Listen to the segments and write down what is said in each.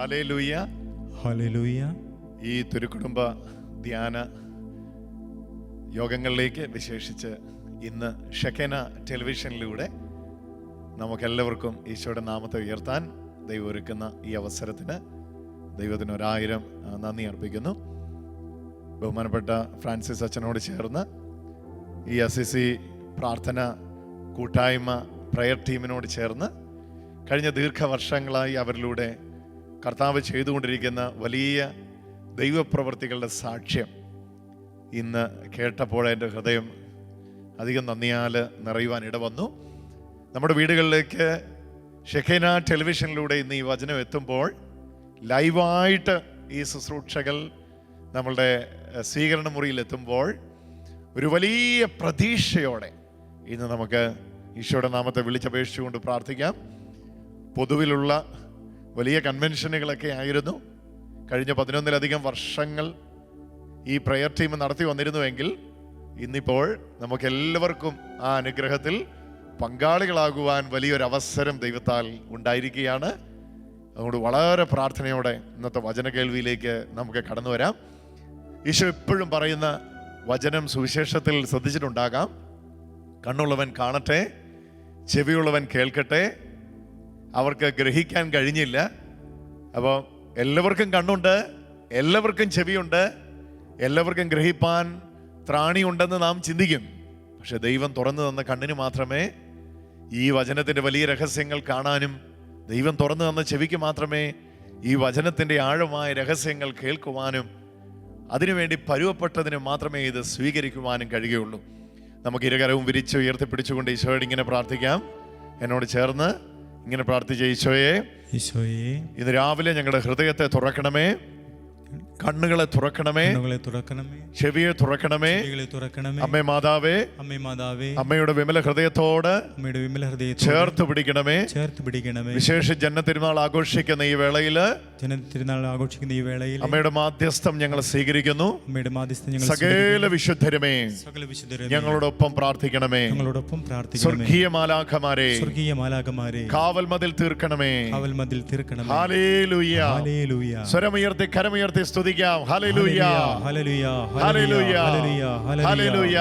Hallelujah, hallelujah. ഈ തിരുക്കുടുംബ ധ്യാന യോഗങ്ങളിലേക്ക് വിശേഷിച്ച് ഇന്ന് ഷെക്കേന ടെലിവിഷനിലൂടെ നമുക്കെല്ലാവർക്കും ഈശോയുടെ നാമത്തെ ഉയർത്താൻ ദൈവം ഒരുക്കുന്ന ഈ അവസരത്തിന് ദൈവത്തിന് 1000 നന്ദി അർപ്പിക്കുന്നു. ബഹുമാനപ്പെട്ട ഫ്രാൻസിസ് അച്ഛനോട് ചേർന്ന് ഈ അസിസി പ്രാർത്ഥന കൂട്ടായ്മ പ്രയർ ടീമിനോട് ചേർന്ന് കഴിഞ്ഞ ദീർഘവർഷങ്ങളായി അവരിലൂടെ കർത്താവ് ചെയ്തുകൊണ്ടിരിക്കുന്ന വലിയ ദൈവപ്രവൃത്തികളുടെ സാക്ഷ്യം ഇന്ന് കേട്ടപ്പോൾ എൻ്റെ ഹൃദയം അധികം നന്ദിയാൽ നിറയുവാൻ ഇടവന്നു. നമ്മുടെ വീടുകളിലേക്ക് ഷെക്കേന ടെലിവിഷനിലൂടെ ഇന്ന് ഈ വചനം എത്തുമ്പോൾ ലൈവായിട്ട് ഈ ശുശ്രൂഷകൾ നമ്മളുടെ സ്വീകരണ മുറിയിൽ എത്തുമ്പോൾ ഒരു വലിയ പ്രതീക്ഷയോടെ ഇന്ന് നമുക്ക് ഈശോയുടെ നാമത്തെ വിളിച്ചപേക്ഷിച്ചുകൊണ്ട് പ്രാർത്ഥിക്കാം. പൊതുവിലുള്ള വലിയ കൺവെൻഷനുകളൊക്കെ ആയിരുന്നു കഴിഞ്ഞ 11-ലധികം വർഷങ്ങൾ ഈ പ്രയർ ടീം നടത്തി വന്നിരുന്നുവെങ്കിൽ ഇന്നിപ്പോൾ നമുക്കെല്ലാവർക്കും ആ അനുഗ്രഹത്തിൽ പങ്കാളികളാകുവാൻ വലിയൊരവസരം ദൈവത്താൽ ഉണ്ടായിരിക്കുകയാണ്. അതുകൊണ്ട് വളരെ പ്രാർത്ഥനയോടെ ഇന്നത്തെ വചന കേൾവിയിലേക്ക് നമുക്ക് കടന്നു വരാം. ഈശോ എപ്പോഴും പറയുന്ന വചനം സുവിശേഷത്തിൽ ശ്രദ്ധിച്ചിട്ടുണ്ടാകാം, കണ്ണുള്ളവൻ കാണട്ടെ, ചെവിയുള്ളവൻ കേൾക്കട്ടെ. അവർക്ക് ഗ്രഹിക്കാൻ കഴിഞ്ഞില്ല. അപ്പോൾ എല്ലാവർക്കും കണ്ണുണ്ട്, എല്ലാവർക്കും ചെവിയുണ്ട്, എല്ലാവർക്കും ഗ്രഹിപ്പാൻ ത്രാണിയുണ്ടെന്ന് നാം ചിന്തിക്കും. പക്ഷെ ദൈവം തുറന്നു തന്ന കണ്ണിന് മാത്രമേ ഈ വചനത്തിൻ്റെ വലിയ രഹസ്യങ്ങൾ കാണാനും, ദൈവം തുറന്നു തന്ന ചെവിക്ക് മാത്രമേ ഈ വചനത്തിൻ്റെ ആഴമായ രഹസ്യങ്ങൾ കേൾക്കുവാനും, അതിനുവേണ്ടി പരുവപ്പെട്ടതിന് മാത്രമേ ഇത് സ്വീകരിക്കുവാനും കഴിയുകയുള്ളൂ. നമുക്ക് ഇരുകരവും വിരിച്ച് ഉയർത്തിപ്പിടിച്ചുകൊണ്ട് ഈശോയോട് ഇങ്ങനെ പ്രാർത്ഥിക്കാം. എന്നോട് ചേർന്ന് ഇങ്ങനെ പ്രാർത്ഥിച്ച ഈശോയെ, ഇന്ന് രാവിലെ ഞങ്ങളുടെ ഹൃദയത്തെ തുറക്കണമേ, കണ്ണുകളെ തുറക്കണമേ, ചെവിയെ തുറക്കണമേ. അമ്മേ മാതാവേ, അമ്മയുടെ വിമല ഹൃദയത്തോട് ചേർത്ത് പിടിക്കണമേ. വിശേഷ ജനനത്തിരുനാൾ ആഘോഷിക്കുന്ന ഈ വേളയിൽ അമ്മയുടെ മാധ്യസ്ഥം ഞങ്ങൾ സ്വീകരിക്കുന്നു. സകല വിശുദ്ധരുമേ ഞങ്ങളോടൊപ്പം പ്രാർത്ഥിക്കണമേ. സ്വർഗീയ മാലാഖമാരെ കാവൽ മതിൽ തീർക്കണമേ. ഹല്ലേലൂയ. സ്വരമുയർത്തി കരമുയർത്തി സ്തുതിക്കാം. Hallelujah, hallelujah, hallelujah, hallelujah,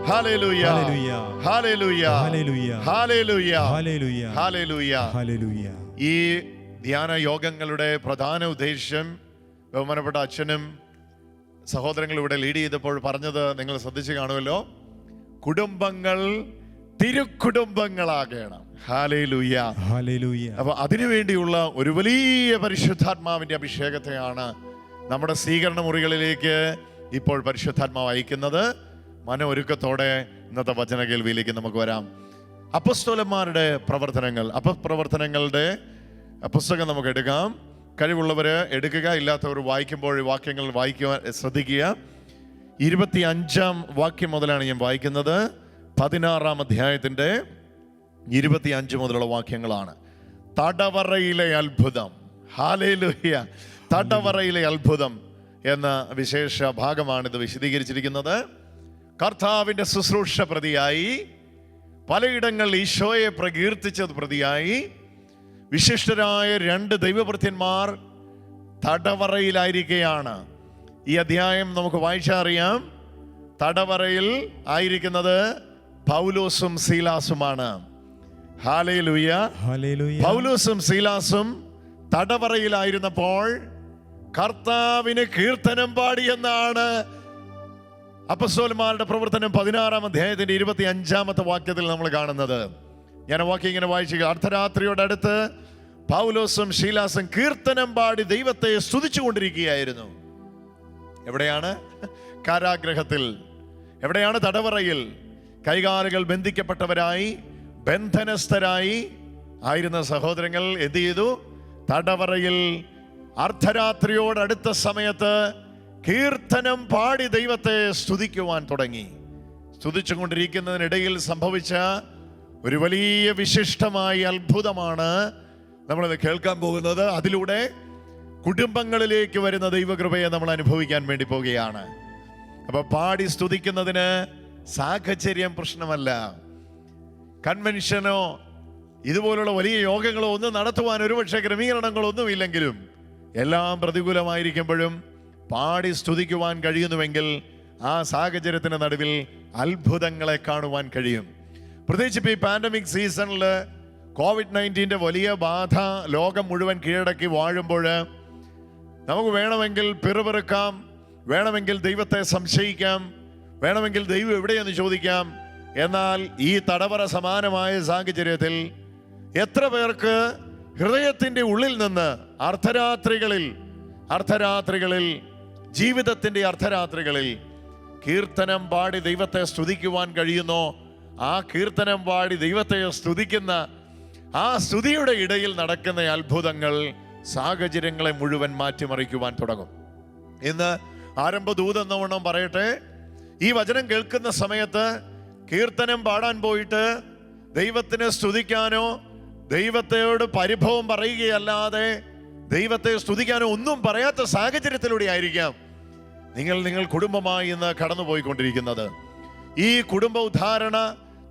hallelujah, hallelujah, hallelujah, hallelujah. ഈ ധ്യാന യോഗങ്ങളുടെ പ്രധാന ഉദ്ദേശ്യം ബഹുമാനപ്പെട്ട അച്ഛനും സഹോദരങ്ങളും ഇവിടെ ലീഡ് ചെയ്തപ്പോൾ പറഞ്ഞത് നിങ്ങൾ ശ്രദ്ധിച്ചു കാണുമല്ലോ, കുടുംബങ്ങൾ തിരുക്കുടുംബങ്ങളാകണം. Hallelujah, hallelujah. അപ്പൊ അതിനുവേണ്ടിയുള്ള ഒരു വലിയ പരിശുദ്ധാത്മാവിന്റെ അഭിഷേകത്തെയാണ് നമ്മുടെ സ്വീകരണ മുറികളിലേക്ക് ഇപ്പോൾ പരിശുദ്ധാത്മാവ് അയക്കുന്നത്. മനൊരുക്കത്തോടെ ഇന്നത്തെ വചന കേൾവിയിലേക്ക് നമുക്ക് വരാം. അപ്പോസ്തലന്മാരുടെ പ്രവർത്തനങ്ങൾ, അപ്പപ്രവർത്തനങ്ങളുടെ പുസ്തകം നമുക്ക് എടുക്കാം. കഴിവുള്ളവര് എടുക്കുക, ഇല്ലാത്തവർ വായിക്കുമ്പോൾ വാക്യങ്ങൾ വായിക്കുവാൻ ശ്രദ്ധിക്കുക. 25-ാം വാക്യം മുതലാണ് ഞാൻ വായിക്കുന്നത്. 16-ാം അധ്യായത്തിന്റെ 25 മുതലുള്ള വാക്യങ്ങളാണ്. തടവറയിലെ അത്ഭുതം. ഹല്ലേലൂയ. തടവറയിലെ അത്ഭുതം എന്ന വിശേഷ ഭാഗമാണിത് വിശദീകരിച്ചിരിക്കുന്നത്. കർത്താവിൻ്റെ ശുശ്രൂഷ പ്രതിയായി, പലയിടങ്ങളിൽ ഈശോയെ പ്രകീർത്തിച്ചത് പ്രതിയായി വിശിഷ്ടരായ 2 ദൈവഭൃത്യന്മാർ തടവറയിലായിരിക്കുകയാണ്. ഈ അധ്യായം നമുക്ക് വായിച്ചറിയാം. തടവറയിൽ ആയിരിക്കുന്നത് പൗലോസും സീലാസുമാണ്. Hallelujah, hallelujah. പൗലോസും സീലാസും തടവറയിലായിരുന്നപ്പോൾ കർത്താവിന് കീർത്തനം പാടിയെന്നാണ് അപ്പോസ്തലന്മാരുടെ പ്രവർത്തനം 16-ാം അധ്യായത്തിന്റെ 25-ാമത്തെ വാക്യത്തിൽ നമ്മൾ കാണുന്നത്. ഞാൻ വാക്യം ഇങ്ങനെ വായിച്ചു. അർദ്ധരാത്രിയോടടുത്ത് പൗലോസും ശീലാസും കീർത്തനം പാടി ദൈവത്തെ സ്തുതിച്ചുകൊണ്ടിരിക്കുകയായിരുന്നു. എവിടെയാണ്? കാരാഗ്രഹത്തിൽ. എവിടെയാണ്? തടവറയിൽ. കൈകാലുകൾ ബന്ധിക്കപ്പെട്ടവരായി, ബന്ധനസ്ഥരായി ആയിരുന്ന സഹോദരങ്ങൾ എന്ത് ചെയ്തു? തടവറയിൽ അർദ്ധരാത്രിയോടടുത്ത സമയത്ത് കീർത്തനം പാടി ദൈവത്തെ സ്തുതിക്കുവാൻ തുടങ്ങി. സ്തുതിച്ചുകൊണ്ടിരിക്കുന്നതിനിടയിൽ സംഭവിച്ച ഒരു വലിയ വിശിഷ്ടമായ അത്ഭുതമാണ് നമ്മളിത് കേൾക്കാൻ പോകുന്നത്. അതിലൂടെ കുടുംബങ്ങളിലേക്ക് വരുന്ന ദൈവകൃപയെ നമ്മൾ അനുഭവിക്കാൻ വേണ്ടി പോവുകയാണ്. അപ്പൊ പാടി സ്തുതിക്കുന്നതിന് സാഹചര്യം പ്രശ്നമല്ല. കൺവെൻഷനോ ഇതുപോലുള്ള വലിയ യോഗങ്ങളോ ഒന്നും നടത്തുവാൻ ഒരുപക്ഷെ ക്രമീകരണങ്ങളൊന്നും ഇല്ലെങ്കിലും എല്ലാം പ്രതികൂലമായിരിക്കുമ്പോഴും പാടി സ്തുതിക്കുവാൻ കഴിയുന്നുവെങ്കിൽ ആ സാഹചര്യത്തിന് നടുവിൽ അത്ഭുതങ്ങളെ കാണുവാൻ കഴിയും. പ്രത്യേകിച്ച് ഇപ്പോൾ ഈ പാൻഡമിക് സീസണിൽ COVID-19 വലിയ ബാധ ലോകം മുഴുവൻ കീഴടക്കി വാഴുമ്പോൾ നമുക്ക് വേണമെങ്കിൽ പിറുപിറുക്കാം, വേണമെങ്കിൽ ദൈവത്തെ സംശയിക്കാം, വേണമെങ്കിൽ ദൈവം എവിടെയെന്ന് ചോദിക്കാം. എന്നാൽ ഈ തടവറ സമാനമായ സാഹചര്യത്തിൽ എത്ര പേർക്ക് ഹൃദയത്തിൻ്റെ ഉള്ളിൽ നിന്ന് അർദ്ധരാത്രികളിൽ ജീവിതത്തിൻ്റെ അർദ്ധരാത്രികളിൽ കീർത്തനം പാടി ദൈവത്തെ സ്തുതിക്കുവാൻ കഴിയുന്നോ? ആ കീർത്തനം പാടി ദൈവത്തെ സ്തുതിക്കുന്ന ആ സ്തുതിയുടെ ഇടയിൽ നടക്കുന്ന അത്ഭുതങ്ങൾ സാഹചര്യങ്ങളെ മുഴുവൻ മാറ്റിമറിക്കുവാൻ തുടങ്ങും. ഇന്ന് ആരംഭദൂത് എന്നവണ്ണം പറയട്ടെ, ഈ വചനം കേൾക്കുന്ന സമയത്ത് കീർത്തനം പാടാൻ പോയിട്ട് ദൈവത്തിനെ സ്തുതിക്കാനോ ദൈവത്തോട് പരിഭവം പറയുകയല്ലാതെ ദൈവത്തെ സ്തുതിക്കാനോ ഒന്നും പറയാത്ത സാഹചര്യത്തിലൂടെ ആയിരിക്കാം നിങ്ങൾ കുടുംബമായി ഇന്ന് കടന്നുപോയിക്കൊണ്ടിരിക്കുന്നത്. ഈ കുടുംബ ഉദ്ധാരണ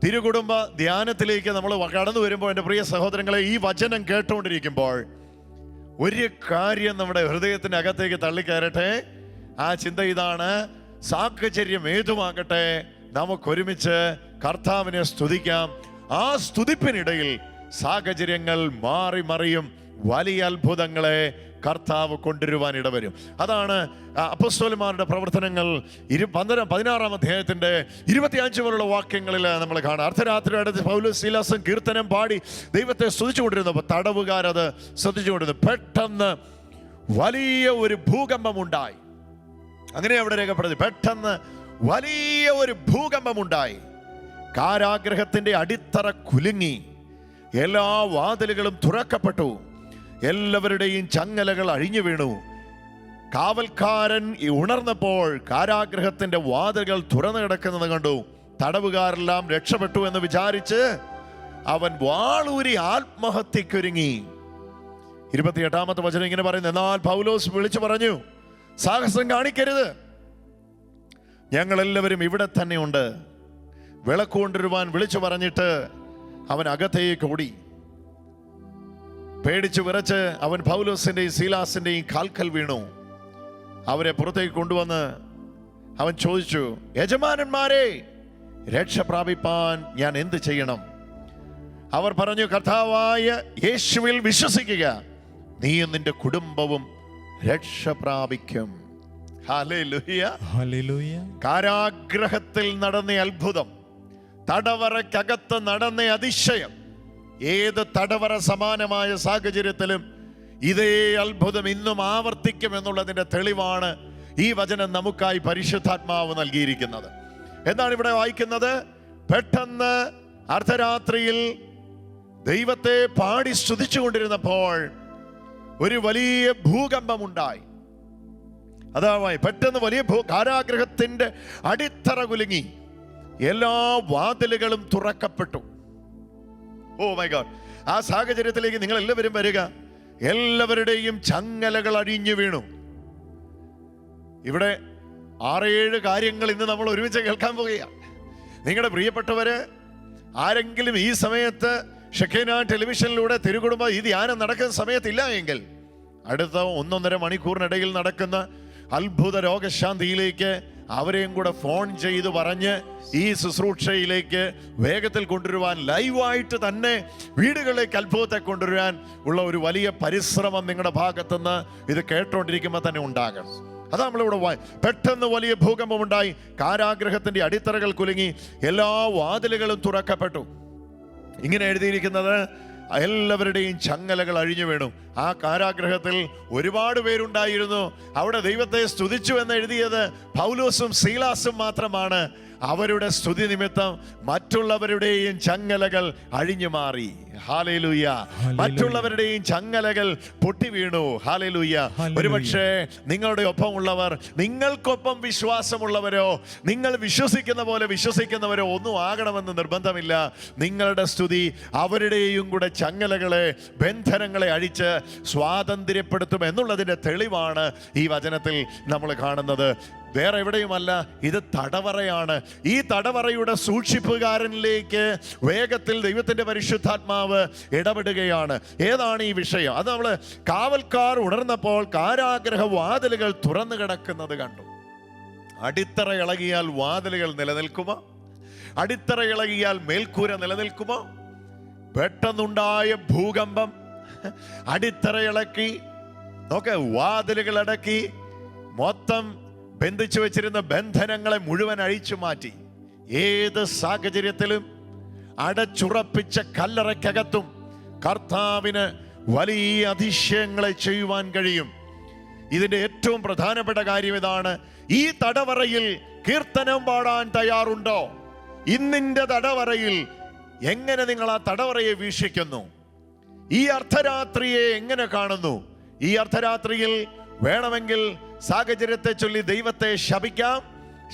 തിരുകുടുംബ ധ്യാനത്തിലേക്ക് നമ്മൾ കടന്നു വരുമ്പോൾ, എൻ്റെ പ്രിയ സഹോദരങ്ങളെ, ഈ വചനം കേട്ടുകൊണ്ടിരിക്കുമ്പോൾ ഒരു കാര്യം നമ്മുടെ ഹൃദയത്തിൻ്റെ അകത്തേക്ക് തള്ളിക്കയറട്ടെ. ആ ചിന്ത ഇതാണ്: സാഹചര്യം ഏതുമാകട്ടെ, നമുക്കൊരുമിച്ച് കർത്താവിനെ സ്തുതിക്കാം. ആ സ്തുതിപ്പിനിടയിൽ സാഹചര്യങ്ങൾ മാറി മറിയും, വലിയ അത്ഭുതങ്ങളെ കർത്താവ് കൊണ്ടുവരുവാൻ ഇടവരും. അതാണ് അപ്പോസ്തലന്മാരുടെ പ്രവർത്തനങ്ങൾ 16-ാം അധ്യായത്തിന്റെ 25 മുതലുള്ള വാക്യങ്ങളിൽ നമ്മൾ കാണാം. അർദ്ധരാത്രിയുടെ പൗലോസ് ശീലാസും കീർത്തനം പാടി ദൈവത്തെ സ്തുതിച്ചുകൊണ്ടിരുന്നപ്പോൾ തടവുകാരത് ശ്രദ്ധിച്ചുകൊണ്ടിരുന്നു. പെട്ടെന്ന് വലിയ ഒരു ഭൂകമ്പമുണ്ടായി. അങ്ങനെ അവിടെ രേഖപ്പെടുത്തി, പെട്ടെന്ന് വലിയ ഒരു ഭൂകമ്പമുണ്ടായി. കാരാഗ്രഹത്തിന്റെ അടിത്തറ കുലുങ്ങി, എല്ലാ വാതിലുകളും തുറക്കപ്പെട്ടു, എല്ലാവരുടെയും ചങ്ങലകൾ അഴിഞ്ഞു വീണു. കാവൽക്കാരൻ ഉണർന്നപ്പോൾ കാരാഗ്രഹത്തിന്റെ വാതിലുകൾ തുറന്നു കിടക്കുന്നത് കണ്ടു. തടവുകാരെല്ലാം രക്ഷപ്പെട്ടു എന്ന് വിചാരിച്ച് അവൻ വാളൂരി ആത്മഹത്യക്കൊരുങ്ങി. 28-ാമത്തെ വചനം ഇങ്ങനെ പറയുന്നു: എന്നാൽ പൗലോസ് വിളിച്ചു പറഞ്ഞു, സാഹസം കാണിക്കരുത്, ഞങ്ങളെല്ലാവരും ഇവിടെ തന്നെ ഉണ്ട്. വിളക്ക് കൊണ്ടുവരുവാൻ വിളിച്ചു പറഞ്ഞിട്ട് അവൻ അകത്തേക്ക് ഓടി. പേടിച്ചു വിറച്ച് അവൻ പൗലോസിന്റെയും ശീലാസിന്റെയും കാൽക്കൽ വീണു. അവരെ പുറത്തേക്ക് കൊണ്ടുവന്ന് അവൻ ചോദിച്ചു, യജമാനന്മാരെ, രക്ഷ പ്രാപിപ്പാൻ ഞാൻ എന്ത് ചെയ്യണം? അവർ പറഞ്ഞു, കർത്താവായ യേശുവിൽ വിശ്വസിക്കുക, നീയും നിന്റെ കുടുംബവും രക്ഷ പ്രാപിക്കും. Hallelujah, hallelujah. കാരാഗ്രഹത്തിൽ നടന്ന അത്ഭുതം, തടവറയ്ക്കകത്ത് നടന്ന അതിശയം, ഏത് തടവറ സമാനമായ സാഹചര്യത്തിലും ഇതേ അത്ഭുതം ഇന്നും ആവർത്തിക്കും എന്നുള്ളതിന്റെ തെളിവാണ് ഈ വചനം നമുക്കായി പരിശുദ്ധാത്മാവ് നൽകിയിരിക്കുന്നത്. എന്താണ് ഇവിടെ വായിക്കുന്നത്? പെട്ടെന്ന് അർദ്ധരാത്രിയിൽ ദൈവത്തെ പാടി സ്തുതിച്ചുകൊണ്ടിരുന്നപ്പോൾ ഒരു വലിയ ഭൂകമ്പമുണ്ടായി. അതാവായി പെട്ടെന്ന് വലിയ കാരാഗ്രഹത്തിന്റെ അടിത്തറ കുലുങ്ങി, എല്ലാ വാതിലുകളും തുറക്കപ്പെട്ടു. ഓ മൈ ഗോഡ്! ആ സാഹചര്യത്തിലേക്ക് നിങ്ങൾ എല്ലാവരും വരിക. എല്ലാവരുടെയും ചങ്ങലകൾ അഴിഞ്ഞു വീണു. ഇവിടെ 6-7 കാര്യങ്ങൾ ഇന്ന് നമ്മൾ ഒരുമിച്ച് കേൾക്കാൻ പോകുകയാണ്. നിങ്ങളുടെ പ്രിയപ്പെട്ടവര് ആരെങ്കിലും ഈ സമയത്ത് ഷെഖീന ടെലിവിഷനിലൂടെ തിരുകുടുംബ ഈ ധ്യാനം നടക്കുന്ന സമയത്തില്ല എങ്കിൽ അടുത്ത 1-1.5 മണിക്കൂറിനിടയിൽ നടക്കുന്ന അത്ഭുത രോഗശാന്തിയിലേക്ക് അവരെയും കൂടെ ഫോൺ ചെയ്ത് പറഞ്ഞ് ഈ ശുശ്രൂഷയിലേക്ക് വേഗത്തിൽ കൊണ്ടുവരുവാൻ, ലൈവായിട്ട് തന്നെ വീടുകളിലേക്ക് അത്ഭുതത്തെ കൊണ്ടുവരാൻ ഉള്ള ഒരു വലിയ പരിശ്രമം നിങ്ങളുടെ ഭാഗത്തുനിന്ന് ഇത് കേട്ടോണ്ടിരിക്കുമ്പോൾ തന്നെ ഉണ്ടാകണം. അതാ നമ്മളിവിടെ പെട്ടെന്ന് വലിയ ഭൂകമ്പമുണ്ടായി, കാരാഗ്രഹത്തിന്റെ അടിത്തറകൾ കുലുങ്ങി, എല്ലാ വാതിലുകളും തുറക്കപ്പെട്ടു. ഇങ്ങനെ എഴുതിയിരിക്കുന്നത്, എല്ലാവരുടെയും ചങ്ങലകൾ അഴിഞ്ഞു വീണു. ആ കാരാഗ്രഹത്തിൽ ഒരുപാട് പേരുണ്ടായിരുന്നു. അവിടെ ദൈവത്തെ സ്തുതിച്ചു എന്ന് എഴുതിയത് പൗലോസും ശീലാസും മാത്രമാണ്. അവരുടെ സ്തുതി നിമിത്തം മറ്റുള്ളവരുടെയും ചങ്ങലകൾ അഴിഞ്ഞു മാറി. ഹല്ലേലൂയ! മറ്റുള്ളവരുടെയും ചങ്ങലകൾ പൊട്ടി വീണു. ഹല്ലേലൂയ! ഒരുപക്ഷെ നിങ്ങളുടെ ഒപ്പമുള്ളവർ, നിങ്ങൾക്കൊപ്പം വിശ്വാസമുള്ളവരോ നിങ്ങൾ വിശ്വസിക്കുന്ന പോലെ വിശ്വസിക്കുന്നവരോ ഒന്നും ആകണമെന്ന് നിർബന്ധമില്ല. നിങ്ങളുടെ സ്തുതി അവരുടെയും കൂടെ ചങ്ങലകളെ, ബന്ധനങ്ങളെ അഴിച്ച് സ്വാതന്ത്ര്യപ്പെടുത്തും എന്നുള്ളതിന്റെ തെളിവാണ് ഈ വചനത്തിൽ നമ്മൾ കാണുന്നത്. വേറെ എവിടെയുമല്ല, ഇത് തടവറയാണ്. ഈ തടവറയുടെ സൂക്ഷിപ്പുകാരനിലേക്ക് വേഗത്തിൽ ദൈവത്തിന്റെ പരിശുദ്ധാത്മാവ് കർത്താവ് ഇടപെടുകയാണ്. ഏതാണ് ഈ വിഷയം? അത് നമ്മൾ കാവൽക്കാർ ഉണർന്നപ്പോൾ കാരാഗ്രഹ വാതിലുകൾ തുറന്നു കിടക്കുന്നത് കണ്ടു. അടിത്തറ ഇളകിയാൽ വാതിലുകൾ നിലനിൽക്കുമോ? അടിത്തറ ഇളകിയാൽ മേൽക്കൂര നിലനിൽക്കുമോ? പെട്ടെന്നുണ്ടായ ഭൂകമ്പം അടിത്തറ ഇളക്കി, നോക്ക്, വാതിലുകൾ അടക്കി, മൊത്തം ബന്ധിച്ചു വെച്ചിരുന്ന ബന്ധനങ്ങളെ മുഴുവൻ അഴിച്ചു മാറ്റി. ഏത് സാഹചര്യത്തിലും അടച്ചുറപ്പിച്ച കല്ലറയ്ക്കകത്തും കർത്താവിന് വലിയ അതിശയങ്ങളെ ചെയ്യുവാൻ കഴിയും. ഇതിന്റെ ഏറ്റവും പ്രധാനപ്പെട്ട കാര്യം ഇതാണ്: ഈ തടവറയിൽ കീർത്തനം പാടാൻ തയ്യാറുണ്ടോ? ഇന്നിന്റെ തടവറയിൽ എങ്ങനെ നിങ്ങൾ ആ തടവറയെ വീക്ഷിക്കുന്നു? ഈ അർദ്ധരാത്രിയെ എങ്ങനെ കാണുന്നു? ഈ അർദ്ധരാത്രിയിൽ വേണമെങ്കിൽ സാഹചര്യത്തെ ചൊല്ലി ദൈവത്തെ ശപിക്കാം,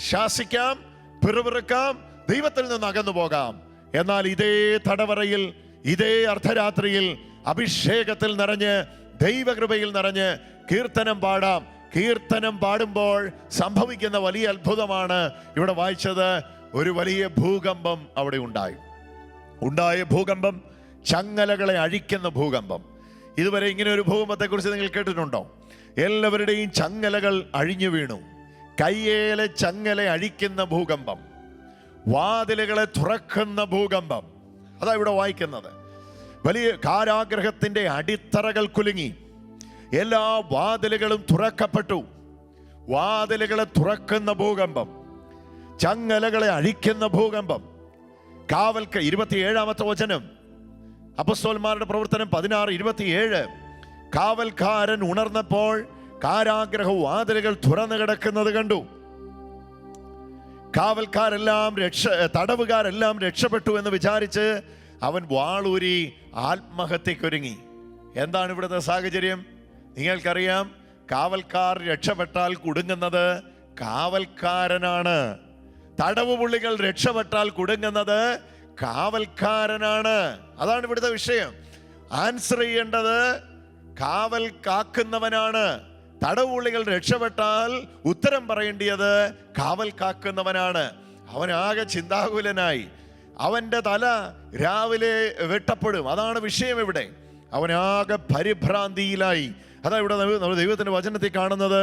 ശാസിക്കാം, പിറുപിറുക്കാം, ദൈവത്തിൽ നിന്ന് അകന്നു പോകാം. എന്നാൽ ഇതേ തടവറയിൽ, ഇതേ അർദ്ധരാത്രിയിൽ അഭിഷേകത്തിൽ നിറഞ്ഞ്, ദൈവകൃപയിൽ നിറഞ്ഞ് കീർത്തനം പാടാം. കീർത്തനം പാടുമ്പോൾ സംഭവിക്കുന്ന വലിയ അത്ഭുതമാണ് ഇവിടെ വായിച്ചത്. ഒരു വലിയ ഭൂകമ്പം അവിടെ ഉണ്ടായ ഭൂകമ്പം ചങ്ങലകളെ അഴിക്കുന്ന ഭൂകമ്പം. ഇതുവരെ ഇങ്ങനെ ഒരു ഭൂകമ്പത്തെ കുറിച്ച് നിങ്ങൾ കേട്ടിട്ടുണ്ടോ? എല്ലാവരുടെയും ചങ്ങലകൾ അഴിഞ്ഞു വീണു. കയ്യേലെ ചങ്ങല അഴിക്കുന്ന ഭൂകമ്പം, വാതിലുകളെ തുറക്കുന്ന ഭൂകമ്പം. അതാ ഇവിടെ വായിക്കുന്നത്. വലിയ കാരാഗ്രഹത്തിന്റെ അടിത്തറകൾ കുലുങ്ങി, എല്ലാ വാതിലുകളും തുറക്കപ്പെട്ടു. വാതിലുകളെ തുറക്കുന്ന ഭൂകമ്പം, ചങ്ങലകളെ അഴിക്കുന്ന ഭൂകമ്പം. 27-ാമത്തെ വചനം, അപ്പോസ്തലന്മാരുടെ പ്രവർത്തനം 16:27. കാവൽക്കാരൻ ഉണർന്നപ്പോൾ കാരാഗ്രഹ വാതിലുകൾ തുറന്നു കിടക്കുന്നത് കണ്ടു. തടവുകാരെല്ലാം രക്ഷപ്പെട്ടു എന്ന് വിചാരിച്ച് അവൻ വാളൂരി ആത്മഹത്യക്കൊരുങ്ങി. എന്താണ് ഇവിടുത്തെ സാഹചര്യം? നിങ്ങൾക്കറിയാം, കാവൽക്കാർ രക്ഷപ്പെട്ടാൽ കുടുങ്ങുന്നത് കാവൽക്കാരനാണ്. തടവുപുള്ളികൾ രക്ഷപ്പെട്ടാൽ കുടുങ്ങുന്നത് കാവൽക്കാരനാണ്. അതാണ് ഇവിടുത്തെ വിഷയം. ആൻസർ ചെയ്യേണ്ടത് കാവൽ കാക്കുന്നവനാണ്. തടവുപുള്ളികൾ രക്ഷപ്പെട്ടാൽ ഉത്തരം പറയേണ്ടിയത് കാവൽ കാക്കുന്നവനാണ്. അവനാകെ ചിന്താകുലനായി, അവന്റെ തല രാവിലെ വെട്ടപ്പെടും. അതാണ് വിഷയം ഇവിടെ. അവനാകെ പരിഭ്രാന്തിയിലായി. അതാ ഇവിടെ നമ്മൾ ദൈവത്തിന്റെ വചനത്തിൽ കാണുന്നത്.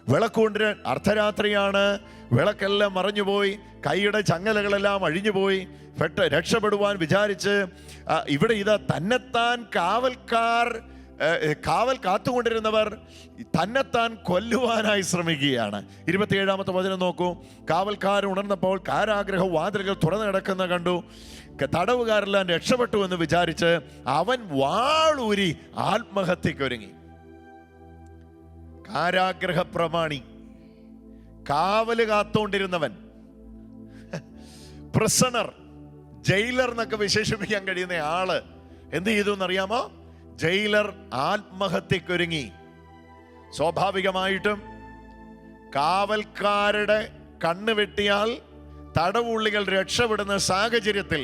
വിളക്കുകൊണ്ടിരാൻ അർദ്ധരാത്രിയാണ്, വിളക്കെല്ലാം മറഞ്ഞുപോയി, കൈയുടെ ചങ്ങലകളെല്ലാം അഴിഞ്ഞുപോയി. രക്ഷപ്പെടുവാൻ വിചാരിച്ച് ഇവിടെ ഇതാ തന്നെത്താൻ കാവൽ കാത്തുകൊണ്ടിരുന്നവർ തന്നെത്താൻ കൊല്ലുവാനായി ശ്രമിക്കുകയാണ്. 27-ാമത്തെ വചനം നോക്കൂ. കാവൽക്കാരൻ ഉണർന്നപ്പോൾ കാരാഗ്രഹ വാതിലുകൾ തുറന്നു കിടക്കുന്ന കണ്ടു. തടവുകാരെല്ലാം രക്ഷപ്പെട്ടു എന്ന് വിചാരിച്ച് അവൻ വാളൂരി ആത്മഹത്യക്കൊരുങ്ങി. കാരാഗ്രഹ പ്രമാണി, കാവല് കാത്തോണ്ടിരുന്നവൻ, പ്രിസണർ, ജയിലർ എന്നൊക്കെ വിശേഷിപ്പിക്കാൻ കഴിയുന്ന ആള് എന്ത് ചെയ്തു എന്നറിയാമോ? ജയിലർ ആത്മഹത്യക്കൊരുങ്ങി. സ്വാഭാവികമായിട്ടും കാവൽക്കാരുടെ കണ്ണ് വെട്ടിയാൽ തടവുള്ളികൾ രക്ഷപ്പെടുന്ന സാഹചര്യത്തിൽ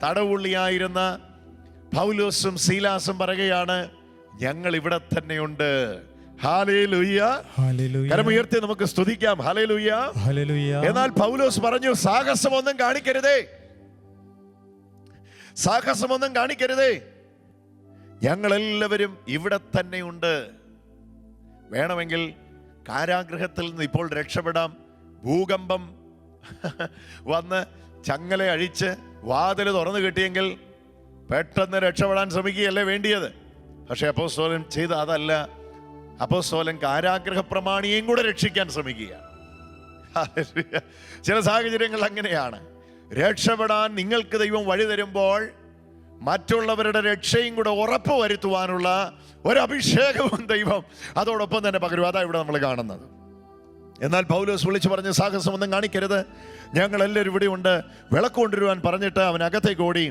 തടവുള്ളിയായിരുന്ന പൗലോസും സീലാസും പറയുകയാണ്, ഞങ്ങൾ ഇവിടെ തന്നെയുണ്ട്. ഹല്ലേലൂയ, കരമുയർത്തി നമുക്ക് സ്തുതിക്കാം. Hallelujah, hallelujah. എന്നാൽ പൗലോസ് പറഞ്ഞു, സാഹസമൊന്നും കാണിക്കരുതേ, സാഹസമൊന്നും കാണിക്കരുതേ, ഞങ്ങളെല്ലാവരും ഇവിടെ തന്നെയുണ്ട്. വേണമെങ്കിൽ കാരാഗ്രഹത്തിൽ നിന്ന് ഇപ്പോൾ രക്ഷപ്പെടാം. ഭൂകമ്പം വന്ന് ചങ്ങല അഴിച്ച് വാതിൽ തുറന്നു കിട്ടിയെങ്കിൽ പെട്ടെന്ന് രക്ഷപ്പെടാൻ ശ്രമിക്കുകയല്ലേ വേണ്ടിയത്. പക്ഷെ അപ്പോസ്തലൻ ചെയ്ത അതല്ല. അപ്പോസ്തലൻ കാരാഗ്രഹ പ്രമാണിയെയും കൂടെ രക്ഷിക്കാൻ ശ്രമിക്കുകയാണ്. ചില സാഹചര്യങ്ങൾ അങ്ങനെയാണ്. രക്ഷപ്പെടാൻ നിങ്ങൾക്ക് ദൈവം വഴി തരുമ്പോൾ മറ്റുള്ളവരുടെ രക്ഷയും കൂടെ ഉറപ്പ് വരുത്തുവാനുള്ള ഒരു അഭിഷേകവും ദൈവം അതോടൊപ്പം തന്നെ പകരും. അതാ ഇവിടെ നമ്മൾ കാണുന്നത്. എന്നാൽ പൗലോസ് വിളിച്ചു പറഞ്ഞ്, സാഹസമൊന്നും കാണിക്കരുത്, ഞങ്ങളെല്ലാവരും ഇവിടെ ഉണ്ട്. വിളക്ക് കൊണ്ടുവരുവാൻ പറഞ്ഞിട്ട് അവൻ അകത്തേക്ക് ഓടി.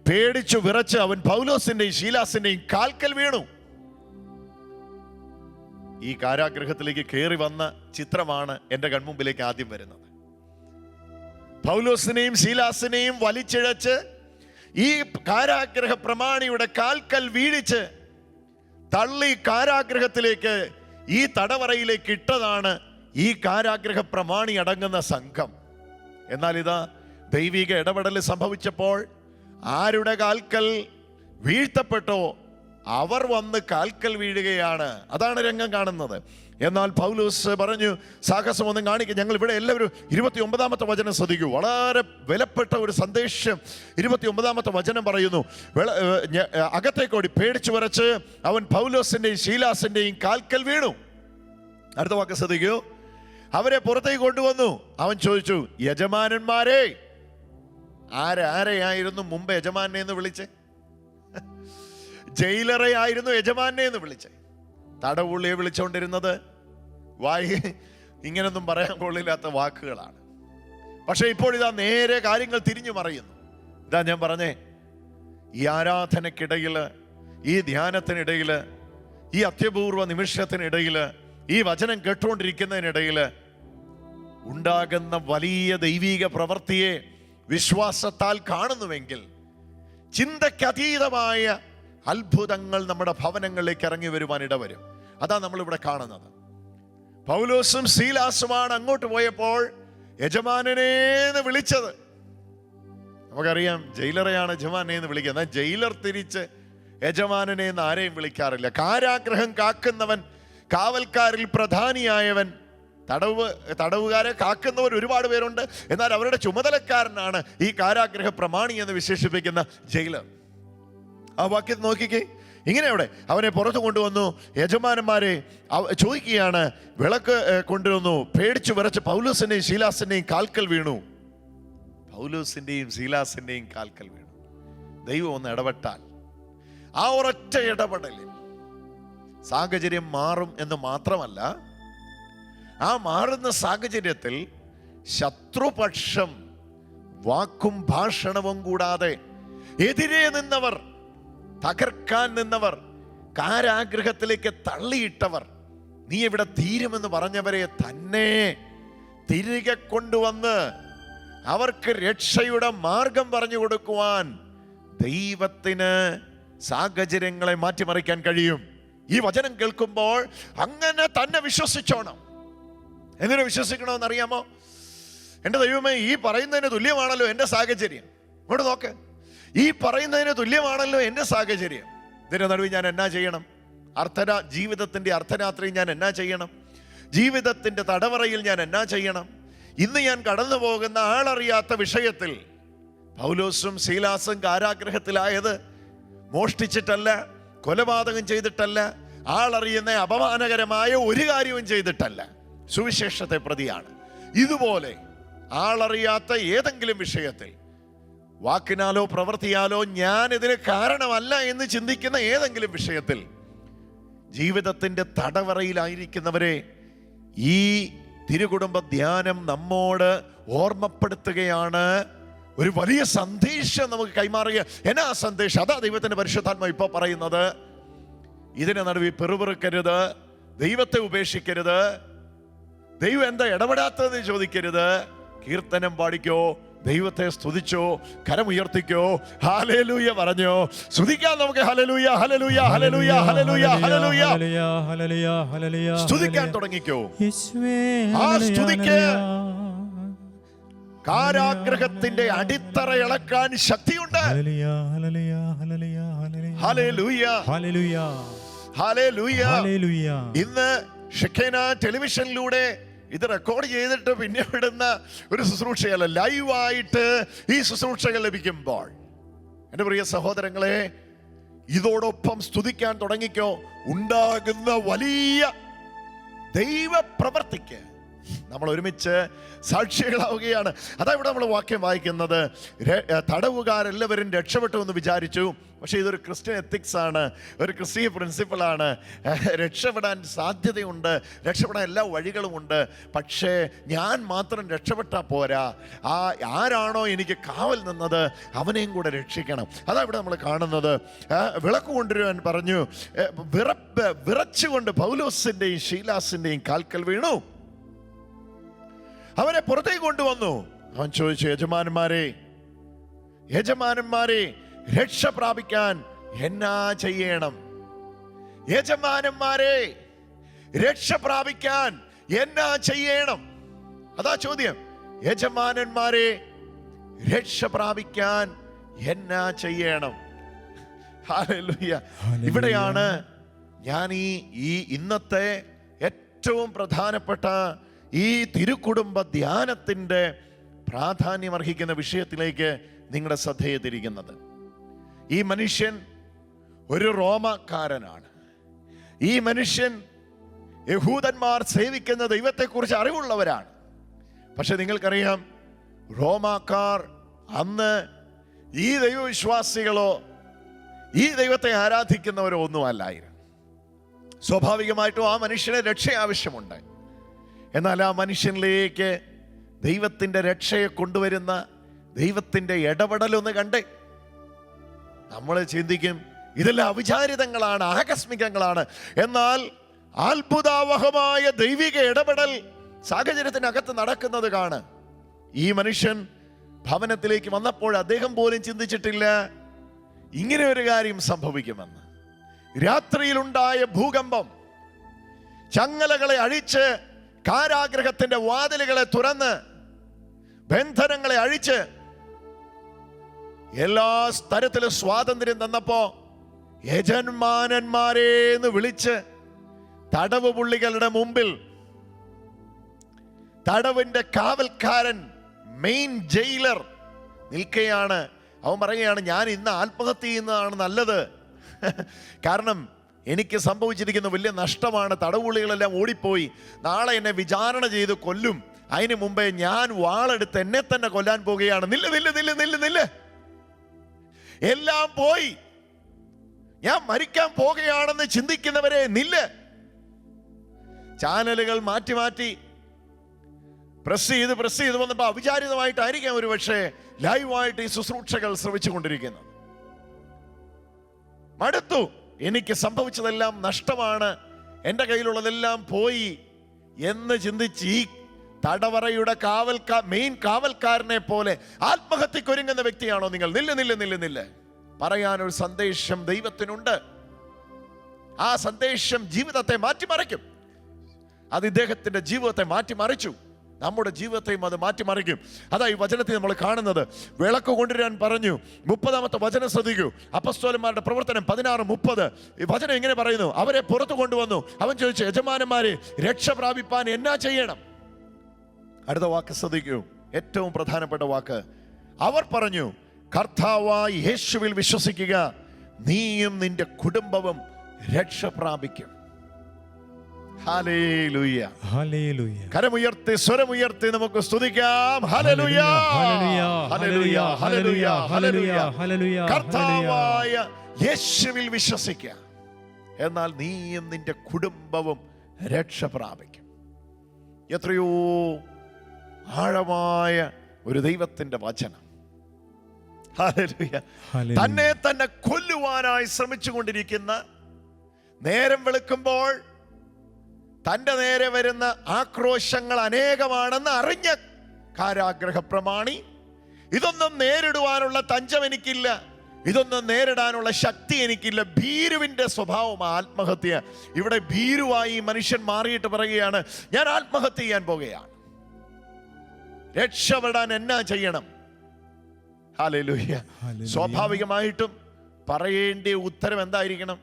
പേടിച്ചു വിറച്ച് അവൻ പൗലോസിന്റെയും ശീലാസിന്റെയും കാൽക്കൽ വീണു. ഈ കാരാഗ്രഹത്തിലേക്ക് കയറി വന്ന ചിത്രമാണ് എൻ്റെ കൺമുമ്പിലേക്ക് ആദ്യം വരുന്നത്. പൗലോസിനെയും ശീലാസിനെയും വലിച്ചിഴച്ച് ഈ കാരാഗ്രഹ പ്രമാണിയുടെ കാൽക്കൽ വീഴിച്ച് തള്ളി കാരാഗ്രഹത്തിലേക്ക്, ഈ തടവറയിലേക്ക് ഇട്ടതാണ് ഈ കാരാഗ്രഹ പ്രമാണി അടങ്ങുന്ന സംഘം. എന്നാൽ ഇതാ ദൈവിക ഇടപെടൽ സംഭവിച്ചപ്പോൾ ആരുടെ കാൽക്കൽ വീഴ്ത്തപ്പെട്ടോ അവർ വന്ന് കാൽക്കൽ വീഴുകയാണ്. അതാണ് രംഗം കാണുന്നത്. എന്നാൽ പൗലോസ് പറഞ്ഞു, സാഹസമൊന്നും കാണിക്കുക, ഞങ്ങൾ ഇവിടെ എല്ലാവരും 29-ാമത്തെ വചനം ശ്രദ്ധിക്കൂ. വളരെ വിലപ്പെട്ട ഒരു സന്ദേശം 29-ാമത്തെ വചനം പറയുന്നു. അകത്തേക്കോടി പേടിച്ചു വരച്ച് അവൻ പൗലോസിന്റെയും ശീലാസിന്റെയും കാൽക്കൽ വീണു. അടുത്ത വാക്ക് ശ്രദ്ധിക്കൂ. അവരെ പുറത്തേക്ക് കൊണ്ടുവന്നു. അവൻ ചോദിച്ചു, യജമാനന്മാരെ. ആരെയായിരുന്നു മുമ്പ് യജമാനെ എന്ന് വിളിച്ചേ? ജയിലറെ ആയിരുന്നു യജമാനെ എന്ന് വിളിച്ചേ. തടവുള്ളിയെ വിളിച്ചുകൊണ്ടിരുന്നത് ഇങ്ങനൊന്നും പറയാൻ കൊള്ളില്ലാത്ത വാക്കുകളാണ്. പക്ഷെ ഇപ്പോൾ ഇതാ നേരെ കാര്യങ്ങൾ തിരിഞ്ഞു മറിയുന്നു. ഇതാ ഞാൻ പറഞ്ഞേ, ഈ ആരാധനക്കിടയില്, ഈ ധ്യാനത്തിനിടയില്, ഈ അത്യപൂർവ നിമിഷത്തിനിടയില്, ഈ വചനം കേട്ടുകൊണ്ടിരിക്കുന്നതിനിടയില് ഉണ്ടാകുന്ന വലിയ ദൈവിക പ്രവൃത്തിയെ വിശ്വാസത്താൽ കാണുന്നുവെങ്കിൽ ചിന്തയ്ക്കതീതമായ അത്ഭുതങ്ങൾ നമ്മുടെ ഭവനങ്ങളിലേക്ക് ഇറങ്ങി വരുവാൻ ഇടവരും. അതാ നമ്മളിവിടെ കാണുന്നത്. പൗലോസും ശീലാസുമാണ് അങ്ങോട്ട് പോയപ്പോൾ യജമാനനേന്ന് വിളിച്ചത്. നമുക്കറിയാം, ജയിലറെയാണ് യജമാനെ എന്ന് വിളിക്കുക. എന്നാൽ ജയിലർ തിരിച്ച് യജമാനനെ എന്ന് ആരെയും വിളിക്കാറില്ല. കാരാഗ്രഹം കാക്കുന്നവൻ, കാവൽക്കാരിൽ പ്രധാനിയായവൻ. തടവുകാരെ കാക്കുന്നവർ ഒരുപാട് പേരുണ്ട്. എന്നാൽ അവരുടെ ചുമതലക്കാരനാണ് ഈ കാരാഗ്രഹ പ്രമാണി എന്ന് വിശേഷിപ്പിക്കുന്ന ജയിലർ. ആ വാക്യം നോക്കിക്കേ. ഇങ്ങനെ അവിടെ അവനെ പുറത്തു കൊണ്ടുവന്നു. യജമാനന്മാരെ ചോദിക്കുകയാണ്, വിളക്ക് കൊണ്ടുവന്നു. പേടിച്ചു വിറച്ച് പൗലോസിന്റെയും ശീലാസിന്റെയും കാൽക്കൽ വീണു. പൗലോസിന്റെയും ശീലാസിന്റെയും കാൽക്കൽ വീണു. ദൈവം ഒന്ന് ഇടപെട്ടാൽ, ആ ഒരൊറ്റ ഇടപെടലിൽ സാഹചര്യം മാറും എന്ന് മാത്രമല്ല, ആ മാറുന്ന സാഹചര്യത്തിൽ ശത്രുപക്ഷം വാക്കും ഭാഷണവും കൂടാതെ എതിരെ നിന്നവർ, തകർക്കാൻ നിന്നവർ, കാരാഗ്രഹത്തിലേക്ക് തള്ളിയിട്ടവർ, നീ ഇവിടെ തീരുമെന്ന് പറഞ്ഞവരെ തന്നെ തിരികെ കൊണ്ടുവന്ന് അവർക്ക് രക്ഷയുടെ മാർഗം പറഞ്ഞു കൊടുക്കുവാൻ ദൈവത്തിന് സാഹചര്യങ്ങളെ മാറ്റിമറിക്കാൻ കഴിയും. ഈ വചനം കേൾക്കുമ്പോൾ അങ്ങനെ തന്നെ വിശ്വസിച്ചോണം. എങ്ങനെ വിശ്വസിക്കണമെന്ന് അറിയാമോ? എൻ്റെ ദൈവമേ, ഈ പറയുന്നതിന് തുല്യമാണല്ലോ എൻ്റെ സാഹചര്യം. ഇങ്ങോട്ട് നോക്ക്, ഈ പറയുന്നതിന് തുല്യമാണല്ലോ എൻ്റെ സാഹചര്യം. ഇതിന്റെ നടുവിൽ ഞാൻ എന്നാ ചെയ്യണം? ജീവിതത്തിന്റെ അർദ്ധരാത്രിയിൽ ഞാൻ എന്നാ ചെയ്യണം? ജീവിതത്തിന്റെ തടവറയിൽ ഞാൻ എന്നാ ചെയ്യണം? ഇന്ന് ഞാൻ കടന്നു പോകുന്ന ആളറിയാത്ത വിഷയത്തിൽ പൗലോസും ശീലാസും കാരാഗ്രഹത്തിലായത് മോഷ്ടിച്ചിട്ടല്ല, കൊലപാതകം ചെയ്തിട്ടല്ല, ആളറിയുന്ന അപമാനകരമായ ഒരു കാര്യവും ചെയ്തിട്ടല്ല, സുവിശേഷത്തെ പ്രതിയാണ്. ഇതുപോലെ ആളറിയാത്ത ഏതെങ്കിലും വിഷയത്തിൽ വാക്കിനാലോ പ്രവൃത്തിയാലോ ഞാൻ ഇതിന് കാരണമല്ല എന്ന് ചിന്തിക്കുന്ന ഏതെങ്കിലും വിഷയത്തിൽ ജീവിതത്തിന്റെ തടവറയിലായിരിക്കുന്നവരെ ഈ തിരുകുടുംബ ധ്യാനം നമ്മോട് ഓർമ്മപ്പെടുത്തുകയാണ്. ഒരു വലിയ സന്ദേശം നമുക്ക് കൈമാറുക. എന്നാ സന്ദേശം? അതാ ദൈവത്തിന്റെ പരിശുദ്ധാത്മ ഇപ്പോൾ പറയുന്നത്. ഇതിനെ നടുവിൽ പെറുപെറുക്കരുത്, ദൈവത്തെ ഉപേക്ഷിക്കരുത്, ദൈവം എന്താ ഇടപെടാത്തതെന്ന് ചോദിക്കരുത്. കീർത്തനം പാടിക്കോ, ദൈവത്തെ സ്തുതിച്ചോ, കരമുയർത്തിക്കോ, ഹല്ലേലൂയ പറഞ്ഞോ. സ്തുതിക്കാൻ നമുക്ക്. Hallelujah, hallelujah, hallelujah, hallelujah, hallelujah, hallelujah, hallelujah. സ്തുതിക്കാൻ തുടങ്ങിക്കോ. ആ സ്തുതിക്ക് കാരാഗ്രഹത്തിന്റെ അടിത്തറ ഇളക്കാൻ ശക്തിയുണ്ട്. ഇന്ന് ഷെഖേന ടെലിവിഷനിലൂടെ ഇത് റെക്കോർഡ് ചെയ്തിട്ട് പിന്നെ വിടുന്ന ഒരു ശുശ്രൂഷയല്ല, ലൈവായിട്ട് ഈ ശുശ്രൂഷകൾ ലഭിക്കുമ്പോൾ എൻ്റെ പ്രിയ സഹോദരങ്ങളെ, ഇതോടൊപ്പം സ്തുതിക്കാൻ തുടങ്ങിക്കോ. ഉണ്ടാകുന്ന വലിയ ദൈവപ്രവർത്തിക്ക് നമ്മൾ ഒരുമിച്ച് സാക്ഷികളാവുകയാണ്. അതാ ഇവിടെ നമ്മൾ വാക്യം വായിക്കുന്നത്. തടവുകാരെല്ലാവരും രക്ഷപ്പെട്ടു എന്ന് വിചാരിച്ചു. പക്ഷേ ഇതൊരു ക്രിസ്ത്യൻ എത്തിക്സ് ആണ്, ഒരു ക്രിസ്തീയ പ്രിൻസിപ്പിളാണ്. രക്ഷപ്പെടാൻ സാധ്യതയുണ്ട്, രക്ഷപ്പെടാൻ എല്ലാ വഴികളുമുണ്ട്. പക്ഷേ ഞാൻ മാത്രം രക്ഷപ്പെട്ടാൽ പോരാ, ആരാണോ എനിക്ക് കാവൽ നിന്നത് അവനെയും കൂടെ രക്ഷിക്കണം. അതാ ഇവിടെ നമ്മൾ കാണുന്നത്. വിളക്ക് കൊണ്ടുവരുവാൻ പറഞ്ഞു. വിറച്ചുകൊണ്ട് പൗലോസിന്റെയും ശീലാസിന്റെയും കാൽക്കൽ വീണു. അവനെ പുറത്തേക്ക് കൊണ്ടുവന്നു. അവൻ ചോദിച്ചു, യജമാനന്മാരെ രക്ഷ പ്രാപിക്കാൻ എന്നാ ചെയ്യണം? യജമാനന്മാരെ രക്ഷ പ്രാപിക്കാൻ എന്നാ ചെയ്യണം? അതാ ചോദ്യം. യജമാനന്മാരെ രക്ഷ പ്രാപിക്കാൻ എന്നാ ചെയ്യണം? ഹല്ലേലൂയ. ഇവിടെയാണ് ഞാൻ ഈ ഇന്നത്തെ ഏറ്റവും പ്രധാനപ്പെട്ട ഈ തിരുക്കുടുംബ ധ്യാനത്തിൻ്റെ പ്രാധാന്യം അർഹിക്കുന്ന വിഷയത്തിലേക്ക് നിങ്ങളുടെ ശ്രദ്ധയെ തിരിക്കുന്നത്. ഈ മനുഷ്യൻ ഒരു റോമാക്കാരനാണ്. ഈ മനുഷ്യൻ യഹൂദന്മാർ സേവിക്കുന്ന ദൈവത്തെക്കുറിച്ച് അറിവുള്ളവരാണ്. പക്ഷെ നിങ്ങൾക്കറിയാം, റോമാക്കാർ അന്ന് ഈ ദൈവവിശ്വാസികളോ ഈ ദൈവത്തെ ആരാധിക്കുന്നവരോ ഒന്നും അല്ലായിരുന്നു. സ്വാഭാവികമായിട്ടും ആ മനുഷ്യന് രക്ഷ ആവശ്യമുണ്ട്. എന്നാൽ ആ മനുഷ്യനിലേക്ക് ദൈവത്തിൻ്റെ രക്ഷയെ കൊണ്ടുവരുന്ന ദൈവത്തിൻ്റെ ഇടപെടലൊന്ന് കണ്ടേ. നമ്മൾ ചിന്തിക്കും ഇതെല്ലാം അവിചാരിതങ്ങളാണ്, ആകസ്മികങ്ങളാണ്. എന്നാൽ അത്ഭുതാവഹമായ ദൈവിക ഇടപെടൽ സാഹചര്യത്തിനകത്ത് നടക്കുന്നത് കാണാം. ഈ മനുഷ്യൻ ഭവനത്തിലേക്ക് വന്നപ്പോൾ അദ്ദേഹം പോലും ചിന്തിച്ചിട്ടില്ല ഇങ്ങനെ ഒരു കാര്യം സംഭവിക്കുമെന്ന്. രാത്രിയിലുണ്ടായ ഭൂകമ്പം ചങ്ങലകളെ അഴിച്ച്, കാരാഗ്രഹത്തിന്റെ വാതിലുകളെ തുറന്ന്, ബന്ധനങ്ങളെ അഴിച്ച് എല്ലാ തരത്തിലും സ്വാതന്ത്ര്യം തന്നപ്പോ യജമാനന്മാരെന്ന് വിളിച്ച് തടവ് പുള്ളികളുടെ മുമ്പിൽ തടവിന്റെ കാവൽക്കാരൻ, മെയിൻ ജയിലർ നിൽക്കുകയാണ്. അവൻ പറയുകയാണ്, ഞാൻ ഇന്ന് ആത്മഹത്യ ചെയ്യുന്നതാണ് നല്ലത്. കാരണം എനിക്ക് സംഭവിച്ചിരിക്കുന്ന വലിയ നഷ്ടമാണ്. തടവുള്ളികളെല്ലാം ഓടിപ്പോയി. നാളെ എന്നെ വിചാരണ ചെയ്ത് കൊല്ലും. അതിന് മുമ്പേ ഞാൻ വാളെടുത്ത് എന്നെ തന്നെ കൊല്ലാൻ പോവുകയാണ്. നില്ല്, എല്ലാം പോയി, ഞാൻ മരിക്കാൻ പോകുകയാണെന്ന് ചിന്തിക്കുന്നവരെ നില്ല്. ചാനലുകൾ മാറ്റി മാറ്റി പ്രസ് ചെയ്ത് വന്നപ്പോൾ അവിചാരിതമായിട്ടായിരിക്കാം ഒരു പക്ഷേ ലൈവായിട്ട് ഈ ശുശ്രൂഷകൾ ശ്രവിച്ചുകൊണ്ടിരിക്കുന്നത്. മടുത്തു, എനിക്ക് സംഭവിച്ചതെല്ലാം നഷ്ടമാണ്, എൻ്റെ കയ്യിലുള്ളതെല്ലാം പോയി എന്ന് ചിന്തിച്ച് ഈ തടവറയുടെ മെയിൻ കാവൽക്കാരനെ പോലെ ആത്മഹത്യക്കൊരുങ്ങുന്ന വ്യക്തിയാണോ നിങ്ങൾ? നില്ല്. പറയാനൊരു സന്ദേശം ദൈവത്തിനുണ്ട്. ആ സന്ദേശം ജീവിതത്തെ മാറ്റിമറിക്കും. അത് ഇദ്ദേഹത്തിന്റെ ജീവിതത്തെ മാറ്റിമറിച്ചു. നമ്മുടെ ജീവിതത്തെയും അത് മാറ്റിമറിക്കും. അതാ ഈ വചനത്തിൽ നമ്മൾ കാണുന്നത്. വിളക്ക് കൊണ്ടുവരാൻ പറഞ്ഞു. 30-ാമത്തെ വചനം ശ്രദ്ധിക്കൂ. അപ്പസ്തോലന്മാരുടെ പ്രവർത്തനം 16:30. ഈ വചനം ഇങ്ങനെ പറയുന്നു, അവരെ പുറത്തു കൊണ്ടുവന്നു. അവൻ ചോദിച്ചു, യജമാനന്മാരെ, രക്ഷ പ്രാപിപ്പാൻ എന്നാ ചെയ്യണം? അടുത്ത വാക്ക് ശ്രദ്ധിക്കൂ, ഏറ്റവും പ്രധാനപ്പെട്ട വാക്ക്. അവർ പറഞ്ഞു, കർത്താവായ യേശുവിൽ വിശ്വസിക്കുക, നീയും നിന്റെ കുടുംബവും രക്ഷ പ്രാപിക്കും. Hallelujah, hallelujah. കരമുയർത്തി സ്വരമുയർത്തി നമുക്ക് സ്തുതിക്കാം. Hallelujah, hallelujah, hallelujah, hallelujah, hallelujah. കർത്താവായ യേശുവിൽ വിശ്വസിക്കുക, എന്നാൽ നീയും നിന്റെ കുടുംബവും രക്ഷ പ്രാപിക്കും. എത്രയോ ആഴമായ ഒരു ദൈവത്തിന്റെ വചനം. ഹല്ലേലൂയ. തന്നെ കൊല്ലുവാനായി ശ്രമിച്ചുകൊണ്ടിരിക്കുന്ന, നേരം വെളുക്കുമ്പോൾ തൻ്റെ നേരെ വരുന്ന ആക്രോശങ്ങൾ അനേകമാണെന്ന് അറിഞ്ഞ കാരാഗ്രഹ പ്രമാണി, ഇതൊന്നും നേരിടുവാനുള്ള തഞ്ചം എനിക്കില്ല, ഇതൊന്നും നേരിടാനുള്ള ശക്തി എനിക്കില്ല, ഭീരുവിന്റെ സ്വഭാവം ആത്മഹത്യ. ഇവിടെ ഭീരുവായി മനുഷ്യൻ മാറിയിട്ട് പറയുകയാണ്, ഞാൻ ആത്മഹത്യ ചെയ്യാൻ പോകുകയാണ്. രക്ഷപ്പെടാൻ എന്നാ ചെയ്യണം? ഹല്ലേലൂയ. സ്വാഭാവികമായിട്ടും പറയേണ്ട ഉത്തരം എന്തായിരിക്കണം?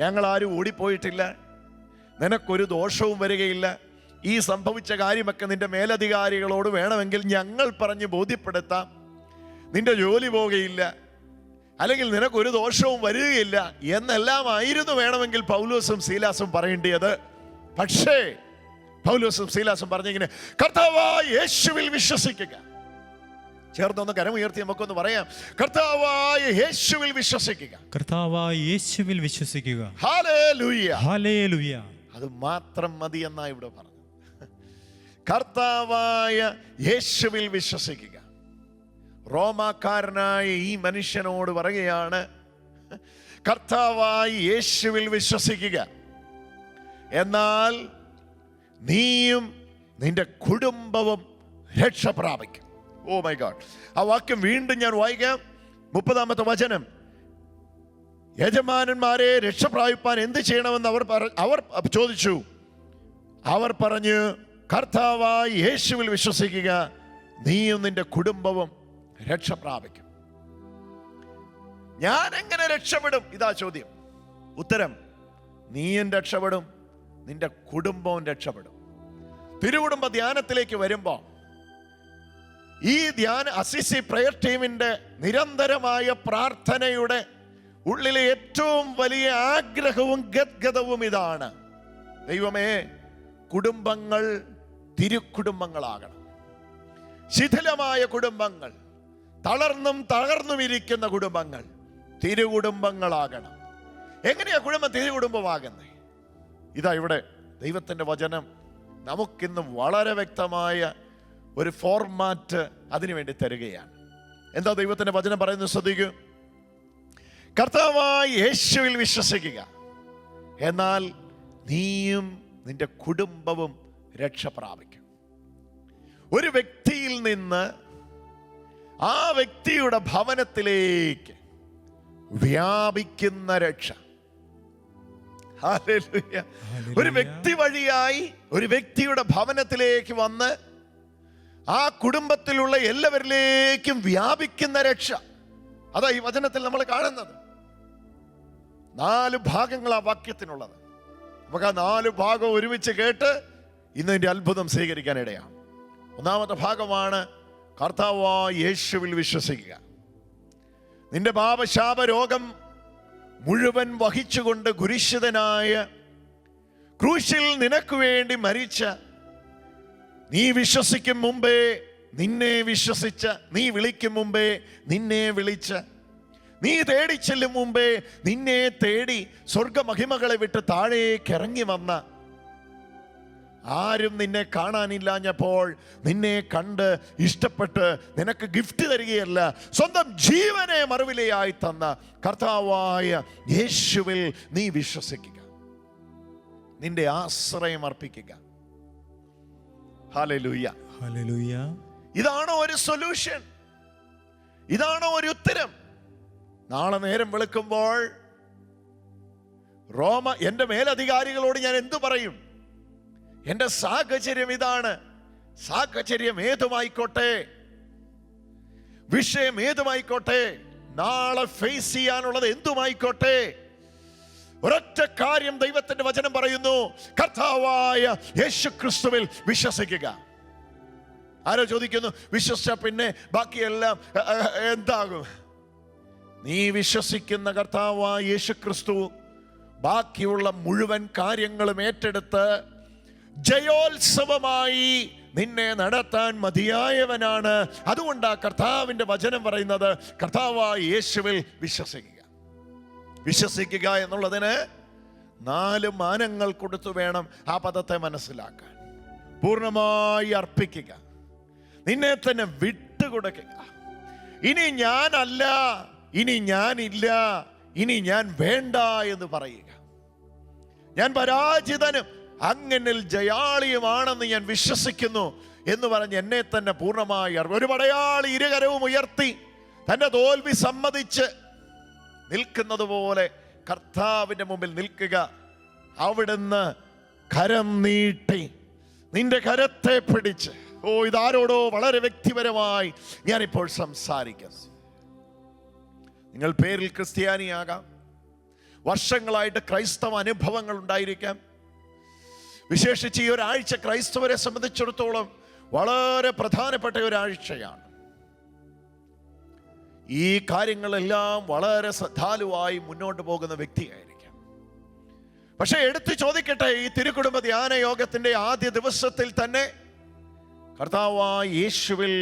ഞങ്ങൾ ആരും ഓടിപ്പോയിട്ടില്ല, നിനക്കൊരു ദോഷവും വരികയില്ല, ഈ സംഭവിച്ച കാര്യമൊക്കെ നിന്റെ മേലധികാരികളോട് വേണമെങ്കിൽ ഞങ്ങൾ പറഞ്ഞ് ബോധ്യപ്പെടുത്താം, നിന്റെ ജോലി പോകുകയില്ല, അല്ലെങ്കിൽ നിനക്കൊരു ദോഷവും വരികയില്ല എന്നെല്ലാം ആയിരുന്നു വേണമെങ്കിൽ പൗലോസും സീലാസും പറയേണ്ടത്. പക്ഷേ പൗലോസും സീലാസും പറഞ്ഞിങ്ങനെ, കർത്താവായ യേശുവിൽ വിശ്വസിക്കുക. ചേർന്നൊന്ന് കരമുയർത്തി നമുക്കൊന്ന് പറയാം, കർത്താവായ യേശുവിൽ വിശ്വസിക്കുക, കർത്താവായ യേശുവിൽ വിശ്വസിക്കുക. Hallelujah, hallelujah. അത് മാത്രം മതി എന്നാ ഇവിടെ പറഞ്ഞു. കർത്താവായ യേശുവിൽ വിശ്വസിക്കുക. റോമാക്കാരനായ ഈ മനുഷ്യനോട് പറയുകയാണ്, കർത്താവായ യേശുവിൽ വിശ്വസിക്കുക, എന്നാൽ നീയും നിന്റെ കുടുംബവും രക്ഷ പ്രാപിക്കും. Oh my god. ആ വാക്യം വീണ്ടും ഞാൻ വായിക്കാം. 30-ാമത്തെ വചനം. യജമാനന്മാരെ, രക്ഷ പ്രാപിപ്പാൻ എന്ത് ചെയ്യണമെന്ന് അവർ ചോദിച്ചു. അവർ പറഞ്ഞു, കർത്താവായ യേശുവിൽ വിശ്വസിക്കുക, നീയും നിന്റെ കുടുംബവും രക്ഷ പ്രാപിക്കും. ഞാൻ എങ്ങനെ രക്ഷപ്പെടും? ഇതാ ചോദ്യം. ഉത്തരം: നീയും രക്ഷപ്പെടും, നിന്റെ കുടുംബവും രക്ഷപ്പെടും. തിരുകുടുംബ ധ്യാനത്തിലേക്ക് വരുമ്പോൾ ഈ അസിസി പ്രയർ ടീമിന്റെ നിരന്തരമായ പ്രാർത്ഥനയുടെ ഉള്ളിലെ ഏറ്റവും വലിയ ആഗ്രഹവും ഗദ്ഗതവും ഇതാണ്: ദൈവമേ, കുടുംബങ്ങൾ തിരുക്കുടുംബങ്ങളാകണം. ശിഥിലമായ കുടുംബങ്ങൾ, തകർന്നുമിരിക്കുന്ന കുടുംബങ്ങൾ തിരുകുടുംബങ്ങളാകണം. എങ്ങനെയാ കുടുംബം തിരുകുടുംബമാകുന്നത്? ഇതാ ഇവിടെ ദൈവത്തിന്റെ വചനം നമുക്കിന്ന് വളരെ വ്യക്തമായ ഒരു ഫോർമാറ്റ് അതിനുവേണ്ടി തരികയാണ്. എന്താ ദൈവത്തിന്റെ വചനം പറയുന്നത്? ശ്രദ്ധിക്കൂ. കർത്താവായ യേശുവിൽ വിശ്വസിക്കുക, എന്നാൽ നീയും നിന്റെ കുടുംബവും രക്ഷ പ്രാപിക്കും. ഒരു വ്യക്തിയിൽ നിന്ന് ആ വ്യക്തിയുടെ ഭവനത്തിലേക്ക് വ്യാപിക്കുന്ന രക്ഷ. ഹല്ലേലൂയ. ഒരു വ്യക്തി വഴിയായി ഒരു വ്യക്തിയുടെ ഭവനത്തിലേക്ക് വന്ന് ആ കുടുംബത്തിലുള്ള എല്ലാവരിലേക്കും വ്യാപിക്കുന്ന രക്ഷ. അതാ ഈ വചനത്തിൽ നമ്മൾ കാണുന്നത്. 4 ഭാഗങ്ങൾ ആ വാക്യത്തിനുള്ളത്. നമുക്ക് ആ 4 ഭാഗം ഒരുമിച്ച് കേട്ട് ഇന്ന് ഇതിന്റെ അത്ഭുതം സ്വീകരിക്കാനിടയാണ്. ഒന്നാമത്തെ ഭാഗമാണ് കർത്താവായ യേശുവിൽ വിശ്വസിക്കുക. നിന്റെ പാപശാപ രോഗം മുഴുവൻ വഹിച്ചുകൊണ്ട് കുരിശിതനായ ക്രൂശിൽ നിനക്ക് വേണ്ടി മരിച്ച, നീ വിശ്വസിക്കും മുമ്പേ നിന്നെ വിശ്വസിച്ച, നീ വിളിക്കും മുമ്പേ നിന്നെ വിളിച്ച, നീ തേടി ചെല്ലും മുമ്പേ നിന്നെ തേടി സ്വർഗമഹിമകളെ വിട്ട് താഴേക്ക് ഇറങ്ങി വന്ന, ആരും നിന്നെ കാണാനില്ലാഞ്ഞപ്പോൾ നിന്നെ കണ്ട് ഇഷ്ടപ്പെട്ട് നിനക്ക് ഗിഫ്റ്റ് തരികയല്ല, സ്വന്തം ജീവനെ മറുവിലയായി തന്ന കർത്താവായ യേശുവിൽ നീ വിശ്വസിക്കുക, നിന്റെ ആശ്രയം അർപ്പിക്കുക. Hallelujah, hallelujah. ഇതാണോ ഒരു സൊല്യൂഷൻ? ഇതാണോ ഒരു ഉത്തരം? നാളെ നേരം വെളുക്കുമ്പോൾ എന്റെ മേലധികാരികളോട് ഞാൻ എന്തു പറയും? എന്റെ സാഹചര്യം ഇതാണ്. സാഹചര്യം ഏതുമായിക്കോട്ടെ, വിഷയം ഏതുമായിക്കോട്ടെ, നാളെ ഫേസ് ചെയ്യാനുള്ളത് എന്തുമായിക്കോട്ടെ, ഒരൊറ്റ കാര്യം ദൈവത്തിന്റെ വചനം പറയുന്നു: കർത്താവായ യേശുക്രിസ്തുവിൽ വിശ്വസിക്കുക. ആരോ ചോദിക്കുന്നു, വിശ്വസിച്ച പിന്നെ ബാക്കിയെല്ലാം എന്താകും? നീ വിശ്വസിക്കുന്ന കർത്താവായ യേശുക്രിസ്തു ബാക്കിയുള്ള മുഴുവൻ കാര്യങ്ങളും ഏറ്റെടുത്ത് ജയോത്സവമായി നിന്നെ നടത്താൻ മതിയായവനാണ്. അതുകൊണ്ടാ കർത്താവിന്റെ വചനം പറയുന്നത് കർത്താവായ യേശുവിൽ വിശ്വസിക്കുക. വിശ്വസിക്കുക എന്നുള്ളതിന് 4 മാനങ്ങൾ കൊടുത്തു വേണം ആ പദത്തെ മനസ്സിലാക്കാൻ. പൂർണ്ണമായി അർപ്പിക്കുക, നിന്നെ തന്നെ വിട്ടുകൊടുക്കുക. ഇനി ഞാനല്ല, ഇനി ഞാനില്ല, ഇനി ഞാൻ വേണ്ട എന്ന് പറയുക. ഞാൻ പരാജിതനും അങ്ങനിൽ ജയാളിയുമാണെന്ന് ഞാൻ വിശ്വസിക്കുന്നു എന്ന് പറഞ്ഞ് എന്നെ തന്നെ പൂർണ്ണമായി ഒരു പടയാളി ഇരുകരവും ഉയർത്തി തന്റെ തോൽവി സമ്മതിച്ച് നിൽക്കുന്നത് പോലെ കർത്താവിന്റെ മുമ്പിൽ നിൽക്കുക. അവിടുന്ന് കരം നീട്ടി നിന്റെ കരത്തെ പിടിച്ച്, ഇതാരോടോ വളരെ വ്യക്തിപരമായി ഞാനിപ്പോൾ സംസാരിക്കുന്നു. നിങ്ങൾ പേരിൽ ക്രിസ്ത്യാനിയാകാം, വർഷങ്ങളായിട്ട് ക്രൈസ്തവ അനുഭവങ്ങൾ ഉണ്ടായിരിക്കാം. വിശേഷിച്ച് ഈ ഒരാഴ്ച ക്രൈസ്തവരെ സംബന്ധിച്ചിടത്തോളം വളരെ പ്രധാനപ്പെട്ട ഒരാഴ്ചയാണ്. ഈ കാര്യങ്ങളെല്ലാം വളരെ ശ്രദ്ധാലുവായി മുന്നോട്ട് പോകുന്ന വ്യക്തിയായിരിക്കാം. പക്ഷെ എടുത്തു ചോദിക്കട്ടെ, ഈ തിരുക്കുടുംബ ധ്യാന യോഗത്തിന്റെ ആദ്യ ദിവസത്തിൽ തന്നെ കർത്താവായ യേശുവിൽ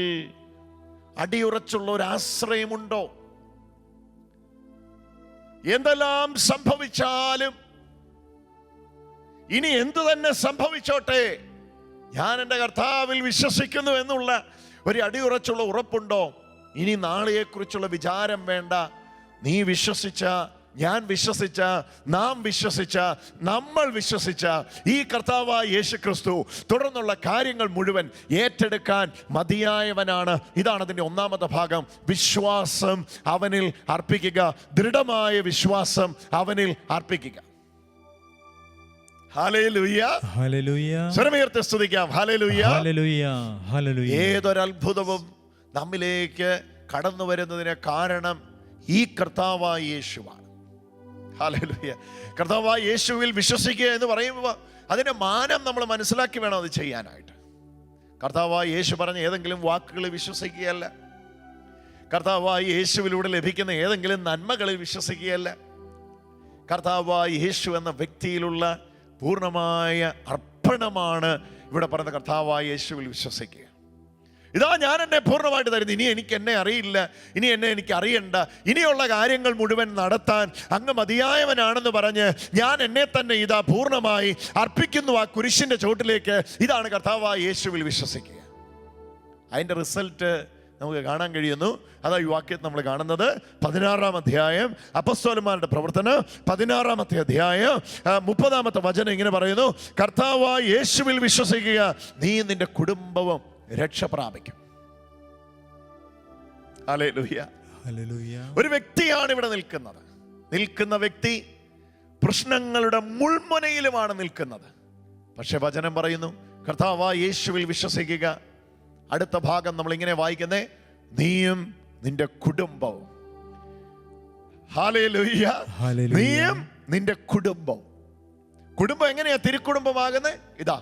അടിയുറച്ചുള്ള ഒരു ആശ്രയമുണ്ടോ? എന്തെല്ലാം സംഭവിച്ചാലും, ഇനി എന്തു തന്നെ സംഭവിച്ചോട്ടെ, ഞാൻ എൻ്റെ കർത്താവിൽ വിശ്വസിക്കുന്നു എന്നുള്ള ഒരു അടിയുറച്ചുള്ള ഉറപ്പുണ്ടോ? ഇനി നാളെയെക്കുറിച്ചുള്ള വിചാരം വേണ്ട. നീ വിശ്വസിച്ച, ഞാൻ വിശ്വസിച്ച, നാം വിശ്വസിച്ച, നമ്മൾ വിശ്വസിച്ച ഈ കർത്താവായ യേശുക്രിസ്തു തുടർന്നുള്ള കാര്യങ്ങൾ മുഴുവൻ ഏറ്റെടുക്കാൻ മതിയായവനാണ്. ഇതാണ് അതിൻ്റെ ഒന്നാമത്തെ ഭാഗം. വിശ്വാസം അവനിൽ അർപ്പിക്കുക, ദൃഢമായ വിശ്വാസം അവനിൽ അർപ്പിക്കുക. Hallelujah, hallelujah. സ്വരമുയർത്തി സ്തുതിക്കാം. Hallelujah, hallelujah, hallelujah. ഏതൊരത്ഭുതവും നമ്മിലേക്ക് കടന്നു വരുന്നതിന് കാരണം ഈ കർത്താവായ യേശുവാണ്. ഹല്ലേലൂയ. കർത്താവായ യേശുവിൽ വിശ്വസിക്കുക എന്ന് പറയുമ്പോൾ അതിൻ്റെ മാനം നമ്മൾ മനസ്സിലാക്കി വേണം അത് ചെയ്യാനായിട്ട്. കർത്താവായ യേശു പറഞ്ഞ ഏതെങ്കിലും വാക്കുകൾ വിശ്വസിക്കുകയല്ല. കർത്താവായ യേശുവിലൂടെ ലഭിക്കുന്ന ഏതെങ്കിലും നന്മകളിൽ വിശ്വസിക്കുകയല്ല. കർത്താവായ യേശു എന്ന വ്യക്തിയിലുള്ള പൂർണ്ണമായ അർപ്പണമാണ് ഇവിടെ പറയുന്ന കർത്താവായ യേശുവിൽ വിശ്വസിക്കുക. ഇതാ ഞാൻ എന്നെ പൂർണ്ണമായിട്ട് തരുന്നു, ഇനി എനിക്ക് എന്നെ അറിയില്ല, ഇനി എനിക്ക് അറിയണ്ട, ഇനിയുള്ള കാര്യങ്ങൾ മുഴുവൻ നടത്താൻ അങ്ങ് മതിയായവനാണെന്ന് പറഞ്ഞ് ഞാൻ എന്നെ തന്നെ ഇതാ പൂർണ്ണമായി അർപ്പിക്കുന്നു ആ കുരിശിൻ്റെ ചോട്ടിലേക്ക്. ഇതാണ് കർത്താവായ യേശുവിൽ വിശ്വസിക്കുക. അതിൻ്റെ റിസൾട്ട് നമുക്ക് കാണാൻ കഴിയുന്നു. അതാ ഈ വാക്യത്തിൽ നമ്മൾ കാണുന്നത് 16-ാം അധ്യായം അപ്പോസ്തലന്മാരുടെ പ്രവർത്തനം 16-ാമത്തെ അധ്യായം 30-ാമത്തെ വചനം ഇങ്ങനെ പറയുന്നു: കർത്താവായ യേശുവിൽ വിശ്വസിക്കുക, നീ നിന്റെ കുടുംബവും രക്ഷ പ്രാപിക്കും. ഹല്ലേലൂയ. ഒരു വ്യക്തിയാണ് ഇവിടെ നിൽക്കുന്ന വ്യക്തി പ്രശ്നങ്ങളുടെ മുൾമുനയിലുമാണ് നിൽക്കുന്നത്. പക്ഷെ വചനം പറയുന്നു കർത്താവായ യേശുവിൽ വിശ്വസിക്കുക. അടുത്ത ഭാഗം നമ്മൾ ഇങ്ങനെ വായിക്കുന്നേ: നീയും നിന്റെ കുടുംബവും. ഹല്ലേലൂയ. നീയും നിന്റെ കുടുംബവും. കുടുംബം എങ്ങനെയാ തിരുക്കുടുംബമാകുന്നത്? ഇതാ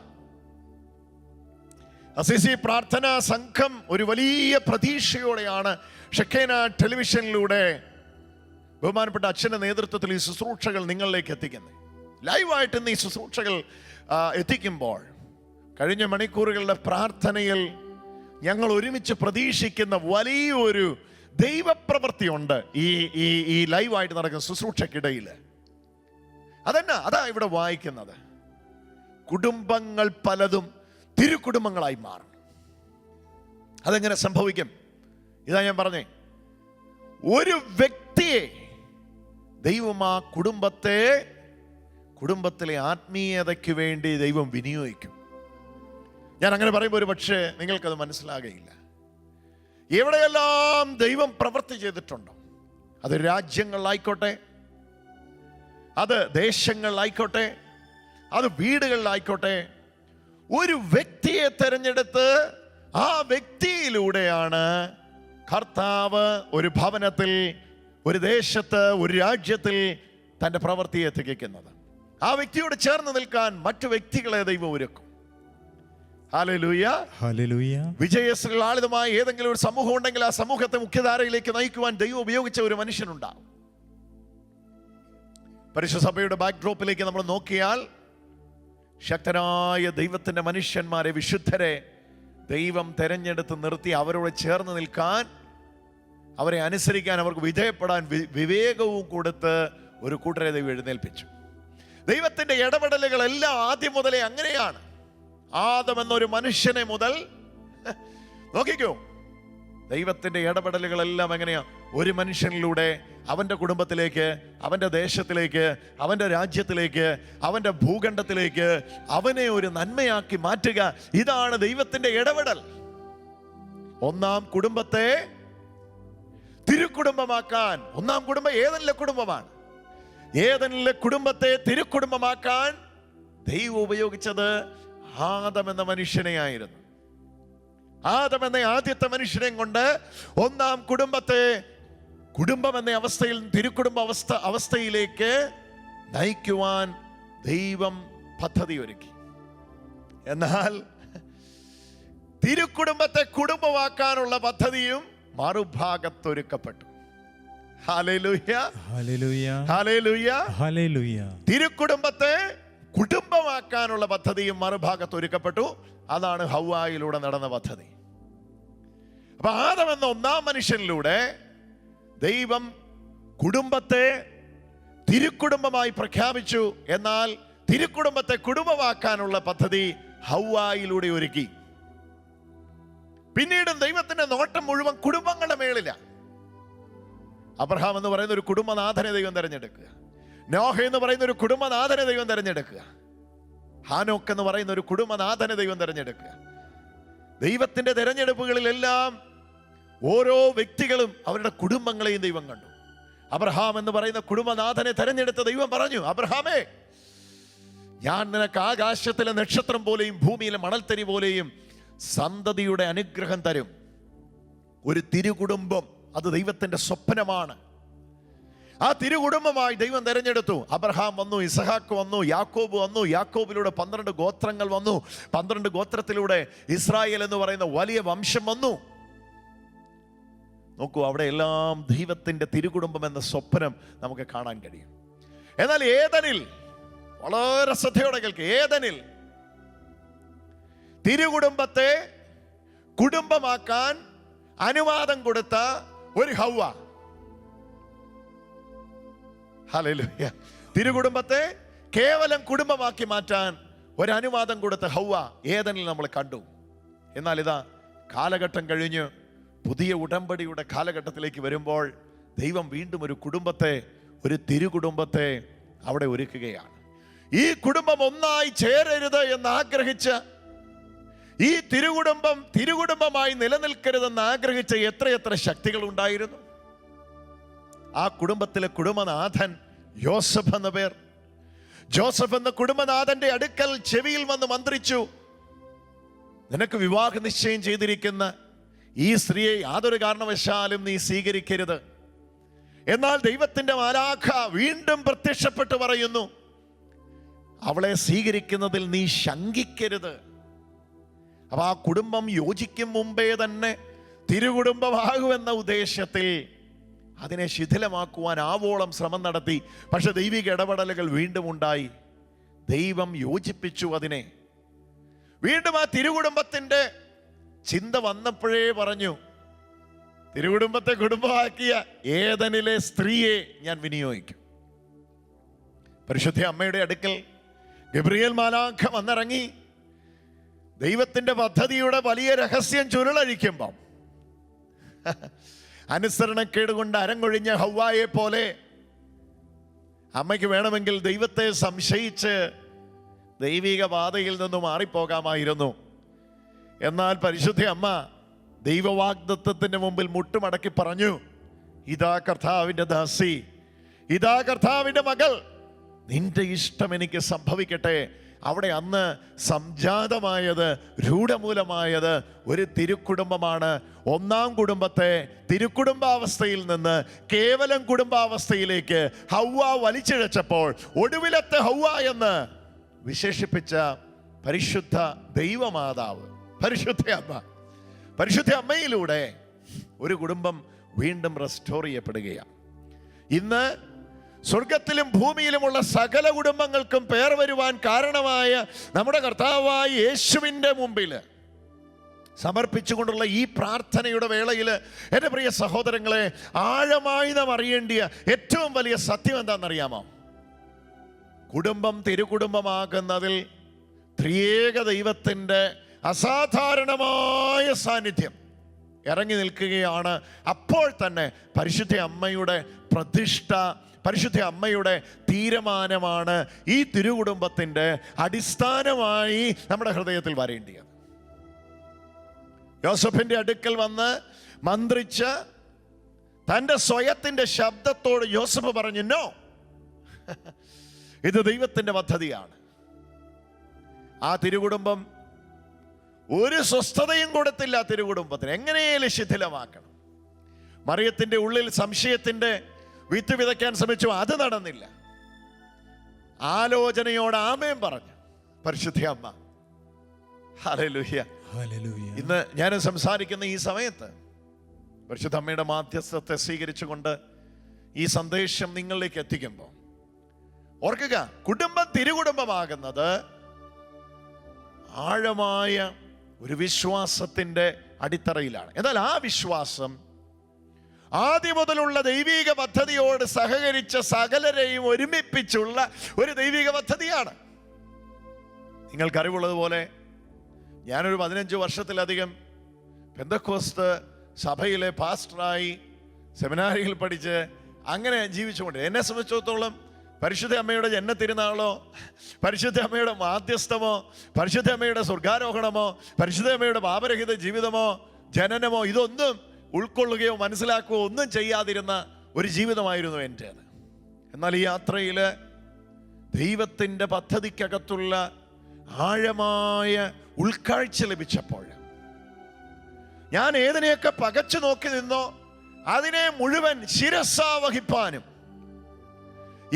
അസിസി പ്രാർത്ഥനാ സംഘം ഒരു വലിയ പ്രതീക്ഷയോടെയാണ് ഷെക്കേന ടെലിവിഷനിലൂടെ ബഹുമാനപ്പെട്ട അച്ഛൻ്റെ നേതൃത്വത്തിൽ ഈ ശുശ്രൂഷകൾ നിങ്ങളിലേക്ക് എത്തിക്കുന്നത്. ലൈവായിട്ട് ഇന്ന് ഈ ശുശ്രൂഷകൾ എത്തിക്കുമ്പോൾ കഴിഞ്ഞ മണിക്കൂറുകളുടെ പ്രാർത്ഥനയിൽ ഞങ്ങൾ ഒരുമിച്ച് പ്രതീക്ഷിക്കുന്ന വലിയൊരു ദൈവപ്രവൃത്തിയുണ്ട് ഈ ലൈവായിട്ട് നടക്കുന്ന ശുശ്രൂഷയ്ക്കിടയിൽ. അതാ ഇവിടെ വായിക്കുന്നത്. കുടുംബങ്ങൾ പലതും തിരുക്കുടുംബങ്ങളായി മാറും. അതെങ്ങനെ സംഭവിക്കും? ഇതാ ഞാൻ പറഞ്ഞേ, ഒരു വ്യക്തിയെ ദൈവം ആ കുടുംബത്തിലെ ആത്മീയതയ്ക്ക് വേണ്ടി ദൈവം വിനിയോഗിക്കും. ഞാൻ അങ്ങനെ പറയുമ്പോൾ ഒരു പക്ഷേ നിങ്ങൾക്കത് മനസ്സിലാകയില്ല. എവിടെയെല്ലാം ദൈവം പ്രവൃത്തി ചെയ്തിട്ടുണ്ടോ, അത് രാജ്യങ്ങളിലായിക്കോട്ടെ, അത് ദേശങ്ങളിലായിക്കോട്ടെ, അത് വീടുകളിലായിക്കോട്ടെ, ഒരു വ്യക്തിയെ തെരഞ്ഞെടുത്ത് ആ വ്യക്തിയിലൂടെയാണ് കർത്താവ് ഒരു ഭവനത്തിൽ, ഒരു ദേശത്ത്, ഒരു രാജ്യത്തിൽ തൻ്റെ പ്രവൃത്തിയെ തികയ്ക്കുന്നത്. ആ വ്യക്തിയോട് ചേർന്ന് നിൽക്കാൻ മറ്റു വ്യക്തികളെ ദൈവം ഒരുക്കും. ഹല്ലേലൂയ. ഹല്ലേലൂയ. വിജയശ്രീലാളിതമായ ഏതെങ്കിലും ഒരു സമൂഹം ഉണ്ടെങ്കിൽ ആ സമൂഹത്തെ മുഖ്യധാരയിലേക്ക് നയിക്കുവാൻ ദൈവം ഉപയോഗിച്ച ഒരു മനുഷ്യനുണ്ടാവും. പരിശുദ്ധ സഭയുടെ ബാക്ക്ഡ്രോപ്പിലേക്ക് നമ്മൾ നോക്കിയാൽ ശക്തരായ ദൈവത്തിൻ്റെ മനുഷ്യന്മാരെ, വിശുദ്ധരെ ദൈവം തെരഞ്ഞെടുത്ത് നിർത്തി അവരോട് ചേർന്ന് നിൽക്കാൻ, അവരെ അനുസരിക്കാൻ, അവർക്ക് വിധേയപ്പെടാൻ വിവേകവും കൊടുത്ത് ഒരു കൂട്ടരെ ദൈവം എഴുന്നേൽപ്പിച്ചു. ദൈവത്തിൻ്റെ ഇടപെടലുകളെല്ലാം ആദ്യം മുതലേ അങ്ങനെയാണ്. ആദം എന്നൊരു മനുഷ്യനെ മുതൽ നോക്കിക്കോ, ദൈവത്തിൻ്റെ ഇടപെടലുകളെല്ലാം എങ്ങനെയാ? ഒരു മനുഷ്യനിലൂടെ അവൻ്റെ കുടുംബത്തിലേക്ക്, അവൻ്റെ ദേശത്തിലേക്ക്, അവൻ്റെ രാജ്യത്തിലേക്ക്, അവൻ്റെ ഭൂഖണ്ഡത്തിലേക്ക് അവനെ ഒരു നന്മയാക്കി മാറ്റുക. ഇതാണ് ദൈവത്തിൻ്റെ ഇടപെടൽ. ഒന്നാം കുടുംബത്തെ തിരുക്കുടുംബമാക്കാൻ, ഒന്നാം കുടുംബം ഏതെല്ലാം കുടുംബമാണ്, ഏതെല്ലാം കുടുംബത്തെ തിരുക്കുടുംബമാക്കാൻ ദൈവം ഉപയോഗിച്ചത് ആദം എന്ന മനുഷ്യനെയായിരുന്നു. ആദം എന്ന ആദ്യത്തെ മനുഷ്യനെ കൊണ്ട് ഒന്നാം കുടുംബത്തെ കുടുംബം എന്ന അവസ്ഥയിൽ തിരുക്കുടുംബ അവസ്ഥയിലേക്ക് നയിക്കുവാൻ ദൈവം പദ്ധതി ഒരുക്കി. എന്നാൽ തിരുക്കുടുംബത്തെ കുടുംബമാക്കാനുള്ള പദ്ധതിയും മറുഭാഗത്തൊരുക്കപ്പെട്ടു. ഹല്ലേലൂയ. ഹല്ലേലൂയ. ഹല്ലേലൂയ. ഹല്ലേലൂയ. തിരുക്കുടുംബത്തെ കുടുംബമാക്കാനുള്ള പദ്ധതിയും മറുഭാഗത്ത് ഒരുക്കപ്പെട്ടു. അതാണ് ഹവ്വായിലൂടെ നടന്ന പദ്ധതി. അപ്പൊ ആദം എന്ന ഒന്നാം മനുഷ്യനിലൂടെ ദൈവം കുടുംബത്തെ തിരുക്കുടുംബമായി പ്രഖ്യാപിച്ചു. എന്നാൽ തിരുക്കുടുംബത്തെ കുടുംബമാക്കാനുള്ള പദ്ധതി ഹവ്വായിലൂടെ ഒരുക്കി. പിന്നീട് ദൈവത്തിന്റെ നോട്ടം മുഴുവൻ കുടുംബങ്ങളുടെ മേളിലാണ്. അബ്രഹാം എന്ന് പറയുന്ന ഒരു കുടുംബനാഥനെ ദൈവം തെരഞ്ഞെടുക്കുക. നോഹ എന്ന് പറയുന്ന ഒരു കുടുംബനാഥനെ ദൈവം തെരഞ്ഞെടുക്കുക. ഹാനോക്ക് എന്ന് പറയുന്ന ഒരു കുടുംബനാഥനെ ദൈവം തെരഞ്ഞെടുക്കുക. ദൈവത്തിന്റെ തെരഞ്ഞെടുപ്പുകളിലെല്ലാം ഓരോ വ്യക്തികളും അവരുടെ കുടുംബങ്ങളെയും ദൈവം കണ്ടു. അബ്രഹാം എന്ന് പറയുന്ന കുടുംബനാഥനെ തെരഞ്ഞെടുത്ത ദൈവം പറഞ്ഞു, അബ്രഹാമേ, ഞാൻ നിനക്ക് ആകാശത്തിലെ നക്ഷത്രം പോലെയും ഭൂമിയിലെ മണൽത്തരി പോലെയും സന്തതിയുടെ അനുഗ്രഹം തരും. ഒരു തിരുകുടുംബം അത് ദൈവത്തിന്റെ സ്വപ്നമാണ്. ആ തിരുകുടുംബമായി ദൈവം തെരഞ്ഞെടുത്തു. അബ്രഹാം വന്നു, ഇസഹാക്ക് വന്നു, യാക്കോബ് വന്നു. യാക്കോബിലൂടെ 12 ഗോത്രങ്ങൾ വന്നു. 12 ഗോത്രത്തിലൂടെ ഇസ്രായേൽ എന്ന് പറയുന്ന വലിയ വംശം വന്നു. നോക്കൂ, അവിടെ എല്ലാം ദൈവത്തിൻ്റെ തിരുകുടുംബം എന്ന സ്വപ്നം നമുക്ക് കാണാൻ കഴിയും. എന്നാൽ ഏദനിൽ, വളരെ ശ്രദ്ധയോടെ കേൾക്കുക, ഏദനിൽ തിരുകുടുംബത്തെ കുടുംബമാക്കാൻ അനുവാദം കൊടുത്ത ഒരു ഹവ്വ. ഹല്ലേലൂയ. തിരുകുടുംബത്തെ കേവലം കുടുംബമാക്കി മാറ്റാൻ ഒരു അനുവാദം കൊടുത്ത ഹവ്വ ഏദനിൽ നമ്മൾ കണ്ടു. എന്നാൽ ഇതാ കാലഘട്ടം കഴിഞ്ഞ് പുതിയ ഉടമ്പടിയുടെ കാലഘട്ടത്തിലേക്ക് വരുമ്പോൾ ദൈവം വീണ്ടും ഒരു കുടുംബത്തെ, ഒരു തിരുകുടുംബത്തെ അവിടെ ഒരുക്കുകയാണ്. ഈ കുടുംബം ഒന്നായി ചേരരുത് എന്ന് ആഗ്രഹിച്ച്, ഈ തിരുകുടുംബമായി നിലനിൽക്കരുതെന്ന് ആഗ്രഹിച്ച എത്രയെത്ര ശക്തികൾ ഉണ്ടായിരുന്നു. ആ കുടുംബത്തിലെ കുടുംബനാഥൻ യോസഫ് എന്ന പേർ. ജോസഫ് എന്ന കുടുംബനാഥന്റെ അടുക്കൽ ചെവിയിൽ വന്ന് മന്ത്രിച്ചു, നിനക്ക് വിവാഹ നിശ്ചയം ചെയ്തിരിക്കുന്ന ഈ സ്ത്രീയെ യാതൊരു കാരണവശാലും നീ സ്വീകരിക്കരുത്. എന്നാൽ ദൈവത്തിന്റെ മാലാഖ വീണ്ടും പ്രത്യക്ഷപ്പെട്ട് പറയുന്നു, അവളെ സ്വീകരിക്കുന്നതിൽ നീ ശങ്കിക്കരുത്. അപ്പൊ ആ കുടുംബം യോജിക്കും മുമ്പേ തന്നെ തിരുകുടുംബമാകുമെന്ന ഉദ്ദേശത്തിൽ അതിനെ ശിഥിലമാക്കുവാൻ ആവോളം ശ്രമം നടത്തി. പക്ഷെ ദൈവിക ഇടപെടലുകൾ വീണ്ടും ഉണ്ടായി. ദൈവം യോജിപ്പിച്ചു അതിനെ. വീണ്ടും ആ തിരുകുടുംബത്തിന്റെ ചിന്ത വന്നപ്പോഴേ പറഞ്ഞു, തിരുകുടുംബത്തെ കുടുംബമാക്കിയ ഏദനിലെ സ്ത്രീയെ ഞാൻ വിനിയോഗിക്കും. പരിശുദ്ധ അമ്മയുടെ അടുക്കൽ ഗബ്രിയേൽ മാലാഖ വന്നിറങ്ങി ദൈവത്തിന്റെ പദ്ധതിയുടെ വലിയ രഹസ്യം ചുരുളഴിക്കുമ്പം അനുസരണക്കേട് കൊണ്ട് അരങ്ങൊഴിഞ്ഞ ഹവ്വായെ പോലെ അമ്മയ്ക്ക് വേണമെങ്കിൽ ദൈവത്തെ സംശയിച്ച് ദൈവിക പാതയിൽ നിന്ന് മാറിപ്പോകാമായിരുന്നു. എന്നാൽ പരിശുദ്ധ അമ്മ ദൈവവാഗ്ദത്തത്തിന്റെ മുമ്പിൽ മുട്ടുമടക്കി പറഞ്ഞു, ഇതാ കർത്താവിന്റെ ദാസി, ഇതാ കർത്താവിന്റെ മകൾ, നിന്റെ ഇഷ്ടം എനിക്ക് സംഭവിക്കട്ടെ. അവിടെ അന്ന് സംജാതമായത്, രൂഢമൂലമായത് ഒരു തിരുക്കുടുംബമാണ്. ഒന്നാം കുടുംബത്തെ തിരുക്കുടുംബാവസ്ഥയിൽ നിന്ന് കേവലം കുടുംബാവസ്ഥയിലേക്ക് ഹവ്വ വലിച്ചിഴച്ചപ്പോൾ ഒടുവിലത്തെ ഹവ്വ എന്ന് വിശേഷിപ്പിച്ച പരിശുദ്ധ ദൈവമാതാവ് പരിശുദ്ധ അമ്മ, പരിശുദ്ധ അമ്മയിലൂടെ ഒരു കുടുംബം വീണ്ടും റെസ്റ്റോർ ചെയ്യപ്പെടുകയാണ്. ഇന്ന് സ്വർഗത്തിലും ഭൂമിയിലുമുള്ള സകല കുടുംബങ്ങൾക്കും പേർ വരുവാൻ കാരണമായ നമ്മുടെ കർത്താവായ യേശുവിൻ്റെ മുമ്പിൽ സമർപ്പിച്ചുകൊണ്ടുള്ള ഈ പ്രാർത്ഥനയുടെ വേളയിൽ എൻ്റെ പ്രിയ സഹോദരങ്ങളെ, ആഴമായി നാം അറിയേണ്ടിയ ഏറ്റവും വലിയ സത്യം എന്താണെന്നറിയാമോ? കുടുംബം തിരുകുടുംബമാകുന്നതിൽ ത്രിയേക ദൈവത്തിൻ്റെ അസാധാരണമായ സാന്നിധ്യം ഇറങ്ങി നിൽക്കുകയാണ്. അപ്പോൾ തന്നെ പരിശുദ്ധ അമ്മയുടെ പ്രതിഷ്ഠ, പരിശുദ്ധ അമ്മയുടെ തീരുമാനമാണ് ഈ തിരുകുടുംബത്തിൻ്റെ അടിസ്ഥാനമായി നമ്മുടെ ഹൃദയത്തിൽ വരേണ്ടിയത്. യോസഫിന്റെ അടുക്കൽ വന്ന് മന്ത്രിച്ച് തൻ്റെ സ്വയത്തിൻ്റെ ശബ്ദത്തോട് യോസഫ് പറഞ്ഞു, നോ, ഇത് ദൈവത്തിൻ്റെ പദ്ധതിയാണ്. ആ തിരുകുടുംബം ഒരു സ്വസ്ഥതയും കൊടുത്തില്ല. തിരുകുടുംബത്തിന് എങ്ങനെയും ശിഥിലമാക്കണം. മറിയത്തിൻ്റെ ഉള്ളിൽ സംശയത്തിൻ്റെ വിത്ത് വിതയ്ക്കാൻ ശ്രമിച്ചു, അത് നടന്നില്ല. ആലോചനയോട് ആമേൻ പറഞ്ഞു പരിശുദ്ധ അമ്മ. Hallelujah, hallelujah. ഇന്ന് ഞാൻ സംസാരിക്കുന്ന ഈ സമയത്ത് പരിശുദ്ധ അമ്മയുടെ മാധ്യസ്ഥത്തെ സ്വീകരിച്ചുകൊണ്ട് ഈ സന്ദേശം നിങ്ങളിലേക്ക് എത്തിക്കുമ്പോൾ ഓർക്കുക, കുടുംബം തിരുകുടുംബമാകുന്നത് ആഴമായ ഒരു വിശ്വാസത്തിൻ്റെ അടിത്തറയിലാണ്. എന്നാൽ ആ വിശ്വാസം ആദ്യം മുതലുള്ള ദൈവിക പദ്ധതിയോട് സഹകരിച്ച സകലരെയും ഒരുമിപ്പിച്ചുള്ള ഒരു ദൈവിക പദ്ധതിയാണ്. നിങ്ങൾക്കറിവുള്ളതുപോലെ ഞാനൊരു 15 വർഷത്തിലധികം പെന്തക്കോസ്ത് സഭയിലെ പാസ്റ്ററായി സെമിനാരിയിൽ പഠിച്ച് അങ്ങനെ ജീവിച്ചുകൊണ്ട്, എന്നെ സംബന്ധിച്ചിടത്തോളം പരിശുദ്ധ അമ്മയുടെ ജന്മത്തിരുന്നാളോ, പരിശുദ്ധ അമ്മയുടെ മാധ്യസ്ഥമോ, പരിശുദ്ധ അമ്മയുടെ സ്വർഗാരോഹണമോ, പരിശുദ്ധ അമ്മയുടെ പാപരഹിത ജീവിതമോ, ജനനമോ, ഇതൊന്നും ഉൾക്കൊള്ളുകയോ മനസ്സിലാക്കുകയോ ഒന്നും ചെയ്യാതിരുന്ന ഒരു ജീവിതമായിരുന്നു എൻ്റേത്. എന്നാൽ ഈ യാത്രയിൽ ദൈവത്തിൻ്റെ പദ്ധതിക്കകത്തുള്ള ആഴമായ ഉൾക്കാഴ്ച ലഭിച്ചപ്പോൾ ഞാൻ ഏതിനെയൊക്കെ പകച്ചു നോക്കി നിന്നോ അതിനെ മുഴുവൻ ശിരസ്സാ വഹിപ്പാനും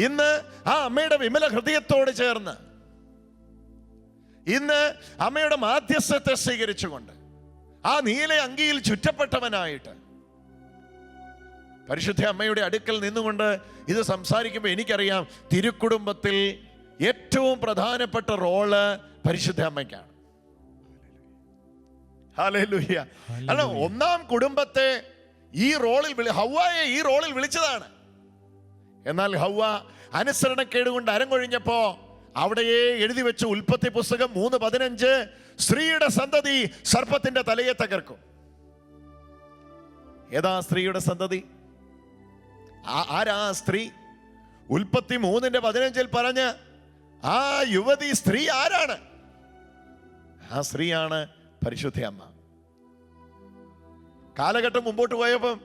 ഇന്ന് ആ അമ്മയുടെ വിമല ഹൃദയത്തോട് ചേർന്ന്, ഇന്ന് അമ്മയുടെ മാധ്യസ്ഥത്തെ സ്വീകരിച്ചുകൊണ്ട്, ആ നീല അങ്കിയിൽ ചുറ്റപ്പെട്ടവനായിട്ട് പരിശുദ്ധ അമ്മയുടെ അടുക്കൽ നിന്നുകൊണ്ട് ഇത് സംസാരിക്കുമ്പോൾ എനിക്കറിയാം, തിരുക്കുടുംബത്തിൽ ഏറ്റവും പ്രധാനപ്പെട്ട റോള് പരിശുദ്ധ അമ്മയ്ക്കാണ്. ഹല്ലേലൂയ. അല്ല, ഒന്നാം കുടുംബത്തെ ഈ റോളിൽ ഹവ്വായെ ഈ റോളിൽ വിളിച്ചതാണ്. എന്നാൽ ഹവ്വ അനുസരണക്കേട് കൊണ്ട് അരങ്ങൊഴിഞ്ഞപ്പോ അവിടെയേ എഴുതി വെച്ചു, ഉൽപ്പത്തി പുസ്തകം 3:15, സ്ത്രീയുടെ സന്തതി സർപ്പത്തിന്റെ തലയെ തകർക്കും. ഏതാ സ്ത്രീയുടെ സന്തതി? ആരാ സ്ത്രീ? ഉൽപ്പത്തി 3:15 പറഞ്ഞ് ആ യുവതി സ്ത്രീ ആരാണ്? ആ സ്ത്രീയാണ് പരിശുദ്ധ അമ്മ. കാലഘട്ടം മുമ്പോട്ട് പോയപ്പം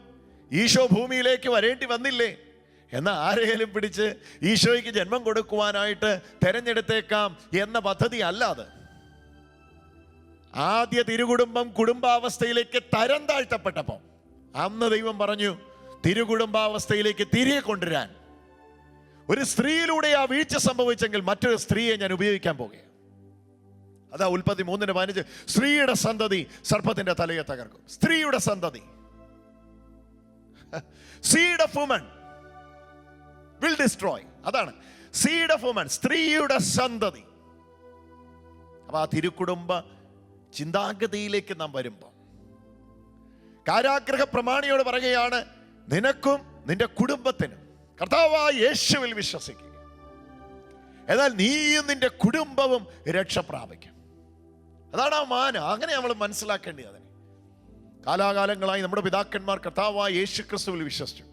ഈശോ ഭൂമിയിലേക്ക് വരേണ്ടി വന്നില്ലേ? എന്നാൽ ആരെയും പിടിച്ച് ഈശോയ്ക്ക് ജന്മം കൊടുക്കുവാനായിട്ട് തെരഞ്ഞെടുത്തേക്കാം എന്ന പദ്ധതി അല്ലാതെ, ആദ്യ തിരുകുടുംബം കുടുംബാവസ്ഥയിലേക്ക് തരം താഴ്ത്തപ്പെട്ടപ്പോൾ അന്ന് ദൈവം പറഞ്ഞു, തിരുകുടുംബാവസ്ഥയിലേക്ക് തിരികെ കൊണ്ടുവരാൻ ഒരു സ്ത്രീയിലൂടെ ആ വീഴ്ച സംഭവിച്ചെങ്കിൽ മറ്റൊരു സ്ത്രീയെ ഞാൻ ഉപയോഗിക്കാൻ പോകുകയാണ്. അതാ ഉൽപ്പത്തി 3:15, സ്ത്രീയുടെ സന്തതി സർപ്പത്തിന്റെ തലയെ തകർക്കും. സ്ത്രീയുടെ സന്തതി, seed of woman will destroy. അതാണ് സീഡ് ഓഫ് വുമൺ, സ്ത്രീയുടെ സന്തതി. അപ്പൊ ആ തിരുക്കുടുംബ ചിന്താഗതിയിലേക്ക് നാം വരുമ്പോൾ കാരാഗ്രഹ പ്രമാണിയോട് പറയുകയാണ്, നിനക്കും നിന്റെ കുടുംബത്തിനും കർത്താവായ യേശുവിൽ വിശ്വസിക്കുക, എന്നാൽ നീയും നിന്റെ കുടുംബവും രക്ഷ പ്രാപിക്കും. അതാണ് ആ മാനം. അങ്ങനെ നമ്മൾ മനസ്സിലാക്കേണ്ടത്. അതിനെ കാലാകാലങ്ങളായി നമ്മുടെ പിതാക്കന്മാർ കർത്താവായ യേശു ക്രിസ്തുവിൽ വിശ്വസിച്ചു.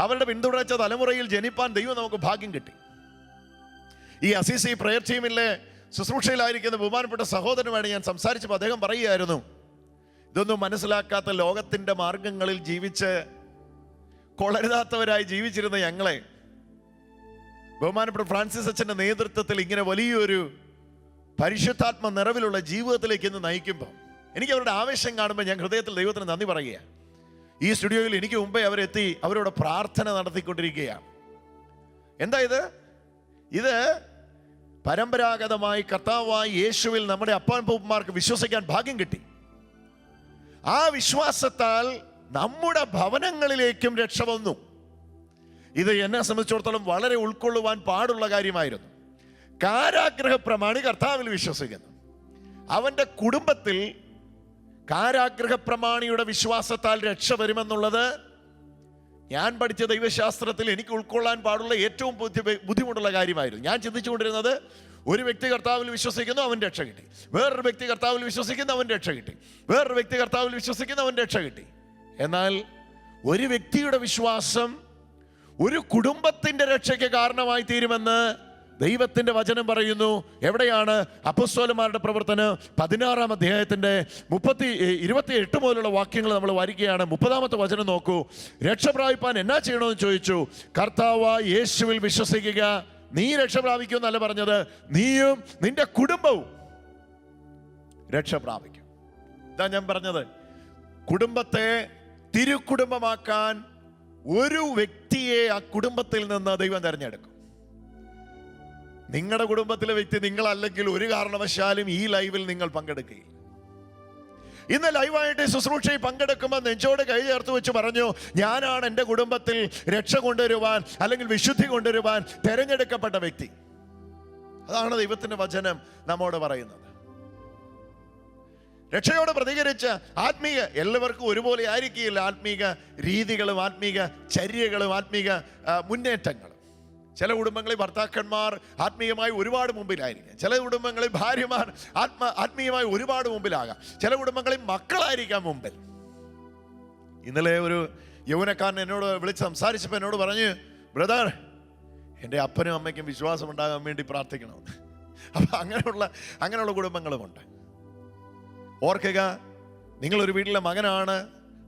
അവരുടെ പിന്തുടർച്ച തലമുറയിൽ ജനിപ്പാൻ ദൈവം നമുക്ക് ഭാഗ്യം കിട്ടി. ഈ അസീസി പ്രയർ ടീമിലെ ശുശ്രൂഷയിലായിരിക്കുന്ന ബഹുമാനപ്പെട്ട സഹോദരനുമായിട്ട് ഞാൻ സംസാരിച്ചപ്പോൾ അദ്ദേഹം പറയുകയായിരുന്നു, ഇതൊന്നും മനസ്സിലാക്കാത്ത ലോകത്തിന്റെ മാർഗങ്ങളിൽ ജീവിച്ച് കൊളരുതാത്തവരായി ജീവിച്ചിരുന്ന ഞങ്ങളെ ബഹുമാനപ്പെട്ട ഫ്രാൻസിസ് അച്ഛന്റെ നേതൃത്വത്തിൽ ഇങ്ങനെ വലിയൊരു പരിശുദ്ധാത്മ നിറവിലുള്ള ജീവിതത്തിലേക്ക് ഇന്ന് നയിക്കുമ്പോൾ എനിക്ക് അവരുടെ ആവേശം കാണുമ്പോൾ ഞാൻ ഹൃദയത്തിൽ ദൈവത്തിന് നന്ദി പറയുക. ഈ സ്റ്റുഡിയോയിൽ എനിക്ക് മുമ്പേ അവരെത്തി അവരോട് പ്രാർത്ഥന നടത്തിക്കൊണ്ടിരിക്കുകയാണ്. എന്താ ഇത് പരമ്പരാഗതമായി കർത്താവായ യേശുവിൽ നമ്മുടെ അപ്പാപ്പന്മാർക്ക് വിശ്വസിക്കാൻ ഭാഗ്യം കിട്ടി. ആ വിശ്വാസത്താൽ നമ്മുടെ ഭവനങ്ങളിലേക്കും രക്ഷ വന്നു. ഇത് എന്നെ സംബന്ധിച്ചിടത്തോളം വളരെ ഉൾക്കൊള്ളുവാൻ പാടുള്ള കാര്യമായിരുന്നു. കാരാഗ്രഹ പ്രമാണി കർത്താവിൽ വിശ്വസിക്കുന്നു. അവന്റെ കുടുംബത്തിൽ കാരാഗ്രഹ പ്രമാണിയുടെ വിശ്വാസത്താൽ രക്ഷ വരുമെന്നുള്ളത് ഞാൻ പഠിച്ച ദൈവശാസ്ത്രത്തിൽ എനിക്ക് ഉൾക്കൊള്ളാൻ പാടുള്ള ഏറ്റവും ബുദ്ധിമുട്ടുള്ള കാര്യമായിരുന്നു. ഞാൻ ചിന്തിച്ചുകൊണ്ടിരുന്നത്, ഒരു വ്യക്തി കർത്താവിൽ വിശ്വസിക്കുന്നു, അവൻ രക്ഷ കിട്ടി. വേറൊരു വ്യക്തി കർത്താവിൽ വിശ്വസിക്കുന്നു, അവൻ രക്ഷ കിട്ടി. വേറൊരു വ്യക്തി കർത്താവിൽ വിശ്വസിക്കുന്നു, അവൻ രക്ഷ കിട്ടി. എന്നാൽ ഒരു വ്യക്തിയുടെ വിശ്വാസം ഒരു കുടുംബത്തിന്റെ രക്ഷയ്ക്ക് കാരണമായി തീരുമെന്ന് ദൈവത്തിന്റെ വചനം പറയുന്നു. എവിടെയാണ്? അപ്പോസ്തലന്മാരുടെ പ്രവർത്തനം 16-ാം അധ്യായത്തിന്റെ 28 മുതലുള്ള വാക്യങ്ങൾ നമ്മൾ വായിക്കുകയാണ്. 30-ാമത്തെ വചനം നോക്കൂ. രക്ഷ പ്രാപിപ്പാൻ എന്നാ ചെയ്യണമെന്ന് ചോദിച്ചു. കർത്താവായ യേശുവിൽ വിശ്വസിക്കുക, നീ രക്ഷ പ്രാപിക്കുമെന്നല്ല പറഞ്ഞത്, നീയും നിന്റെ കുടുംബവും രക്ഷ പ്രാപിക്കും. ഇതാ ഞാൻ പറഞ്ഞത്, കുടുംബത്തെ തിരുക്കുടുംബമാക്കാൻ ഒരു വ്യക്തിയെ ആ കുടുംബത്തിൽ നിന്ന് ദൈവം തിരഞ്ഞെടുക്കും. നിങ്ങളുടെ കുടുംബത്തിലെ വ്യക്തി നിങ്ങളല്ലെങ്കിൽ ഒരു കാരണവശാലും ഈ ലൈവിൽ നിങ്ങൾ പങ്കെടുക്കുകയില്ല. ഇന്ന് ലൈവായിട്ട് ശുശ്രൂഷയിൽ പങ്കെടുക്കുമ്പോൾ നെഞ്ചോട് കൈ ചേർത്ത് വെച്ച് പറഞ്ഞു, ഞാനാണ് എൻ്റെ കുടുംബത്തിൽ രക്ഷ കൊണ്ടുവരുവാൻ അല്ലെങ്കിൽ വിശുദ്ധി കൊണ്ടുവരുവാൻ തിരഞ്ഞെടുക്കപ്പെട്ട വ്യക്തി. അതാണ് ദൈവത്തിന്റെ വചനം നമ്മോട് പറയുന്നത്. രക്ഷയോട് പ്രതികരിച്ച ആത്മീയ, എല്ലാവർക്കും ഒരുപോലെ ആയിരിക്കില്ല ആത്മീക രീതികളും ആത്മീക ചര്യകളും ആത്മീക മുന്നേറ്റങ്ങളും. ചില കുടുംബങ്ങളിൽ ഭർത്താക്കന്മാർ ആത്മീയമായി ഒരുപാട് മുമ്പിലായിരിക്കാം. ചില കുടുംബങ്ങളിൽ ഭാര്യമാർ ആത്മീയമായി ഒരുപാട് മുമ്പിലാകാം. ചില കുടുംബങ്ങളിൽ മക്കളായിരിക്കാം മുമ്പിൽ. ഇന്നലെ ഒരു യൗവനക്കാരൻ എന്നോട് വിളിച്ച് സംസാരിച്ചപ്പോൾ എന്നോട് പറഞ്ഞു, ബ്രദർ, എൻ്റെ അപ്പനും അമ്മയ്ക്കും വിശ്വാസം ഉണ്ടാകാൻ വേണ്ടി പ്രാർത്ഥിക്കണമെന്ന്. അപ്പം അങ്ങനെയുള്ള കുടുംബങ്ങളുമുണ്ട്. ഓർക്കുക, നിങ്ങളൊരു വീട്ടിലെ മകനാണ്,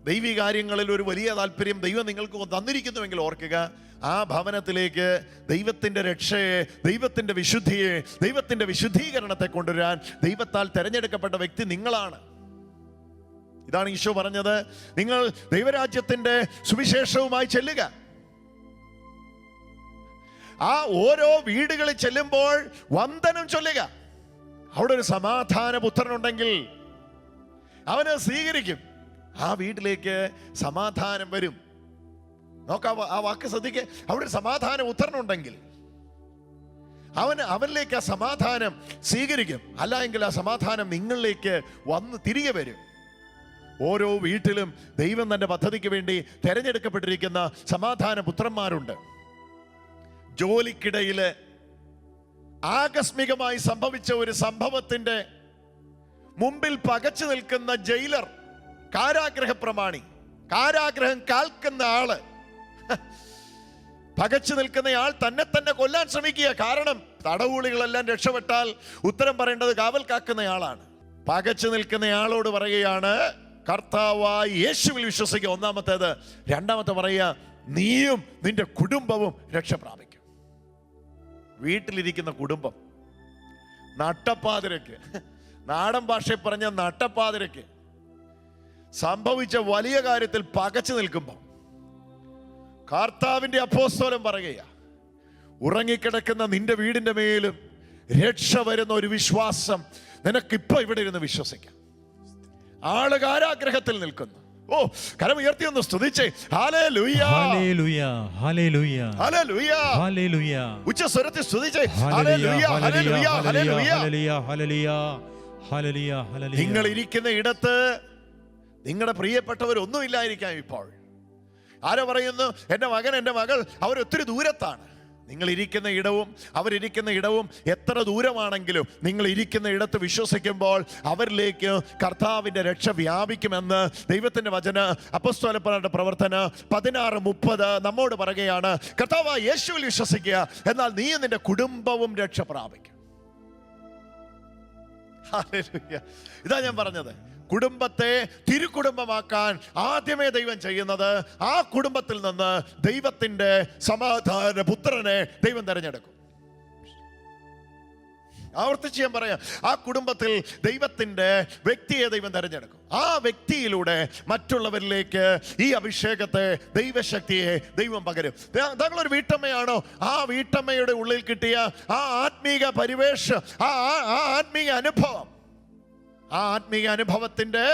ദൈവിക കാര്യങ്ങളിൽ ഒരു വലിയ താല്പര്യം ദൈവം നിങ്ങൾക്ക് തന്നിരിക്കുന്നുവെങ്കിൽ ഓർക്കുക, ആ ഭവനത്തിലേക്ക് ദൈവത്തിൻ്റെ രക്ഷയെ, ദൈവത്തിൻ്റെ വിശുദ്ധിയെ, ദൈവത്തിൻ്റെ വിശുദ്ധീകരണത്തെ കൊണ്ടുവരാൻ ദൈവത്താൽ തിരഞ്ഞെടുക്കപ്പെട്ട വ്യക്തി നിങ്ങളാണ്. ഇതാണ് ഈശോ പറഞ്ഞത്, നിങ്ങൾ ദൈവരാജ്യത്തിൻ്റെ സുവിശേഷവുമായി ചെല്ലുക. ആ ഓരോ വീടുകളിൽ ചെല്ലുമ്പോൾ വന്ദനം ചൊല്ലുക. അവിടെ ഒരു സമാധാന പുത്രനുണ്ടെങ്കിൽ അവന് സ്വീകരിക്കും. ആ വീട്ടിലേക്ക് സമാധാനം വരും. നോക്കാം, ആ വാക്ക് ശ്രദ്ധിക്കുക. അവിടെ ഒരു സമാധാന പുത്രനുണ്ടെങ്കിൽ അവനിലേക്ക് ആ സമാധാനം സ്വീകരിക്കും. അല്ല എങ്കിൽ ആ സമാധാനം നിങ്ങളിലേക്ക് വന്ന് തിരികെ വരും. ഓരോ വീട്ടിലും ദൈവം തന്റെ പദ്ധതിക്ക് വേണ്ടി തെരഞ്ഞെടുക്കപ്പെട്ടിരിക്കുന്ന സമാധാന പുത്രന്മാരുണ്ട്. ജോലിക്കിടയില് ആകസ്മികമായി സംഭവിച്ച ഒരു സംഭവത്തിന്റെ മുമ്പിൽ പകച്ചു നിൽക്കുന്ന ജയിലർ, കാരാഗ്രഹ പ്രമാണി, കാരാഗ്രഹം കാൽക്കുന്ന ആള്, പകച്ചു നിൽക്കുന്നയാൾ തന്നെ തന്നെ കൊല്ലാൻ ശ്രമിക്കുക. കാരണം തടവുകളികളെല്ലാം രക്ഷപ്പെട്ടാൽ ഉത്തരം പറയേണ്ടത് കാവൽ കാക്കുന്നയാളാണ്. പകച്ചു നിൽക്കുന്നയാളോട് പറയുകയാണ്, കർത്താവായ യേശുവിൽ വിശ്വസിക്കുക. ഒന്നാമത്തേത്. രണ്ടാമത്തെ പറയുക, നീയും നിന്റെ കുടുംബവും രക്ഷ പ്രാപിക്കും. വീട്ടിലിരിക്കുന്ന കുടുംബം നട്ടപ്പാതിരക്ക്, നാടൻ ഭാഷയിൽ പറഞ്ഞ നട്ടപ്പാതിരക്ക് സംഭവിച്ച വലിയ കാര്യത്തിൽ പകച്ചു നിൽക്കുമ്പോൾ കർത്താവിന്റെ അപ്പോസ്തലൻ പറയുക, ഉറങ്ങിക്കിടക്കുന്ന നിന്റെ വീടിന്റെ മേലും രക്ഷ വരുന്ന ഒരു വിശ്വാസം നിനക്കിപ്പോ ഇവിടെ ഇരുന്ന് വിശ്വസിക്കാം. ആള് കാരാഗ്രഹത്തിൽ നിൽക്കുന്നു. ഓ, കരം ഉയർത്തി ഒന്ന് സ്തുതിച്ചേ. Hallelujah, hallelujah, hallelujah, hallelujah, hallelujah. ഉച്ചസ്വരത്തിൽ സ്തുതിച്ചേ. Hallelujah, hallelujah, hallelujah, hallelujah, hallelujah, hallelujah. നിങ്ങൾ ഇരിക്കുന്ന ഇടത്ത് നിങ്ങളുടെ പ്രിയപ്പെട്ടവരൊന്നും ഇല്ലായിരിക്കാം ഇപ്പോൾ. ആരോ പറയുന്നു, എൻ്റെ മകൻ, എൻ്റെ മകൾ അവരൊത്തിരി ദൂരത്താണ്. നിങ്ങൾ ഇരിക്കുന്ന ഇടവും അവരിയ്ക്കുന്ന ഇടവും എത്ര ദൂരമാണെങ്കിലും നിങ്ങൾ ഇരിക്കുന്ന ഇടത്ത് വിശ്വസിക്കുമ്പോൾ അവരിലേക്ക് കർത്താവിൻ്റെ രക്ഷ വ്യാപിക്കുമെന്ന് ദൈവത്തിൻ്റെ വചന അപ്പോസ്തലന്മാരുടെ പ്രവർത്തനം 16:30 നമ്മോട് പറയുകയാണ്. കർത്താവായ യേശുവിൽ വിശ്വസിക്കുക, എന്നാൽ നീയും നിന്റെ കുടുംബവും രക്ഷ പ്രാപിക്കും. ഹല്ലേലൂയ. ഇതാ ഞാൻ പറഞ്ഞത്, കുടുംബത്തെ തിരുക്കുടുംബമാക്കാൻ ആദ്യമേ ദൈവം ചെയ്യുന്നത് ആ കുടുംബത്തിൽ നിന്ന് ദൈവത്തിന്റെ സമാധാന പുത്രനെ ദൈവം തെരഞ്ഞെടുക്കും. ആവർത്തിച്ച് ഞാൻ പറയാം, ആ കുടുംബത്തിൽ ദൈവത്തിന്റെ വ്യക്തിയെ ദൈവം തെരഞ്ഞെടുക്കും. ആ വ്യക്തിയിലൂടെ മറ്റുള്ളവരിലേക്ക് ഈ അഭിഷേകത്തെ, ദൈവശക്തിയെ ദൈവം പകരും. താങ്കളൊരു വീട്ടമ്മയാണോ? ആ വീട്ടമ്മയുടെ ഉള്ളിൽ കിട്ടിയ ആ ആത്മീക പരിവേഷം, ആ ആത്മീയ അനുഭവം, ആ ആത്മീയ അനുഭവത്തിൻ്റെ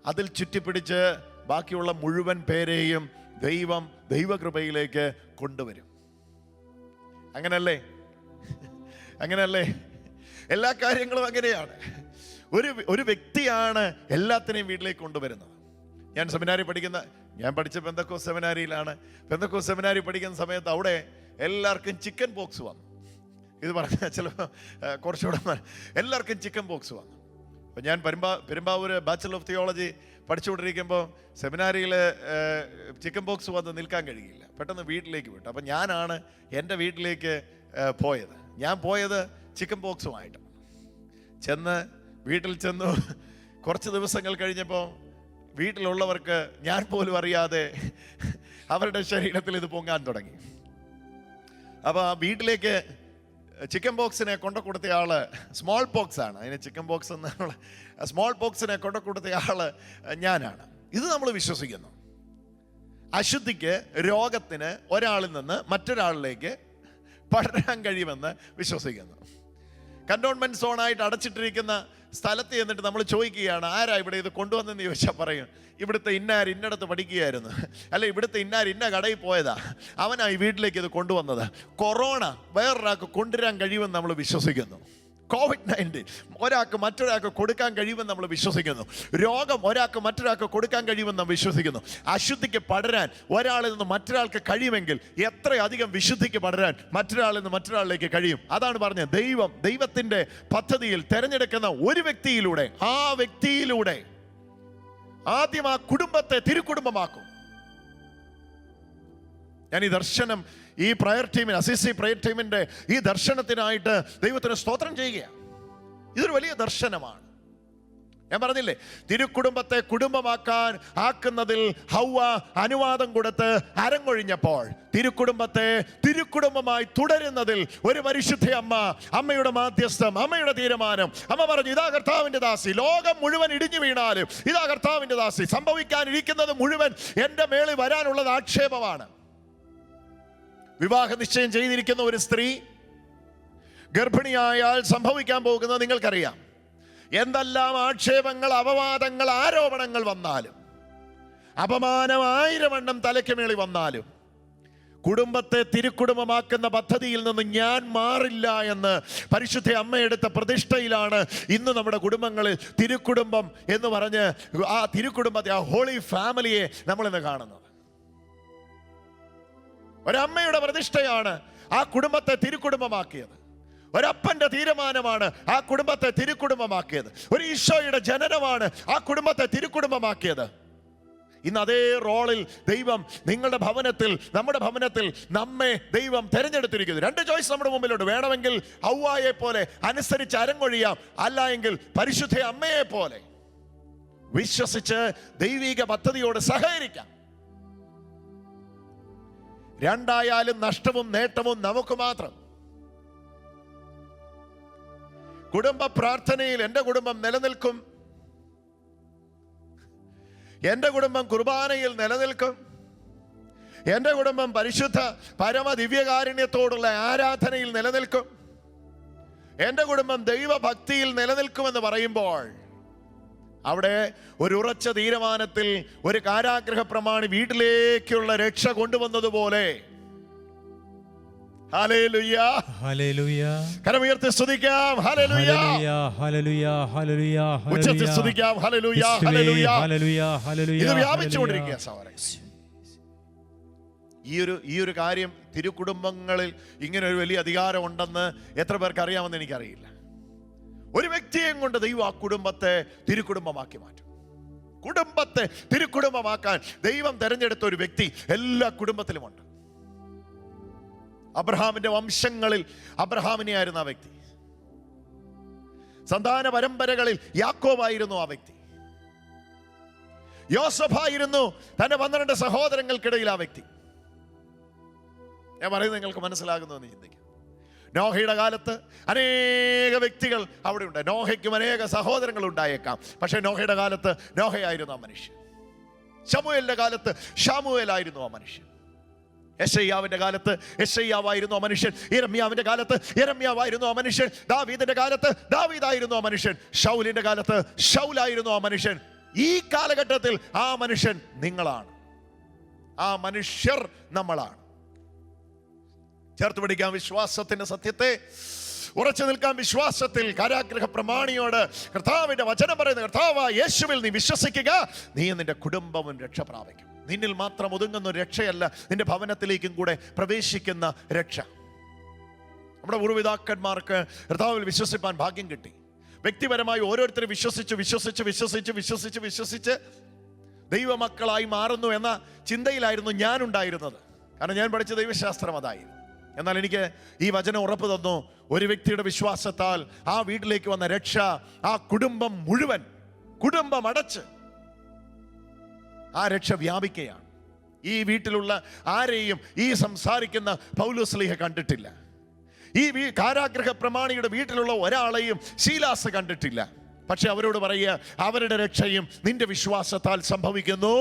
അതിൽ ചുറ്റിപ്പിടിച്ച് ബാക്കിയുള്ള മുഴുവൻ പേരെയും ദൈവം ദൈവകൃപയിലേക്ക് കൊണ്ടുവരും. അങ്ങനല്ലേ? അങ്ങനല്ലേ? എല്ലാ കാര്യങ്ങളും അങ്ങനെയാണ്. ഒരു വ്യക്തിയാണ് എല്ലാത്തിനെയും വീട്ടിലേക്ക് കൊണ്ടുവരുന്നത്. ഞാൻ പഠിച്ച പെന്തക്കോസ്ത് സെമിനാരിയിലാണ്. പെന്തക്കോസ്ത് സെമിനാരി പഠിക്കുന്ന സമയത്ത് അവിടെ എല്ലാവർക്കും ചിക്കൻ പോക്സ് വന്നു. ഇത് പറഞ്ഞാൽ ചിലപ്പോൾ കുറച്ചുകൂടെ എല്ലാവർക്കും ചിക്കൻ പോക്സ് വന്നു. അപ്പം ഞാൻ പെരുമ്പാവൂർ ബാച്ചലർ ഓഫ് തിയോളജി പഠിച്ചുകൊണ്ടിരിക്കുമ്പോൾ സെമിനാരിയിൽ ചിക്കൻ ബോക്സ് വന്ന് നിൽക്കാൻ കഴിയില്ല. പെട്ടെന്ന് വീട്ടിലേക്ക് വിട്ടു. അപ്പം ഞാനാണ് എൻ്റെ വീട്ടിലേക്ക് പോയത്. ഞാൻ പോയത് ചിക്കൻ ബോക്സുമായിട്ട് വീട്ടിൽ ചെന്നു. കുറച്ച് ദിവസങ്ങൾ കഴിഞ്ഞപ്പോൾ വീട്ടിലുള്ളവർക്ക് ഞാൻ പോലും അറിയാതെ അവരുടെ ശരീരത്തിൽ ഇത് പൊങ്ങാൻ തുടങ്ങി. അപ്പോൾ ആ വീട്ടിലേക്ക് ചിക്കൻ ബോക്സിനെ കൊണ്ടുകൊടുത്ത ആള് സ്മോൾ പോക്സ് ആണ്. അതിന് ചിക്കൻ ബോക്സ് എന്നുള്ള സ്മോൾ പോക്സിനെ കൊണ്ടുകൊടുത്ത ആള് ഞാനാണ്. ഇത് നമ്മൾ വിശ്വസിക്കുന്നു. അശുദ്ധിക്ക്, രോഗത്തിന് ഒരാളിൽ നിന്ന് മറ്റൊരാളിലേക്ക് പടരാൻ കഴിയുമെന്ന് വിശ്വസിക്കുന്നു. കണ്ടോൺമെന്റ് സോണായിട്ട് അടച്ചിട്ടിരിക്കുന്ന സ്ഥലത്ത് ചെന്നിട്ട് നമ്മൾ ചോദിക്കുകയാണ്, ആരാ ഇവിടെ ഇത് കൊണ്ടുവന്നെന്ന് ചോദിച്ചാൽ പറയും, ഇവിടുത്തെ ഇന്നാർ ഇന്നടത്ത് പഠിക്കുകയായിരുന്നു, അല്ലെ ഇവിടുത്തെ ഇന്നാർ ഇന്ന കടയിൽ പോയതാ, അവനാ ഈ വീട്ടിലേക്ക് ഇത് കൊണ്ടുവന്നത്. കൊറോണ വേറൊരാൾക്ക് കൊണ്ടുവരാൻ കഴിയുമെന്ന് നമ്മൾ വിശ്വസിക്കുന്നു. COVID-19 ഒരാൾക്ക് മറ്റൊരാൾക്ക് കൊടുക്കാൻ കഴിയുമെന്ന് നമ്മൾ വിശ്വസിക്കുന്നു. രോഗം ഒരാൾക്ക് മറ്റൊരാൾക്ക് കൊടുക്കാൻ കഴിയുമെന്ന് നാം വിശ്വസിക്കുന്നു. അശുദ്ധിക്ക് പടരാൻ ഒരാളിൽ നിന്ന് മറ്റൊരാൾക്ക് കഴിയുമെങ്കിൽ എത്രയധികം വിശുദ്ധിക്ക് പടരാൻ മറ്റൊരാളിൽ നിന്ന് മറ്റൊരാളിലേക്ക് കഴിയും. അതാണ് പറഞ്ഞത്, ദൈവത്തിൻ്റെ പദ്ധതിയിൽ തിരഞ്ഞെടുക്കുന്ന ഒരു വ്യക്തിയിലൂടെ, ആ വ്യക്തിയിലൂടെ ആദ്യം ആ കുടുംബത്തെ തിരുക്കുടുംബമാക്കും. ഞാൻ ഈ ദർശനം, ഈ പ്രയർ ടീമിന്, അസിസി പ്രയർ ടീമിന്റെ ഈ ദർശനത്തിനായിട്ട് ദൈവത്തിന് സ്തോത്രം ചെയ്യുകയാണ്. ഇതൊരു വലിയ ദർശനമാണ്. ഞാൻ പറഞ്ഞില്ലേ, തിരുക്കുടുംബത്തെ കുടുംബമാക്കാൻ ആക്കുന്നതിൽ ഹൗവ അനുവാദം കൊടുത്ത് അരങ്ങൊഴിഞ്ഞപ്പോൾ തിരുക്കുടുംബത്തെ തിരുക്കുടുംബമായി തുടരുന്നതിൽ ഒരു പരിശുദ്ധ അമ്മയുടെ മാധ്യസ്ഥം, അമ്മയുടെ തീരുമാനം. അമ്മ പറഞ്ഞു, ഇതാ കർത്താവിന്റെ ദാസി, ലോകം മുഴുവൻ ഇടിഞ്ഞു വീണാലും ഇതാ കർത്താവിന്റെ ദാസി, സംഭവിക്കാനിരിക്കുന്നത് മുഴുവൻ എൻ്റെ മേളിൽ വരാനുള്ളത് ആക്ഷേപമാണ്. വിവാഹ നിശ്ചയം ചെയ്തിരിക്കുന്ന ഒരു സ്ത്രീ ഗർഭിണിയായാൽ സംഭവിക്കാൻ പോകുന്നത് നിങ്ങൾക്കറിയാം. എന്തെല്ലാം ആക്ഷേപങ്ങൾ, അപവാദങ്ങൾ, ആരോപണങ്ങൾ വന്നാലും, അപമാനം 1000 എണ്ണം തലയ്ക്ക് മേളിൽ വന്നാലും, കുടുംബത്തെ തിരുക്കുടുംബമാക്കുന്ന പദ്ധതിയിൽ നിന്ന് ഞാൻ മാറില്ല എന്ന് പരിശുദ്ധ അമ്മയെടുത്ത പ്രതിഷ്ഠയിലാണ് ഇന്ന് നമ്മുടെ കുടുംബങ്ങളിൽ തിരുക്കുടുംബം എന്ന് പറഞ്ഞ് ആ തിരുക്കുടുംബത്തെ, ആ ഹോളി ഫാമിലിയെ നമ്മളിന്ന് കാണുന്നത്. ഒരമ്മയുടെ പ്രതിഷ്ഠയാണ് ആ കുടുംബത്തെ തിരുക്കുടുംബമാക്കിയത്. ഒരപ്പന്റെ തീരുമാനമാണ് ആ കുടുംബത്തെ തിരുക്കുടുംബമാക്കിയത്. ഒരു ഈശോയുടെ ജനനമാണ് ആ കുടുംബത്തെ തിരുക്കുടുംബമാക്കിയത്. ഇന്ന് അതേ റോളിൽ ദൈവം നിങ്ങളുടെ ഭവനത്തിൽ, നമ്മുടെ ഭവനത്തിൽ നമ്മെ ദൈവം തിരഞ്ഞെടുത്തിരിക്കുന്നു. 2 ചോയ്സ് നമ്മുടെ മുമ്പിലുണ്ട്. വേണമെങ്കിൽ ഹൗവായെ പോലെ അനുസരിച്ച് അരങ്ങൊഴിയാം, അല്ല എങ്കിൽ പരിശുദ്ധ അമ്മയെ പോലെ വിശ്വസിച്ച് ദൈവിക പദ്ധതിയോട് സഹകരിക്കാം. രണ്ടായാലും നഷ്ടവും നേട്ടവും നമുക്ക് മാത്രം. കുടുംബ പ്രാർത്ഥനയിൽ എൻ്റെ കുടുംബം നിലനിൽക്കും, എൻ്റെ കുടുംബം കുർബാനയിൽ നിലനിൽക്കും, എൻ്റെ കുടുംബം പരിശുദ്ധ പരമ ദിവ്യകാരുണ്യത്തോടുള്ള ആരാധനയിൽ നിലനിൽക്കും, എൻ്റെ കുടുംബം ദൈവഭക്തിയിൽ നിലനിൽക്കുമെന്ന് പറയുമ്പോൾ അവിടെ ഒരു ഉറച്ച തീരുമാനത്തിൽ ഒരു കാരാഗ്രഹ പ്രമാണി വീട്ടിലേക്കുള്ള രക്ഷ കൊണ്ടുവന്നതുപോലെ ഹല്ലേലൂയ, ഹല്ലേലൂയ, കരമുയർത്തി സ്തുതിക്കാം. ഹല്ലേലൂയ, ഹല്ലേലൂയ, ഹല്ലേലൂയ, ഉച്ചത്തിൽ സ്തുതിക്കാം. Hallelujah, hallelujah, hallelujah, hallelujah. ഇത് വ്യാപിച്ചുകൊണ്ടിരിക്കുക സഹോദരൻ. ഈ ഒരു കാര്യം തിരുക്കുടുംബങ്ങളിൽ ഇങ്ങനെ ഒരു വലിയ അധികാരം ഉണ്ടെന്ന് എത്ര പേർക്ക് അറിയാമെന്ന് എനിക്കറിയില്ല. ഒരു വ്യക്തിയെയും കൊണ്ട് ദൈവം ആ കുടുംബത്തെ തിരുക്കുടുംബമാക്കി മാറ്റും. കുടുംബത്തെ തിരുക്കുടുംബമാക്കാൻ ദൈവം തെരഞ്ഞെടുത്ത ഒരു വ്യക്തി എല്ലാ കുടുംബത്തിലുമുണ്ട്. അബ്രഹാമിന്റെ വംശങ്ങളിൽ അബ്രഹാമിനെയായിരുന്നു ആ വ്യക്തി. സന്താന പരമ്പരകളിൽ യാക്കോബായിരുന്നു ആ വ്യക്തി. യോസഫായിരുന്നു തന്റെ 12 സഹോദരങ്ങൾക്കിടയിൽ ആ വ്യക്തി. ഞാൻ പറയുന്നത് നിങ്ങൾക്ക് മനസ്സിലാകുന്നു എന്ന് ചിന്തിക്കും. നോഹയുടെ കാലത്ത് അനേക വ്യക്തികൾ അവിടെ ഉണ്ട്. നോഹയ്ക്കും അനേക സഹോദരങ്ങൾ ഉണ്ടായേക്കാം, പക്ഷേ നോഹയുടെ കാലത്ത് നോഹയായിരുന്നു ആ മനുഷ്യൻ. ശമൂവേലിന്റെ കാലത്ത് ശമൂവേലായിരുന്നു ആ മനുഷ്യൻ. യെശയ്യാവിന്റെ കാലത്ത് യെശയ്യാവായിരുന്നു ആ മനുഷ്യൻ. യിരെമ്യാവിന്റെ കാലത്ത് യിരെമ്യാവായിരുന്നു ആ മനുഷ്യൻ. ദാവീദിന്റെ കാലത്ത് ദാവീദായിരുന്നു ആ മനുഷ്യൻ. ശൗലിന്റെ കാലത്ത് ശൗലായിരുന്നു ആ മനുഷ്യൻ. ഈ കാലഘട്ടത്തിൽ ആ മനുഷ്യൻ നിങ്ങളാണ്, ആ മനുഷ്യർ നമ്മളാണ്. ചേർത്ത് പിടിക്കാം വിശ്വാസത്തിന്റെ സത്യത്തെ, ഉറച്ചു നിൽക്കാൻ വിശ്വാസത്തിൽ. കാരാഗ്രഹ പ്രമാണിയോട് കർത്താവിന്റെ വചനം പറയുന്ന, കർത്താവ് യേശുവിൽ നീ വിശ്വസിക്കുക, നീ നിന്റെ കുടുംബവും രക്ഷ പ്രാപിക്കും. നിന്നിൽ മാത്രം ഒതുങ്ങുന്ന ഒരു രക്ഷയല്ല, നിന്റെ ഭവനത്തിലേക്കും കൂടെ പ്രവേശിക്കുന്ന രക്ഷ. നമ്മുടെ പൂർവ്വപിതാക്കന്മാർക്ക് കർത്താവിൽ വിശ്വസിപ്പാൻ ഭാഗ്യം കിട്ടി. വ്യക്തിപരമായി ഓരോരുത്തരും വിശ്വസിച്ച് ദൈവമക്കളായി മാറുന്നു എന്ന ചിന്തയിലായിരുന്നു ഞാൻ ഉണ്ടായിരുന്നത്. കാരണം ഞാൻ പഠിച്ച ദൈവശാസ്ത്രം അതായിരുന്നു. എന്നാൽ എനിക്ക് ഈ വചനം ഉറപ്പ് തന്നു, ഒരു വ്യക്തിയുടെ വിശ്വാസത്താൽ ആ വീട്ടിലേക്ക് വന്ന രക്ഷ ആ കുടുംബം മുഴുവൻ, കുടുംബം അടച്ച് ആ രക്ഷ വ്യാപിക്കുകയാണ്. ഈ വീട്ടിലുള്ള ആരെയും ഈ സംസാരിക്കുന്ന പൗലോസ്ലീഹ കണ്ടിട്ടില്ല. ഈ കാരാഗ്രഹ പ്രമാണിയുടെ വീട്ടിലുള്ള ഒരാളെയും ശീലാസ് കണ്ടിട്ടില്ല. പക്ഷെ അവരോട് പറയുക, അവരുടെ രക്ഷയും നിന്റെ വിശ്വാസത്താൽ സംഭവിക്കുന്നു.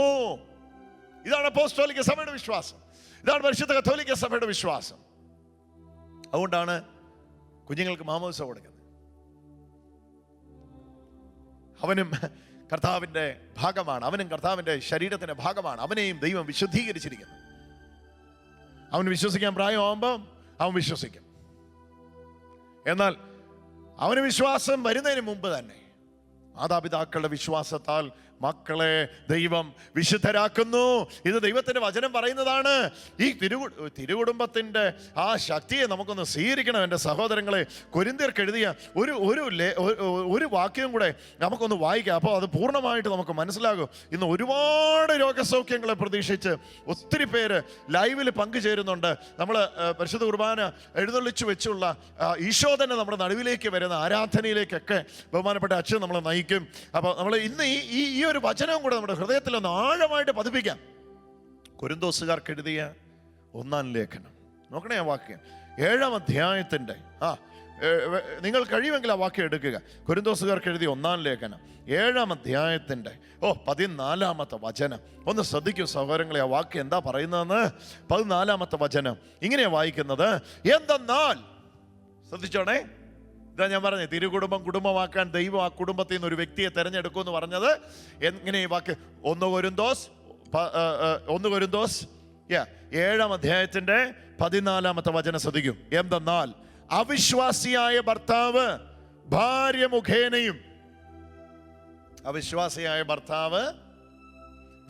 ഇതാണ് അപ്പോസ്തോലിക സഭയുടെ വിശ്വാസം, ഇതാണ് പരിശുദ്ധ കത്തോലിക്ക സഭയുടെ വിശ്വാസം. അതുകൊണ്ടാണ് കുഞ്ഞുങ്ങൾക്ക് മാമോദിസ കൊടുക്കുന്നത്. അവനും കർത്താവിൻ്റെ ഭാഗമാണ്, അവനും കർത്താവിൻ്റെ ശരീരത്തിൻ്റെ ഭാഗമാണ്. അവനെയും ദൈവം വിശുദ്ധീകരിച്ചിരിക്കുന്നു. അവന് വിശ്വസിക്കാൻ പ്രായമാകുമ്പോൾ അവൻ വിശ്വസിക്കും. എന്നാൽ അവന് വിശ്വാസം വരുന്നതിന് മുമ്പ് തന്നെ മാതാപിതാക്കളുടെ വിശ്വാസത്താൽ മക്കളെ ദൈവം വിശുദ്ധരാക്കുന്നു. ഇത് ദൈവത്തിന്റെ വചനം പറയുന്നതാണ്. ഈ തിരുകുടുംബത്തിന്റെ ആ ശക്തിയെ നമുക്കൊന്ന് സ്വീകരിക്കണം എൻ്റെ സഹോദരങ്ങളെ. കൊരിന്ത്യർക്ക് എഴുതിയ ഒരു വാക്യം കൂടെ നമുക്കൊന്ന് വായിക്കാം. അപ്പോൾ അത് പൂർണ്ണമായിട്ട് നമുക്ക് മനസ്സിലാകും. ഇന്ന് ഒരുപാട് രോഗസൗഖ്യങ്ങളെ പ്രതീക്ഷിച്ച് ഒത്തിരി പേര് ലൈവിൽ പങ്കുചേരുന്നുണ്ട്. നമ്മൾ പരിശുദ്ധ കുർബാന എഴുന്നള്ളിച്ചു വെച്ചുള്ള ഈശോ തന്നെ നമ്മുടെ നടുവിലേക്ക് വരുന്ന ആരാധനയിലേക്കൊക്കെ ബഹുമാനപ്പെട്ട അച്ഛൻ നമ്മളെ നയിക്കും. അപ്പോൾ നമ്മൾ ഇന്ന് ഈ ഒരു വചനവും കൂടെ നമ്മുടെ ഹൃദയത്തിൽ ഒന്ന് ആഴമായിട്ട് പതിപ്പിക്കാം. കൊരിന്തോസുകാർക്ക് എഴുതിയ 1-ാം ലേഖനം നോക്കണേ, ആ വാക്യം 7-ാം അധ്യായത്തിന്റെ നിങ്ങൾ കഴിയുമെങ്കിൽ ആ വാക്യം എടുക്കുക. കൊരിന്തോസുകാർക്ക് എഴുതിയ 1-ാം ലേഖനം 7-ാം അധ്യായത്തിൻ്റെ 14-ാമത്തെ വചനം ഒന്ന് ശ്രദ്ധിക്കൂ സഹോദരങ്ങളെ. ആ വാക്യം എന്താ പറയുന്നതെന്ന്? 14-ാമത്തെ വചനം ഇങ്ങനെയാണ് വായിക്കുന്നത്. എന്തെന്നാൽ, ശ്രദ്ധിച്ചോണേ, ഇതാ ഞാൻ പറഞ്ഞത്, തിരുകുടുംബം കുടുംബമാക്കാൻ ദൈവം ആ കുടുംബത്തിൽ നിന്ന് ഒരു വ്യക്തിയെ തിരഞ്ഞെടുക്കുമെന്ന് പറഞ്ഞത് എങ്ങനെ? ഈ വാക്ക് 1 കൊരിന്തോസ് 7-ാം അധ്യായത്തിൻ്റെ 14-ാമത്തെ വചനം ശ്രദ്ധിക്കും. എന്തെന്നാൽ അവിശ്വാസിയായ ഭർത്താവ് ഭാര്യ മുഖേനയും, അവിശ്വാസിയായ ഭർത്താവ്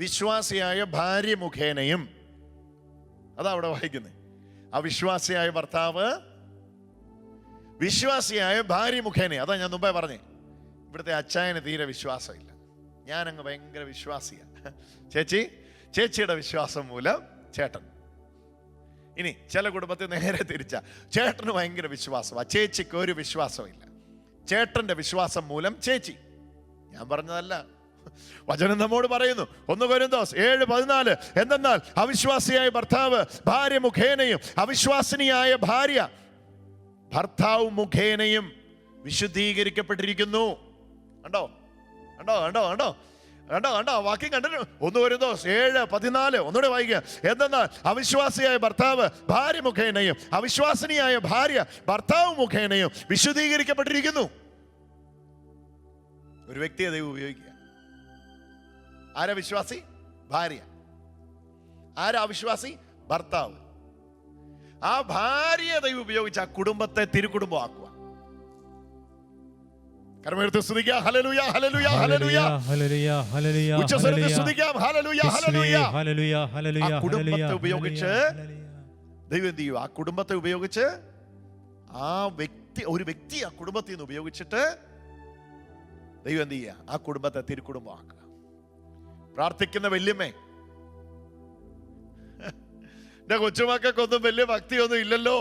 വിശ്വാസിയായ ഭാര്യ മുഖേനയും, അതാ അവിടെ വായിക്കുന്നത്. അവിശ്വാസിയായ ഭർത്താവ് വിശ്വാസിയായ ഭാര്യ മുഖേന. അതാ ഞാൻ മുമ്പേ പറഞ്ഞേ, ഇവിടുത്തെ അച്ചായന് തീരെ വിശ്വാസമില്ല, ഞാനങ്ങ് ഭയങ്കര വിശ്വാസിയാണ്. ചേച്ചിയുടെ വിശ്വാസം മൂലം ചേട്ടൻ. ഇനി ചില കുടുംബത്തിൽ നേരെ തിരിച്ച, ചേട്ടന് ഭയങ്കര വിശ്വാസമാണ്, ചേച്ചിക്ക് ഒരു വിശ്വാസമില്ല. ചേട്ടന്റെ വിശ്വാസം മൂലം ചേച്ചി. ഞാൻ പറഞ്ഞതല്ല, വചനം നമ്മോട് പറയുന്നു. 1 കൊരിന്തോസ് 7:14. എന്തെന്നാൽ അവിശ്വാസിയായ ഭർത്താവ് ഭാര്യ മുഖേനയും അവിശ്വാസിനിയായ ഭാര്യ ഭർത്താവ് മുഖേനയും വിശുദ്ധീകരിക്കപ്പെട്ടിരിക്കുന്നു. കണ്ടോ കണ്ടോ കണ്ടോ കണ്ടോ കണ്ടോ കണ്ടോ വാക്യം കണ്ടിട്ട് 1 കൊരിന്തോസ് 7:14 ഒന്നുകൂടെ വായിക്കുക. എന്തെന്നാൽ അവിശ്വാസിയായ ഭർത്താവ് ഭാര്യ മുഖേനയും അവിശ്വാസിനിയായ ഭാര്യ ഭർത്താവ് മുഖേനയും വിശുദ്ധീകരിക്കപ്പെട്ടിരിക്കുന്നു. ഒരു വ്യക്തിയെ ദൈവം ഉപയോഗിക്കുക. ആരാ വിശ്വാസി? ഭാര്യ. ആരാ അവിശ്വാസി? ഭർത്താവ്. ആ ഭാര്യയെ ദൈവം ഉപയോഗിച്ച് ആ കുടുംബത്തെ തിരുകുടുംബമാക്കുക. കരമെടുത്ത് സ്തുതിക്കാം. Hallelujah hallelujah hallelujah hallelujah hallelujah. ഉച്ചസ്വരത്തിൽ സ്തുതിക്കാം. Hallelujah hallelujah hallelujah hallelujah. ആ കുടുംബത്തെ ഉപയോഗിച്ച് ദൈവം എന്ത് ചെയ്യും? ആ കുടുംബത്തെ ഉപയോഗിച്ച് ഒരു വ്യക്തി ആ കുടുംബത്തിൽ നിന്ന് ഉപയോഗിച്ചിട്ട് ദൈവം എന്ത് ചെയ്യുക? ആ കുടുംബത്തെ തിരുക്കുടുംബമാക്കുക. പ്രാർത്ഥിക്കുന്ന വല്യമ്മേ, എന്റെ കൊച്ചുമക്കൊന്നും വലിയ ഭക്തിയൊന്നും ഇല്ലല്ലോ,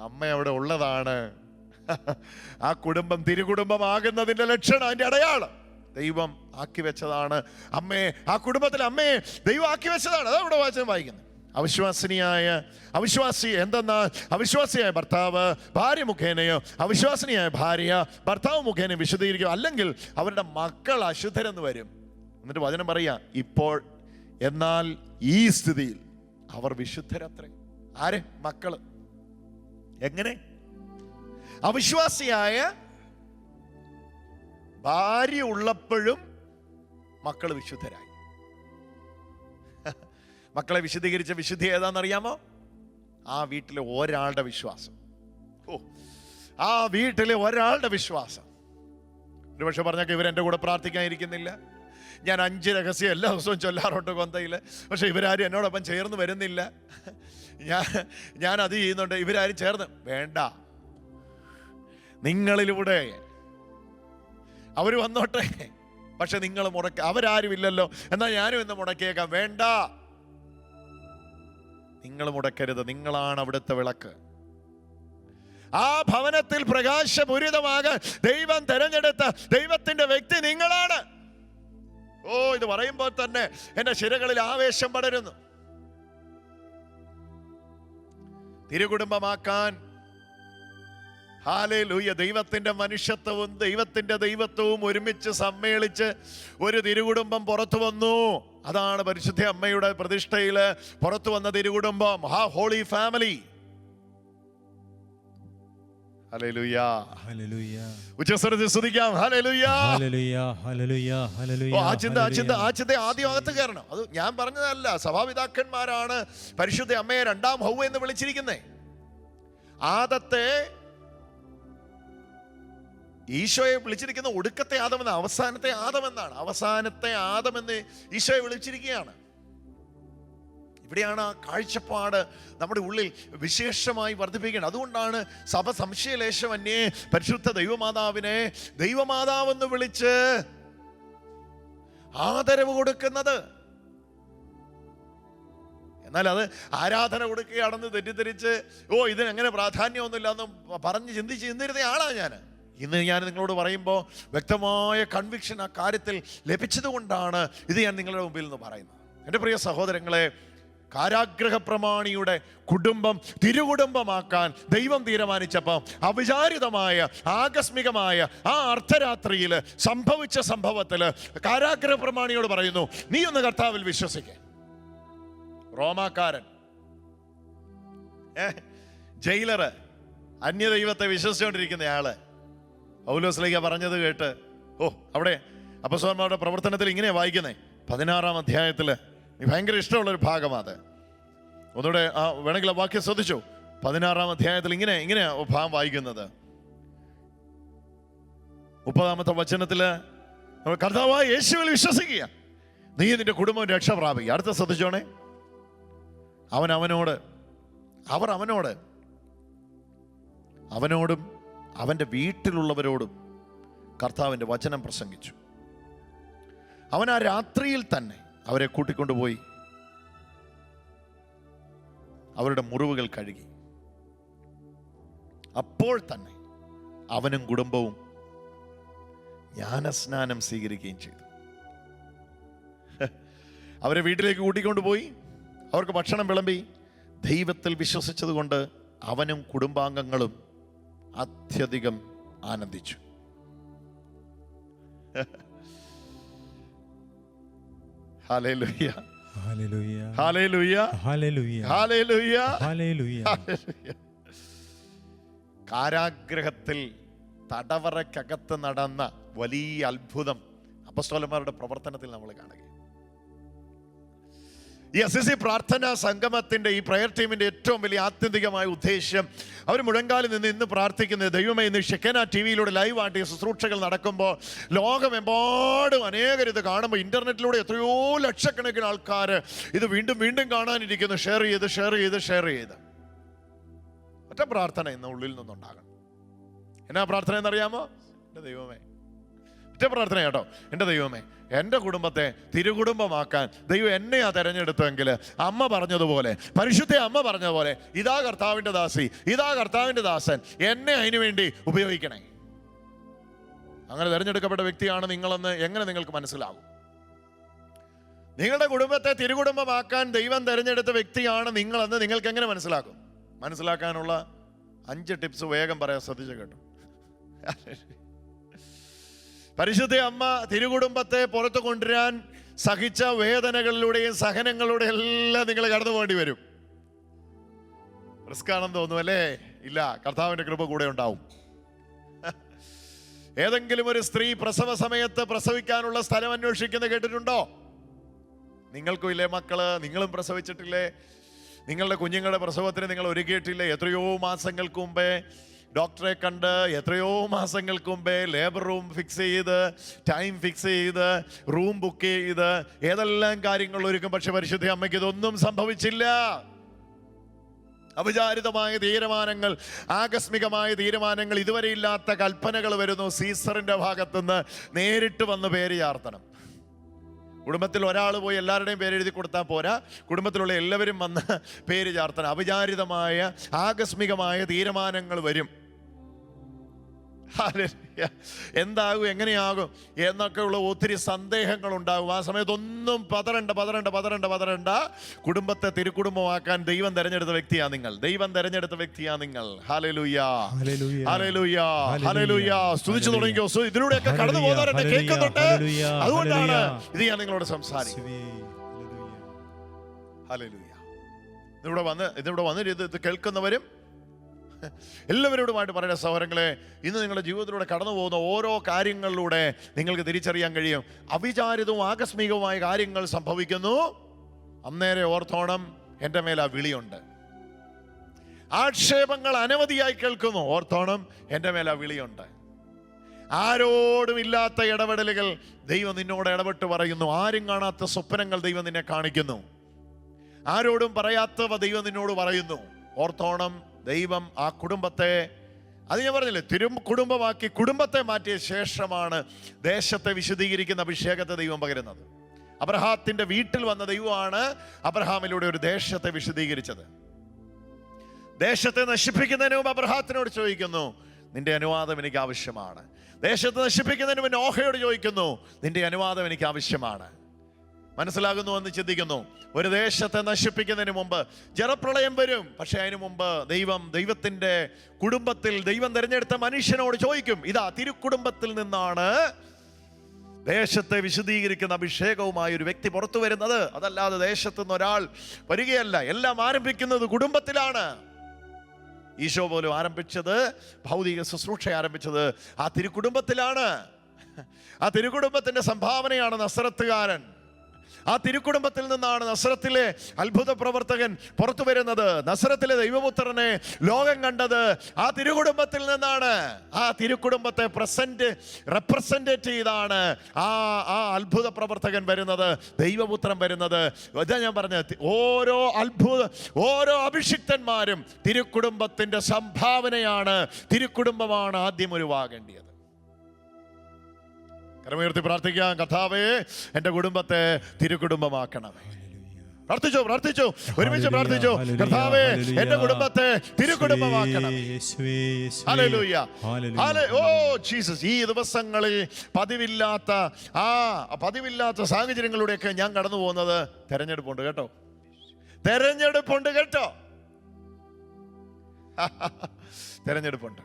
അമ്മ അവിടെ ഉള്ളതാണ്. ആ കുടുംബം തിരുകുടുംബമാകുന്നതിന്റെ ലക്ഷണം, അതിന്റെ അടയാളം ദൈവം ആക്കി വെച്ചതാണ്. അമ്മയെ, ആ കുടുംബത്തിൽ അമ്മയെ ദൈവം ആക്കി വെച്ചതാണ്. അതാ ഇവിടെ വായിക്കുന്നത്. അവിശ്വാസി എന്തെന്നാൽ അവിശ്വാസിയായ ഭർത്താവ് ഭാര്യ മുഖേനയോ അവിശ്വാസിനിയായ ഭാര്യ ഭർത്താവ് മുഖേനയോ വിശുദ്ധീകരിക്കും, അല്ലെങ്കിൽ അവരുടെ മക്കൾ അശുദ്ധരെന്ന് വരും. എന്നിട്ട് വചനം പറയാ, ഇപ്പോൾ എന്നാൽ ഈ സ്ഥിതിയിൽ അവർ വിശുദ്ധരത്രേ. ആര്? മക്കള്. എങ്ങനെ? അവിശ്വാസിയായ ഭാര്യ ഉള്ളപ്പോഴും മക്കള് വിശുദ്ധരായി. മക്കളെ വിശുദ്ധീകരിച്ച വിശുദ്ധി ഏതാണെന്നറിയാമോ? ആ വീട്ടിലെ ഒരാളുടെ വിശ്വാസം. ആ വീട്ടിലെ ഒരാളുടെ വിശ്വാസം. ഒരു പക്ഷെ പറഞ്ഞാൽ ഇവരെൻ്റെ കൂടെ പ്രാർത്ഥിക്കാനിരിക്കുന്നില്ല, ഞാൻ 5 രഹസ്യം എല്ലാ ദിവസവും ചൊല്ലാറുണ്ട് കൊന്തയിൽ, പക്ഷെ ഇവരാരും എന്നോടൊപ്പം ചേർന്ന് വരുന്നില്ല, ഞാൻ അത് ചെയ്യുന്നുണ്ട്, ഇവരാരും ചേർന്ന് വേണ്ട. നിങ്ങളിലൂടെ അവർ വന്നോട്ടെ, പക്ഷെ നിങ്ങൾ അവരാരും ഇല്ലല്ലോ, എന്നാൽ ഞാനും ഇന്ന് മുടക്കിയേക്കാം. വേണ്ട, നിങ്ങൾ മുടക്കരുത്. നിങ്ങളാണ് അവിടുത്തെ വിളക്ക്. ആ ഭവനത്തിൽ പ്രകാശപൂരിതമാകാൻ ദൈവം തെരഞ്ഞെടുത്ത ദൈവത്തിന്റെ വ്യക്തി നിങ്ങളാണ്. ഇത് പറയുമ്പോൾ തന്നെ എന്റെ ശിരകളിൽ ആവേശം പടരുന്നു. തിരുകുടുംബമാക്കാൻ ഹല്ലേലൂയ, ദൈവത്തിന്റെ മനുഷ്യത്വവും ദൈവത്തിന്റെ ദൈവത്വവും ഒരുമിച്ച് സമ്മേളിച്ച് ഒരു തിരുകുടുംബം പുറത്തു വന്നു. അതാണ് പരിശുദ്ധ അമ്മയുടെ പ്രതിഷ്ഠയിൽ പുറത്തു വന്ന തിരുകുടുംബം, ഹോളി ഫാമിലി. Hallelujah hallelujah. ഉച്ചസ്വരത്തിൽ സ്തുതിക്കാം. Hallelujah hallelujah hallelujah hallelujah. ആ ചിന്ത ആദ്യം അകത്ത് കയറണം. അത് ഞാൻ പറഞ്ഞതല്ല, സഭാപിതാക്കന്മാരാണ് പരിശുദ്ധ അമ്മയെ 2ാം ഹൗവ എന്ന് വിളിച്ചിരിക്കുന്നത്. ആദത്തെ ഈശോയെ വിളിച്ചിരിക്കുന്ന ഒടുക്കത്തെ ആദമെന്ന്, അവസാനത്തെ ആദമെന്നാണ്. അവസാനത്തെ ആദമെന്ന് ഈശോയെ വിളിച്ചിരിക്കുകയാണ്. ഇവിടെയാണ് ആ കാഴ്ചപ്പാട് നമ്മുടെ ഉള്ളിൽ വിശേഷമായി വർദ്ധിപ്പിക്കുന്നത്. അതുകൊണ്ടാണ് സഭ സംശയലേശമന്യേ പരിശുദ്ധ ദൈവമാതാവിനെ ദൈവമാതാവെന്ന് വിളിച്ച് ആദരവ് കൊടുക്കുന്നത്. എന്നാൽ അത് ആരാധന കൊടുക്കുകയാണെന്ന് തെറ്റിദ്ധരിച്ച് ഇതിനെങ്ങനെ പ്രാധാന്യമൊന്നുമില്ല എന്ന് പറഞ്ഞ് ചിന്തിരുന്ന ആളാണ് ഞാൻ. ഇന്ന് ഞാൻ നിങ്ങളോട് പറയുമ്പോൾ വ്യക്തമായ കൺവിക്ഷൻ ആ കാര്യത്തിൽ ലഭിച്ചത് കൊണ്ടാണ് ഇത് ഞാൻ നിങ്ങളുടെ മുമ്പിൽ നിന്ന് പറയുന്നത്. എൻ്റെ പ്രിയ സഹോദരങ്ങളെ, കാരാഗ്രഹ പ്രമാണിയുടെ കുടുംബം തിരുകുടുംബമാക്കാൻ ദൈവം തീരുമാനിച്ചപ്പോൾ അവിചാരിതമായ ആകസ്മികമായ ആ അർദ്ധരാത്രിയിൽ സംഭവിച്ച സംഭവത്തിൽ കാരാഗ്രഹ പ്രമാണിയോട് പറയുന്നു, നീ ഒന്ന് കർത്താവിൽ വിശ്വസിക്ക. റോമാക്കാരൻ, ജയിലറ്, അന്യദൈവത്തെ വിശ്വസിച്ചുകൊണ്ടിരിക്കുന്നയാള് പൗലോസ്ലീഹ പറഞ്ഞത് കേട്ട്, അവിടെ അപ്പോസ്തലന്മാരുടെ പ്രവർത്തനത്തിൽ ഇങ്ങനെ വായിക്കുന്നേ, 16-ാം അധ്യായത്തിൽ ഭയങ്കര ഇഷ്ടമുള്ളൊരു ഭാഗമാണ്. ഒന്നുകൂടെ വേണമെങ്കിൽ ആ വാക്യം ശ്രദ്ധിച്ചു. 16-ാം അധ്യായത്തിൽ ഇങ്ങനെ ഭാഗം വായിക്കുന്നത്. 30-ാമത്തെ വചനത്തില് കർത്താവായ യേശുവിൽ വിശ്വസിക്കുക, നീ നിന്റെ കുടുംബം രക്ഷ പ്രാപിക്കുക. അടുത്ത ശ്രദ്ധിച്ചോണേ, അവനോടും അവൻ്റെ വീട്ടിലുള്ളവരോടും കർത്താവിൻ്റെ വചനം പ്രസംഗിച്ചു. അവൻ ആ രാത്രിയിൽ തന്നെ അവരെ കൂട്ടിക്കൊണ്ടുപോയി അവരുടെ മുറിവുകൾ കഴുകി. അപ്പോൾ തന്നെ അവനും കുടുംബവും ജ്ഞാനസ്നാനം സ്വീകരിക്കുകയും ചെയ്തു. അവരെ വീട്ടിലേക്ക് കൂട്ടിക്കൊണ്ടുപോയി അവർക്ക് ഭക്ഷണം വിളമ്പി. ദൈവത്തിൽ വിശ്വസിച്ചതുകൊണ്ട് അവനും കുടുംബാംഗങ്ങളും അത്യധികം ആനന്ദിച്ചു. Hallelujah, hallelujah, hallelujah, hallelujah, hallelujah. കാരാഗ്രഹത്തിൽ തടവറക്കകത്ത് നടന്ന വലിയ അത്ഭുതം അപ്പോസ്തലന്മാരുടെ പ്രവർത്തനത്തിൽ നമ്മൾ കാണുക. ഈ അസിസി പ്രാർത്ഥനാ സംഗമത്തിന്റെ ഈ പ്രയർ ടീമിന്റെ ഏറ്റവും വലിയ ആത്യന്തികമായ ഉദ്ദേശ്യം, അവർ മുഴങ്കാലിൽ നിന്ന് ഇന്ന് പ്രാർത്ഥിക്കുന്നത്, ദൈവമേ, ഇന്ന് ഷെക്കന TV-യിലൂടെ ലൈവായിട്ട് ഈ ശുശ്രൂഷകൾ നടക്കുമ്പോൾ ലോകമെമ്പാടും അനേകർ ഇത് കാണുമ്പോൾ, ഇന്റർനെറ്റിലൂടെ എത്രയോ ലക്ഷക്കണക്കിന് ആൾക്കാർ ഇത് വീണ്ടും വീണ്ടും കാണാനിരിക്കുന്നു. ഷെയർ ചെയ്ത് ഒറ്റ പ്രാർത്ഥന ഇന്ന് ഉള്ളിൽ നിന്നുണ്ടാകണം. എന്നാ പ്രാർത്ഥന എന്നറിയാമോ? എൻ്റെ ദൈവമേ, ഒറ്റ പ്രാർത്ഥന കേട്ടോ. എൻ്റെ ദൈവമേ, എൻ്റെ കുടുംബത്തെ തിരുകുടുംബമാക്കാൻ ദൈവം എന്നെയാ തെരഞ്ഞെടുത്തെങ്കിൽ അമ്മ പറഞ്ഞതുപോലെ, പരിശുദ്ധ അമ്മ പറഞ്ഞതുപോലെ, ഇതാ കർത്താവിൻ്റെ ദാസി, ഇതാ കർത്താവിൻ്റെ ദാസൻ, എന്നെ അതിനു വേണ്ടി ഉപയോഗിക്കണേ. അങ്ങനെ തെരഞ്ഞെടുക്കപ്പെട്ട വ്യക്തിയാണ് നിങ്ങളെന്ന് എങ്ങനെ നിങ്ങൾക്ക് മനസ്സിലാകും? നിങ്ങളുടെ കുടുംബത്തെ തിരുകുടുംബമാക്കാൻ ദൈവം തെരഞ്ഞെടുത്ത വ്യക്തിയാണ് നിങ്ങളെന്ന് നിങ്ങൾക്ക് എങ്ങനെ മനസ്സിലാക്കും? മനസ്സിലാക്കാനുള്ള 5 ടിപ്സ് വേഗം പറയാൻ ശ്രദ്ധിച്ചു കേട്ടോ. പരിശുദ്ധ അമ്മ തിരുകുടുംബത്തെ പുറത്തു കൊണ്ടുവരാൻ സഹിച്ച വേദനകളിലൂടെയും സഹനങ്ങളിലൂടെയും എല്ലാം നിങ്ങൾ കടന്നു പോകേണ്ടി വരും. റിസ്ക് ആണെന്ന് തോന്നുന്നു അല്ലേ? ഇല്ല, കർത്താവിന്റെ കൃപ കൂടെ ഉണ്ടാവും. ഏതെങ്കിലും ഒരു സ്ത്രീ പ്രസവ സമയത്ത് പ്രസവിക്കാനുള്ള സ്ഥലം അന്വേഷിക്കുന്നത് കേട്ടിട്ടുണ്ടോ? നിങ്ങൾക്കും ഇല്ലേ മക്കള്? നിങ്ങളും പ്രസവിച്ചിട്ടില്ലേ? നിങ്ങളുടെ കുഞ്ഞുങ്ങളുടെ പ്രസവത്തിന് നിങ്ങൾ ഒരുക്കിയിട്ടില്ലേ? എത്രയോ മാസങ്ങൾക്ക് മുമ്പേ ഡോക്ടറെ കണ്ട്, എത്രയോ മാസങ്ങൾക്ക് മുമ്പേ ലേബർ റൂം ഫിക്സ് ചെയ്ത്, ടൈം ഫിക്സ് ചെയ്ത്, റൂം ബുക്ക് ചെയ്ത്, ഏതെല്ലാം കാര്യങ്ങൾ ഒരുക്കും. പക്ഷെ പരിശുദ്ധ അമ്മയ്ക്ക് ഇതൊന്നും സംഭവിച്ചില്ല. അവിചാരിതമായ തീരുമാനങ്ങൾ, ആകസ്മികമായ തീരുമാനങ്ങൾ, ഇതുവരെ ഇല്ലാത്ത കൽപ്പനകൾ വരുന്നു. സീസറിന്റെ ഭാഗത്തുനിന്ന് നേരിട്ട് വന്ന് പേര് ചാർത്തണം. കുടുംബത്തിൽ ഒരാൾ പോയി എല്ലാവരുടെയും പേര് എഴുതി കൊടുത്താൽ പോരാ, കുടുംബത്തിലുള്ള എല്ലാവരും വന്ന് പേര് ചാർത്തണം. അവിചാരിതമായ ആകസ്മികമായ തീരുമാനങ്ങൾ വരും. എന്താകും, എങ്ങനെയാകും എന്നൊക്കെയുള്ള ഒത്തിരി സന്ദേഹങ്ങൾ ഉണ്ടാകും. ആ സമയത്തൊന്നും പതറണ്ട. കുടുംബത്തെ തിരുക്കുടുംബമാക്കാൻ ദൈവം തെരഞ്ഞെടുത്ത വ്യക്തിയാ നിങ്ങൾ. Hallelujah, hallelujah, hallelujah. സ്തുതിച്ചു തുടങ്ങിയോ? ഇതിലൂടെയൊക്കെ കടന്നു പോകുന്നവരെ കേൾക്കുന്നുണ്ട്. അതുകൊണ്ടാണ് ഇത് ഞാൻ നിങ്ങളോട് സംസാരിക്കുന്നത്. ഹല്ലേലൂയ. ഇതിവിടെ വന്ന് ഇത് കേൾക്കുന്നവരും എല്ലാവരോടുമായിട്ട് പറയുന്ന സഹോദരങ്ങളെ, ഇന്ന് നിങ്ങളുടെ ജീവിതത്തിലൂടെ കടന്നു പോകുന്ന ഓരോ കാര്യങ്ങളിലൂടെ നിങ്ങൾക്ക് തിരിച്ചറിയാൻ കഴിയും, അവിചാരിതവും ആകസ്മികവുമായ കാര്യങ്ങൾ സംഭവിക്കുന്നു. അന്നേരെ ഓർത്തോണം, എൻ്റെ മേൽ ആ വിളിയുണ്ട്. ആക്ഷേപങ്ങൾ അനവധിയായി കേൾക്കുന്നു. ഓർത്തോണം, എൻ്റെ മേൽ ആ വിളിയുണ്ട്. ആരോടും ഇല്ലാത്ത ഇടപെടലുകൾ ദൈവം നിന്നോട് ഇടപെട്ട് പറയുന്നു. ആരും കാണാത്ത സ്വപ്നങ്ങൾ ദൈവം നിന്നെ കാണിക്കുന്നു. ആരോടും പറയാത്തവ ദൈവം നിന്നോട് പറയുന്നു. ഓർത്തോണം, ദൈവം ആ കുടുംബത്തെ, അത് ഞാൻ പറഞ്ഞില്ലേ, കുടുംബമാക്കി കുടുംബത്തെ മാറ്റിയ ശേഷമാണ് ദേശത്തെ വിശദീകരിക്കുന്ന അഭിഷേകത്തെ ദൈവം പകരുന്നത്. അബ്രഹാത്തിന്റെ വീട്ടിൽ വന്ന ദൈവമാണ് അബ്രഹാമിലൂടെ ഒരു ദേശത്തെ വിശദീകരിച്ചത്. ദേശത്തെ നശിപ്പിക്കുന്നതിന് മുമ്പ് അബ്രഹാത്തിനോട് ചോദിക്കുന്നു, നിന്റെ അനുവാദം എനിക്ക് ആവശ്യമാണ്. ദേശത്തെ നശിപ്പിക്കുന്നതിന് മുമ്പ് നോഹയോട് ചോദിക്കുന്നു, നിന്റെ അനുവാദം എനിക്ക് ആവശ്യമാണ്. മനസ്സിലാകുന്നു എന്ന് ചിന്തിക്കുന്നു. ഒരു ദേശത്തെ നശിപ്പിക്കുന്നതിന് മുമ്പ് ജലപ്രളയം വരും. പക്ഷെ അതിനു മുമ്പ് ദൈവത്തിന്റെ കുടുംബത്തിൽ ദൈവം തിരഞ്ഞെടുത്ത മനുഷ്യനോട് ചോദിക്കും, ഇതാ തിരുക്കുടുംബത്തിൽ നിന്നാണ് ദേശത്തെ വിശദീകരിക്കുന്ന അഭിഷേകവുമായ ഒരു വ്യക്തി പുറത്തു വരുന്നത്. അതല്ലാതെ ദേശത്തു നിന്ന് ഒരാൾ വരികയല്ല. എല്ലാം ആരംഭിക്കുന്നത് കുടുംബത്തിലാണ്. ഈശോ പോലും ആരംഭിച്ചത്, ഭൗതിക ശുശ്രൂഷ ആരംഭിച്ചത് ആ തിരുക്കുടുംബത്തിലാണ്. ആ തിരുക്കുടുംബത്തിന്റെ സംഭാവനയാണ് നസറത്തുകാരൻ. ആ തിരുക്കുടുംബത്തിൽ നിന്നാണ് നസറത്തിലെ അത്ഭുത പ്രവർത്തകൻ പുറത്തു വരുന്നത്. നസറത്തിലെ ദൈവപുത്രനെ ലോകം കണ്ടത് ആ തിരുക്കുടുംബത്തിൽ നിന്നാണ്. ആ തിരുക്കുടുംബത്തെ റെപ്രസെന്റേറ്റ് ചെയ്താണ് ആ അത്ഭുത പ്രവർത്തകൻ വരുന്നത്, ദൈവപുത്രൻ വരുന്നത്. ഇതാ ഞാൻ പറഞ്ഞത്, ഓരോ അഭിഷിക്തന്മാരും തിരുക്കുടുംബത്തിന്റെ സംഭാവനയാണ്. തിരുക്കുടുംബമാണ് ആദ്യം ഉരുവാകേണ്ടത്. കരമുയർത്തി പ്രാർത്ഥിക്കാം, കർത്താവേ എൻ്റെ കുടുംബത്തെ തിരുക്കുടുംബമാക്കണമേ. പ്രാർത്ഥിച്ചു ഒരുമിച്ച് പ്രാർത്ഥിച്ചു, കർത്താവേ എൻ്റെ കുടുംബത്തെ തിരുക്കുടുംബമാക്കണമേ. ഹല്ലേലൂയ. ഓ ജീസസ്, ഈ ദിവസങ്ങളിൽ പതിവില്ലാത്ത സാഹചര്യങ്ങളിലൂടെയൊക്കെ ഞാൻ കടന്നു പോകുന്നത് തെരഞ്ഞെടുപ്പുണ്ട് കേട്ടോ. തെരഞ്ഞെടുപ്പുണ്ട്.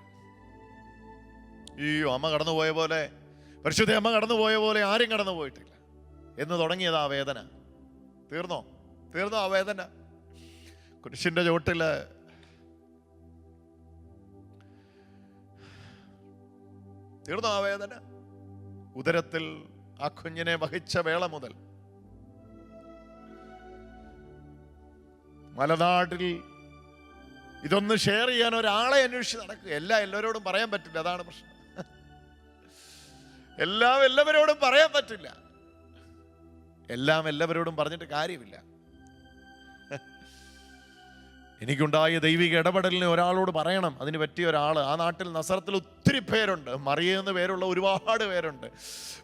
അമ്മ കടന്നുപോയ പോലെ, പരിശുദ്ധ അമ്മ കടന്നുപോയ പോലെ ആരും കടന്നു പോയിട്ടില്ല. എന്ന് തുടങ്ങിയത് ആ വേദന. തീർന്നോ ആ വേദന? കുരിശിന്റെ ചോട്ടില് തീർന്നോ ആ വേദന? ഉദരത്തിൽ ആ കുഞ്ഞിനെ വഹിച്ച വേള മുതൽ മലനാട്ടിൽ ഇതൊന്ന് ഷെയർ ചെയ്യാൻ ഒരാളെ അന്വേഷിച്ച് നടക്കുക. എല്ലാവരോടും പറയാൻ പറ്റില്ല, അതാണ് പ്രശ്നം. എല്ലാവരോടും പറയാൻ പറ്റില്ല. എല്ലാവരോടും പറഞ്ഞിട്ട് കാര്യമില്ല. എനിക്കുണ്ടായ ദൈവിക ഇടപെടലിന് ഒരാളോട് പറയണം, അതിന് പറ്റിയ ഒരാൾ. ആ നാട്ടിൽ നസറത്തിൽ ഒത്തിരി പേരുണ്ട്, മറിയെന്ന് പേരുള്ള ഒരുപാട് പേരുണ്ട്.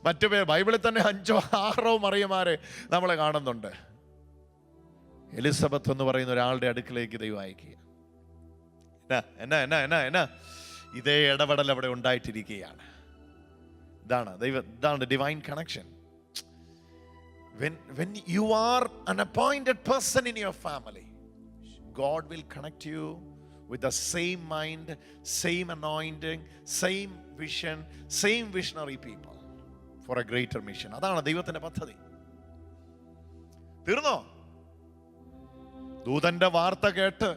മറ്റു ബൈബിളിൽ തന്നെ 5 or 6 മറിയമാരെ നമ്മളെ കാണുന്നുണ്ട്. എലിസബത്ത് എന്ന് പറയുന്ന ഒരാളുടെ അടുക്കിലേക്ക് ദൈവം അയക്കുക. എന്നാ ഇതേ ഇടപെടൽ അവിടെ ഉണ്ടായിട്ടിരിക്കുകയാണ്. ഇതാണ് divine connection. When you are an appointed person in your family, God will connect you with the same mind, same anointing, same vision, same visionary people for a greater mission. അതാണ് ദൈവത്തിന്റെ പദ്ധതി. തീർന്നോ? ദൂതന്റെ വാർത്ത കേട്ട്,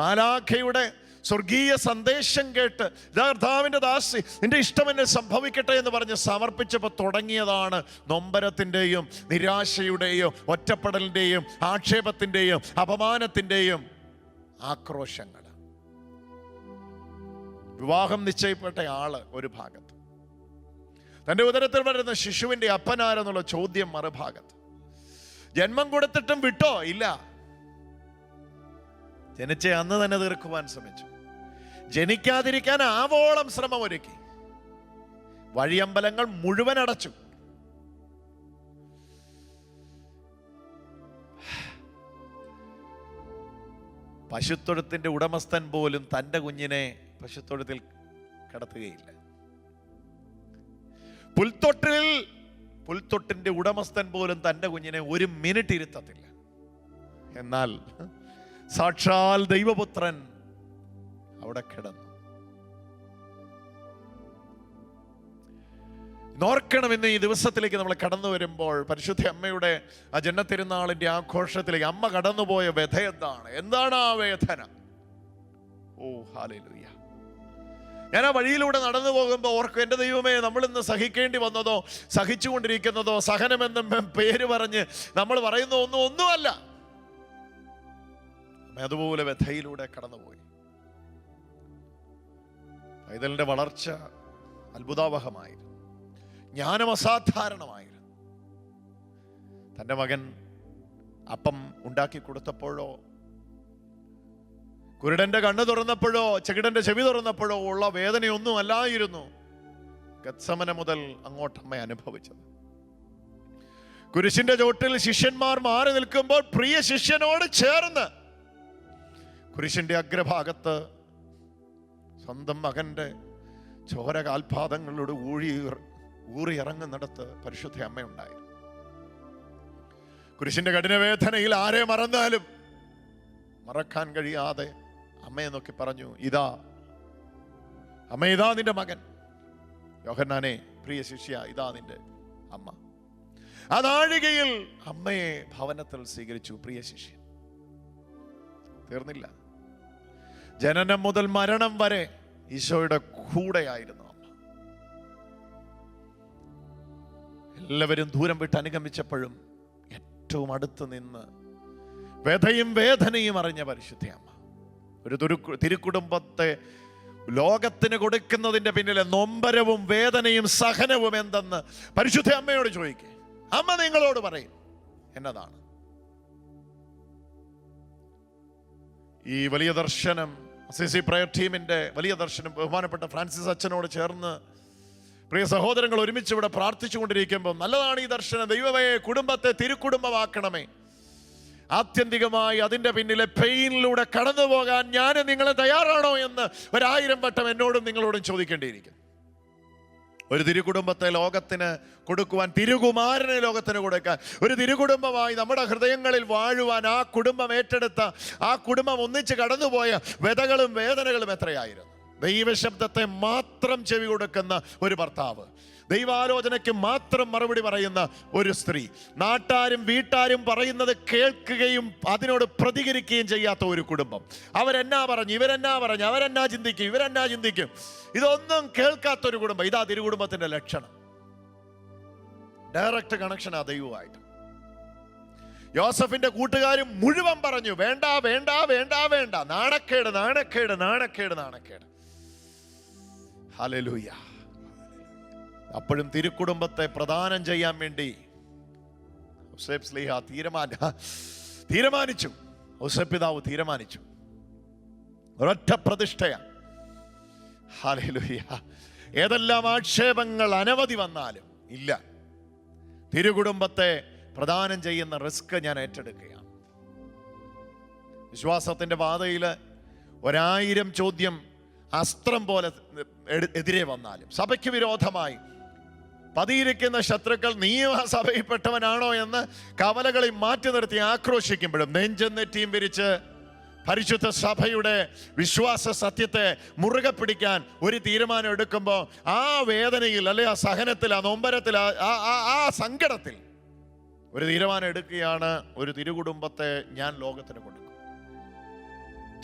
മാലാഖയുടെ സ്വർഗീയ സന്ദേശം കേട്ട്, കർത്താവിന്റെ ദാസി നിന്റെ ഇഷ്ടം എന്നെ സംഭവിക്കട്ടെ എന്ന് പറഞ്ഞ് സമർപ്പിച്ചപ്പോൾ തുടങ്ങിയതാണ് നൊമ്പരത്തിൻ്റെയും നിരാശയുടെയും ഒറ്റപ്പെടലിൻ്റെയും ആക്ഷേപത്തിൻ്റെയും അപമാനത്തിൻ്റെയും ആക്രോശങ്ങൾ. വിവാഹം നിശ്ചയിപ്പെട്ട ആള് ഒരു ഭാഗത്ത്, തൻ്റെ ഉദരത്തിൽ വരുന്ന ശിശുവിൻ്റെ അപ്പനാരെന്നുള്ള ചോദ്യം മറുഭാഗത്ത്. ജന്മം കൊടുത്തിട്ടും വിട്ടോ? ഇല്ല. ജനിച്ച അന്ന് തന്നെ തീർക്കുവാൻ ശ്രമിച്ചു. ജനിക്കാതിരിക്കാൻ ആവോളം ശ്രമമൊരുക്കി. വഴിയമ്പലങ്ങൾ മുഴുവൻ അടച്ചു. പശുത്തൊഴുത്തിന്റെ ഉടമസ്ഥൻ പോലും തൻ്റെ കുഞ്ഞിനെ പശുത്തൊഴുത്തിൽ കിടത്തുകയില്ല. പുൽത്തൊട്ടിന്റെ ഉടമസ്ഥൻ പോലും തൻ്റെ കുഞ്ഞിനെ 1 മിനിറ്റ് ഇരുത്തത്തില്ല. എന്നാൽ സാക്ഷാൽ ദൈവപുത്രൻ അവിടെ കിടന്നു. നോർക്കണം, ഇന്ന് ഈ ദിവസത്തിലേക്ക് നമ്മൾ കടന്നു വരുമ്പോൾ പരിശുദ്ധ അമ്മയുടെ ആ ജന്മത്തിരുന്നാളിന്റെ ആഘോഷത്തിലേക്ക് അമ്മ കടന്നുപോയ വ്യഥ എന്താണ് ആ വേദന? ഓ ഹല്ലേലൂയ. ഞാൻ ആ വഴിയിലൂടെ നടന്നു പോകുമ്പോൾ ഓർക്കും, എൻ്റെ ദൈവമേ, നമ്മളിന്ന് സഹിക്കേണ്ടി വന്നതോ സഹിച്ചുകൊണ്ടിരിക്കുന്നതോ സഹനമെന്നും പേര് പറഞ്ഞ് നമ്മൾ പറയുന്ന ഒന്നുമല്ല. അതുപോലെ വ്യഥയിലൂടെ കടന്നുപോയി. പൈതലിന്റെ വളർച്ച അത്ഭുതാവഹമായിരുന്നു, ജ്ഞാനം അസാധാരണമായിരുന്നു. തൻ്റെ മകൻ അപ്പം ഉണ്ടാക്കി കൊടുത്തപ്പോഴോ, കുരുടന്റെ കണ്ണ് തുറന്നപ്പോഴോ, ചെകിടന്റെ ചെവി തുറന്നപ്പോഴോ ഉള്ള വേദനയൊന്നും അല്ലായിരുന്നു ഗത്സമന മുതൽ അങ്ങോട്ടമ്മ അനുഭവിച്ചത്. കുരിശിന്റെ ചോട്ടിൽ ശിഷ്യന്മാർ മാറി നിൽക്കുമ്പോൾ പ്രിയ ശിഷ്യനോട് ചേർന്ന് കുരിശിന്റെ അഗ്രഭാഗത്ത് സ്വന്തം മകന്റെ ചോര കാൽപാദങ്ങളോട് ഊറി ഇറങ്ങുന്നിടത്ത് പരിശുദ്ധ അമ്മയുണ്ടായിരുന്നു. കുരിശിന്റെ കഠിനവേദനയിൽ ആരെ മറന്നാലും മറക്കാൻ കഴിയാതെ അമ്മയെ നോക്കി പറഞ്ഞു, ഇതാ അമ്മ, ഇതാ നിന്റെ മകൻ. യോഹന്നാനെ, പ്രിയ ശിഷ്യ, ഇതാ നിന്റെ അമ്മ. ആ നാഴികയിൽ അമ്മയെ ഭവനത്തിൽ സ്വീകരിച്ചു പ്രിയ ശിഷ്യ. തീർന്നില്ല. ജനനം മുതൽ മരണം വരെ ഈശോയുടെ കൂടെയായിരുന്നു അമ്മ. എല്ലാവരും ദൂരം വിട്ട് അനുഗമിച്ചപ്പോഴും ഏറ്റവും അടുത്ത് നിന്ന് വ്യഥയും വേദനയും അറിഞ്ഞ പരിശുദ്ധ അമ്മ ഒരു തിരുക്കുടുംബത്തെ ലോകത്തിന് കൊടുക്കുന്നതിന്റെ പിന്നിലെ നൊമ്പരവും വേദനയും സഹനവും എന്തെന്ന് പരിശുദ്ധ അമ്മയോട് ചോദിക്കുക. അമ്മ നിങ്ങളോട് പറയും എന്നതാണ്. ഈ വലിയ ദർശനം, അസിസി പ്രയർ ടീമിന്റെ വലിയ ദർശനം, ബഹുമാനപ്പെട്ട ഫ്രാൻസിസ് അച്ഛനോട് ചേർന്ന് പ്രിയ സഹോദരങ്ങൾ ഒരുമിച്ച് ഇവിടെ പ്രാർത്ഥിച്ചുകൊണ്ടിരിക്കുമ്പോൾ നല്ലതാണ് ഈ ദർശനം. ദൈവമേ, കുടുംബത്തെ തിരുക്കുടുംബമാക്കണമേ. ആത്യന്തികമായി അതിൻ്റെ പിന്നിലെ പെയിനിലൂടെ കടന്നു പോകാൻ ഞാൻ നിങ്ങളെ തയ്യാറാണോ എന്ന് 1000 വട്ടം എന്നോടും നിങ്ങളോടും ചോദിക്കേണ്ടിയിരിക്കും. ഒരു തിരുകുടുംബത്തെ ലോകത്തിന് കൊടുക്കുവാൻ, തിരുകുമാരനെ ലോകത്തിന് കൊടുക്കാൻ, ഒരു തിരുകുടുംബമായി നമ്മുടെ ഹൃദയങ്ങളിൽ വാഴുവാൻ ആ കുടുംബം ഏറ്റെടുത്ത, ആ കുടുംബം ഒന്നിച്ച് കടന്നുപോയ വ്യഥകളും വേദനകളും എത്രയായിരുന്നു. ദൈവശബ്ദത്തെ മാത്രം ചെവി കൊടുക്കുന്ന ഒരു ഭർത്താവ്, ദൈവാലോചനയ്ക്ക് മാത്രം മറുപടി പറയുന്ന ഒരു സ്ത്രീ, നാട്ടാരും വീട്ടാരും പറയുന്നത് കേൾക്കുകയും അതിനോട് പ്രതികരിക്കുകയും ചെയ്യാത്ത ഒരു കുടുംബം. അവരെന്നാ പറഞ്ഞു, ഇവരെന്നാ പറഞ്ഞു, അവരെന്നാ ചിന്തിക്കും, ഇവരെന്നാ ചിന്തിക്കും, ഇതൊന്നും കേൾക്കാത്തൊരു കുടുംബം. ഇതാ തിരുകുടുംബത്തിന്റെ ലക്ഷണം. ഡയറക്റ്റ് കണക്ഷനാ ദൈവമായിട്ട്. യോസഫിന്റെ കൂട്ടുകാരും മുഴുവൻ പറഞ്ഞു, വേണ്ട വേണ്ട വേണ്ട വേണ്ട, നാണക്കേട് നാണക്കേട് നാണക്കേട് നാണക്കേട്. ഹല്ലേലൂയ. അപ്പോഴും തിരുക്കുടുംബത്തെ പ്രദാനം ചെയ്യാൻ വേണ്ടി ഔസേപ്പ് സ്ലീഹ തീരുമാനിച്ചു. ഔസേപ്പ് പിതാവ് തീരുമാനിച്ചു. ഒരൊറ്റ പ്രതിഷ്ഠയാണ്. ഹല്ലേലൂയ. ഏതെല്ലാം ആക്ഷേപങ്ങൾ അനവധി വന്നാലും ഇല്ല, തിരുകുടുംബത്തെ പ്രദാനം ചെയ്യുന്ന റിസ്ക് ഞാൻ ഏറ്റെടുക്കുകയാണ്. വിശ്വാസത്തിന്റെ പാതയിൽ 1000 ചോദ്യം അസ്ത്രം പോലെ എതിരെ വന്നാലും, സഭയ്ക്ക് വിരോധമായി പതിയിരിക്കുന്ന ശത്രുക്കൾ നീയും ആ സഭയിൽപ്പെട്ടവനാണോ എന്ന് കവലകളിൽ മാറ്റി നിർത്തി ആക്രോശിക്കുമ്പോഴും നെഞ്ചും നെറ്റിയും വിരിച്ച് പരിശുദ്ധ സഭയുടെ വിശ്വാസ സത്യത്തെ മുറുകെ പിടിക്കാൻ ഒരു തീരുമാനം എടുക്കുമ്പോൾ ആ വേദനയിൽ, അല്ലെ ആ സഹനത്തിൽ, ആ നൊമ്പരത്തിൽ, ആ സങ്കടത്തിൽ ഒരു തീരുമാനം എടുക്കുകയാണ്. ഒരു തിരുകുടുംബത്തെ ഞാൻ ലോകത്തിന് കൊടുക്കും.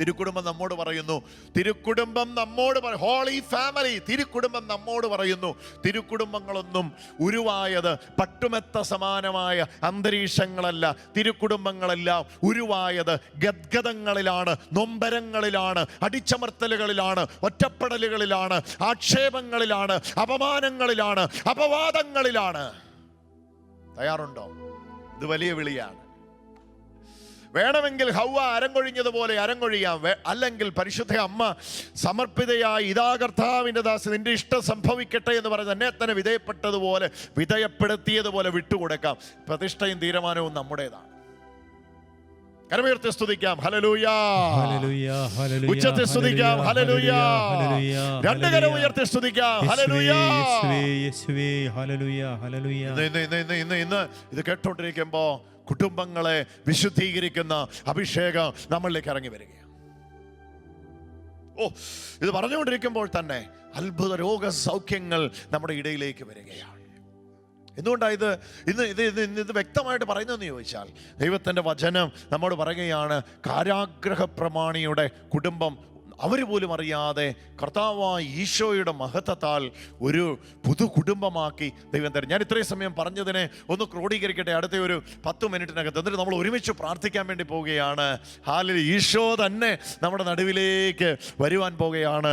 തിരുക്കുടുംബം നമ്മോട് പറയുന്നു, തിരുക്കുടുംബം നമ്മോട് ഹോളി ഫാമിലി, തിരുക്കുടുംബം നമ്മോട് പറയുന്നു, തിരുക്കുടുംബങ്ങളൊന്നും ഉരുവായത് പട്ടുമെത്ത സമാനമായ അന്തരീക്ഷങ്ങളല്ല. തിരുക്കുടുംബങ്ങളെല്ലാം ഉരുവായത് ഗദ്ഗതങ്ങളിലാണ്, നൊമ്പരങ്ങളിലാണ്, അടിച്ചമർത്തലുകളിലാണ്, ഒറ്റപ്പെടലുകളിലാണ്, ആക്ഷേപങ്ങളിലാണ്, അപമാനങ്ങളിലാണ്, അപവാദങ്ങളിലാണ്. തയ്യാറുണ്ടോ? ഇത് വലിയ വിളിയാണ്. വേണമെങ്കിൽ ഹൗവ അരങ്ങൊഴിഞ്ഞതുപോലെ അരങ്ങൊഴിയാം, അല്ലെങ്കിൽ പരിശുദ്ധ അമ്മ സമർപ്പിതയായി ഇതാ കർത്താവിൻ്റെ ദാസൻ നിന്റെ ഇഷ്ടം സംഭവിക്കട്ടെ എന്ന് പറഞ്ഞ് തന്നെ തന്നെ വിധേയപ്പെട്ടതുപോലെ, വിധേയപ്പെടുത്തിയതുപോലെ വിട്ടുകൊടുക്കാം. പ്രതിഷ്ഠയും തീരുമാനവും നമ്മുടേതാണ്. കരമുയർത്തി സ്തുതിക്കാം. ഹല്ലേലൂയ. ഉച്ചത്തിൽ സ്തുതിക്കാം. ഹല്ലേലൂയ. 2 കരം ഉയർത്തി സ്തുതിക്കാം. ഹല്ലേലൂയ. ഇന്ന് ഇത് കേട്ടോണ്ടിരിക്കുമ്പോ കുടുംബങ്ങളെ വിശുദ്ധീകരിക്കുന്ന അഭിഷേകം നമ്മളിലേക്ക് ഇറങ്ങി വരികയാണ്. ഇത് പറഞ്ഞുകൊണ്ടിരിക്കുമ്പോൾ തന്നെ അത്ഭുത രോഗസൗഖ്യങ്ങൾ നമ്മുടെ ഇടയിലേക്ക് വരികയാണ്. എന്തുകൊണ്ടാണ് ഇത് വ്യക്തമായിട്ട് പറയുന്നതെന്ന് ചോദിച്ചാൽ, ദൈവത്തിൻ്റെ വചനം നമ്മോട് പറയുകയാണ്, കാരാഗ്രഹ പ്രമാണിയുടെ കുടുംബം അവർ പോലും അറിയാതെ കർത്താവായ ഈശോയുടെ മഹത്വത്താൽ ഒരു പുതു കുടുംബമാക്കി ദൈവം തരും. ഞാൻ ഇത്രയും സമയം പറഞ്ഞതിനെ ഒന്ന് ക്രോഡീകരിക്കട്ടെ അടുത്ത ഒരു 10 മിനിറ്റിനകത്ത്. എന്നിട്ട് നമ്മൾ ഒരുമിച്ച് പ്രാർത്ഥിക്കാൻ വേണ്ടി പോവുകയാണ്. ഹാലിൽ ഈശോ തന്നെ നമ്മുടെ നടുവിലേക്ക് വരുവാൻ പോവുകയാണ്.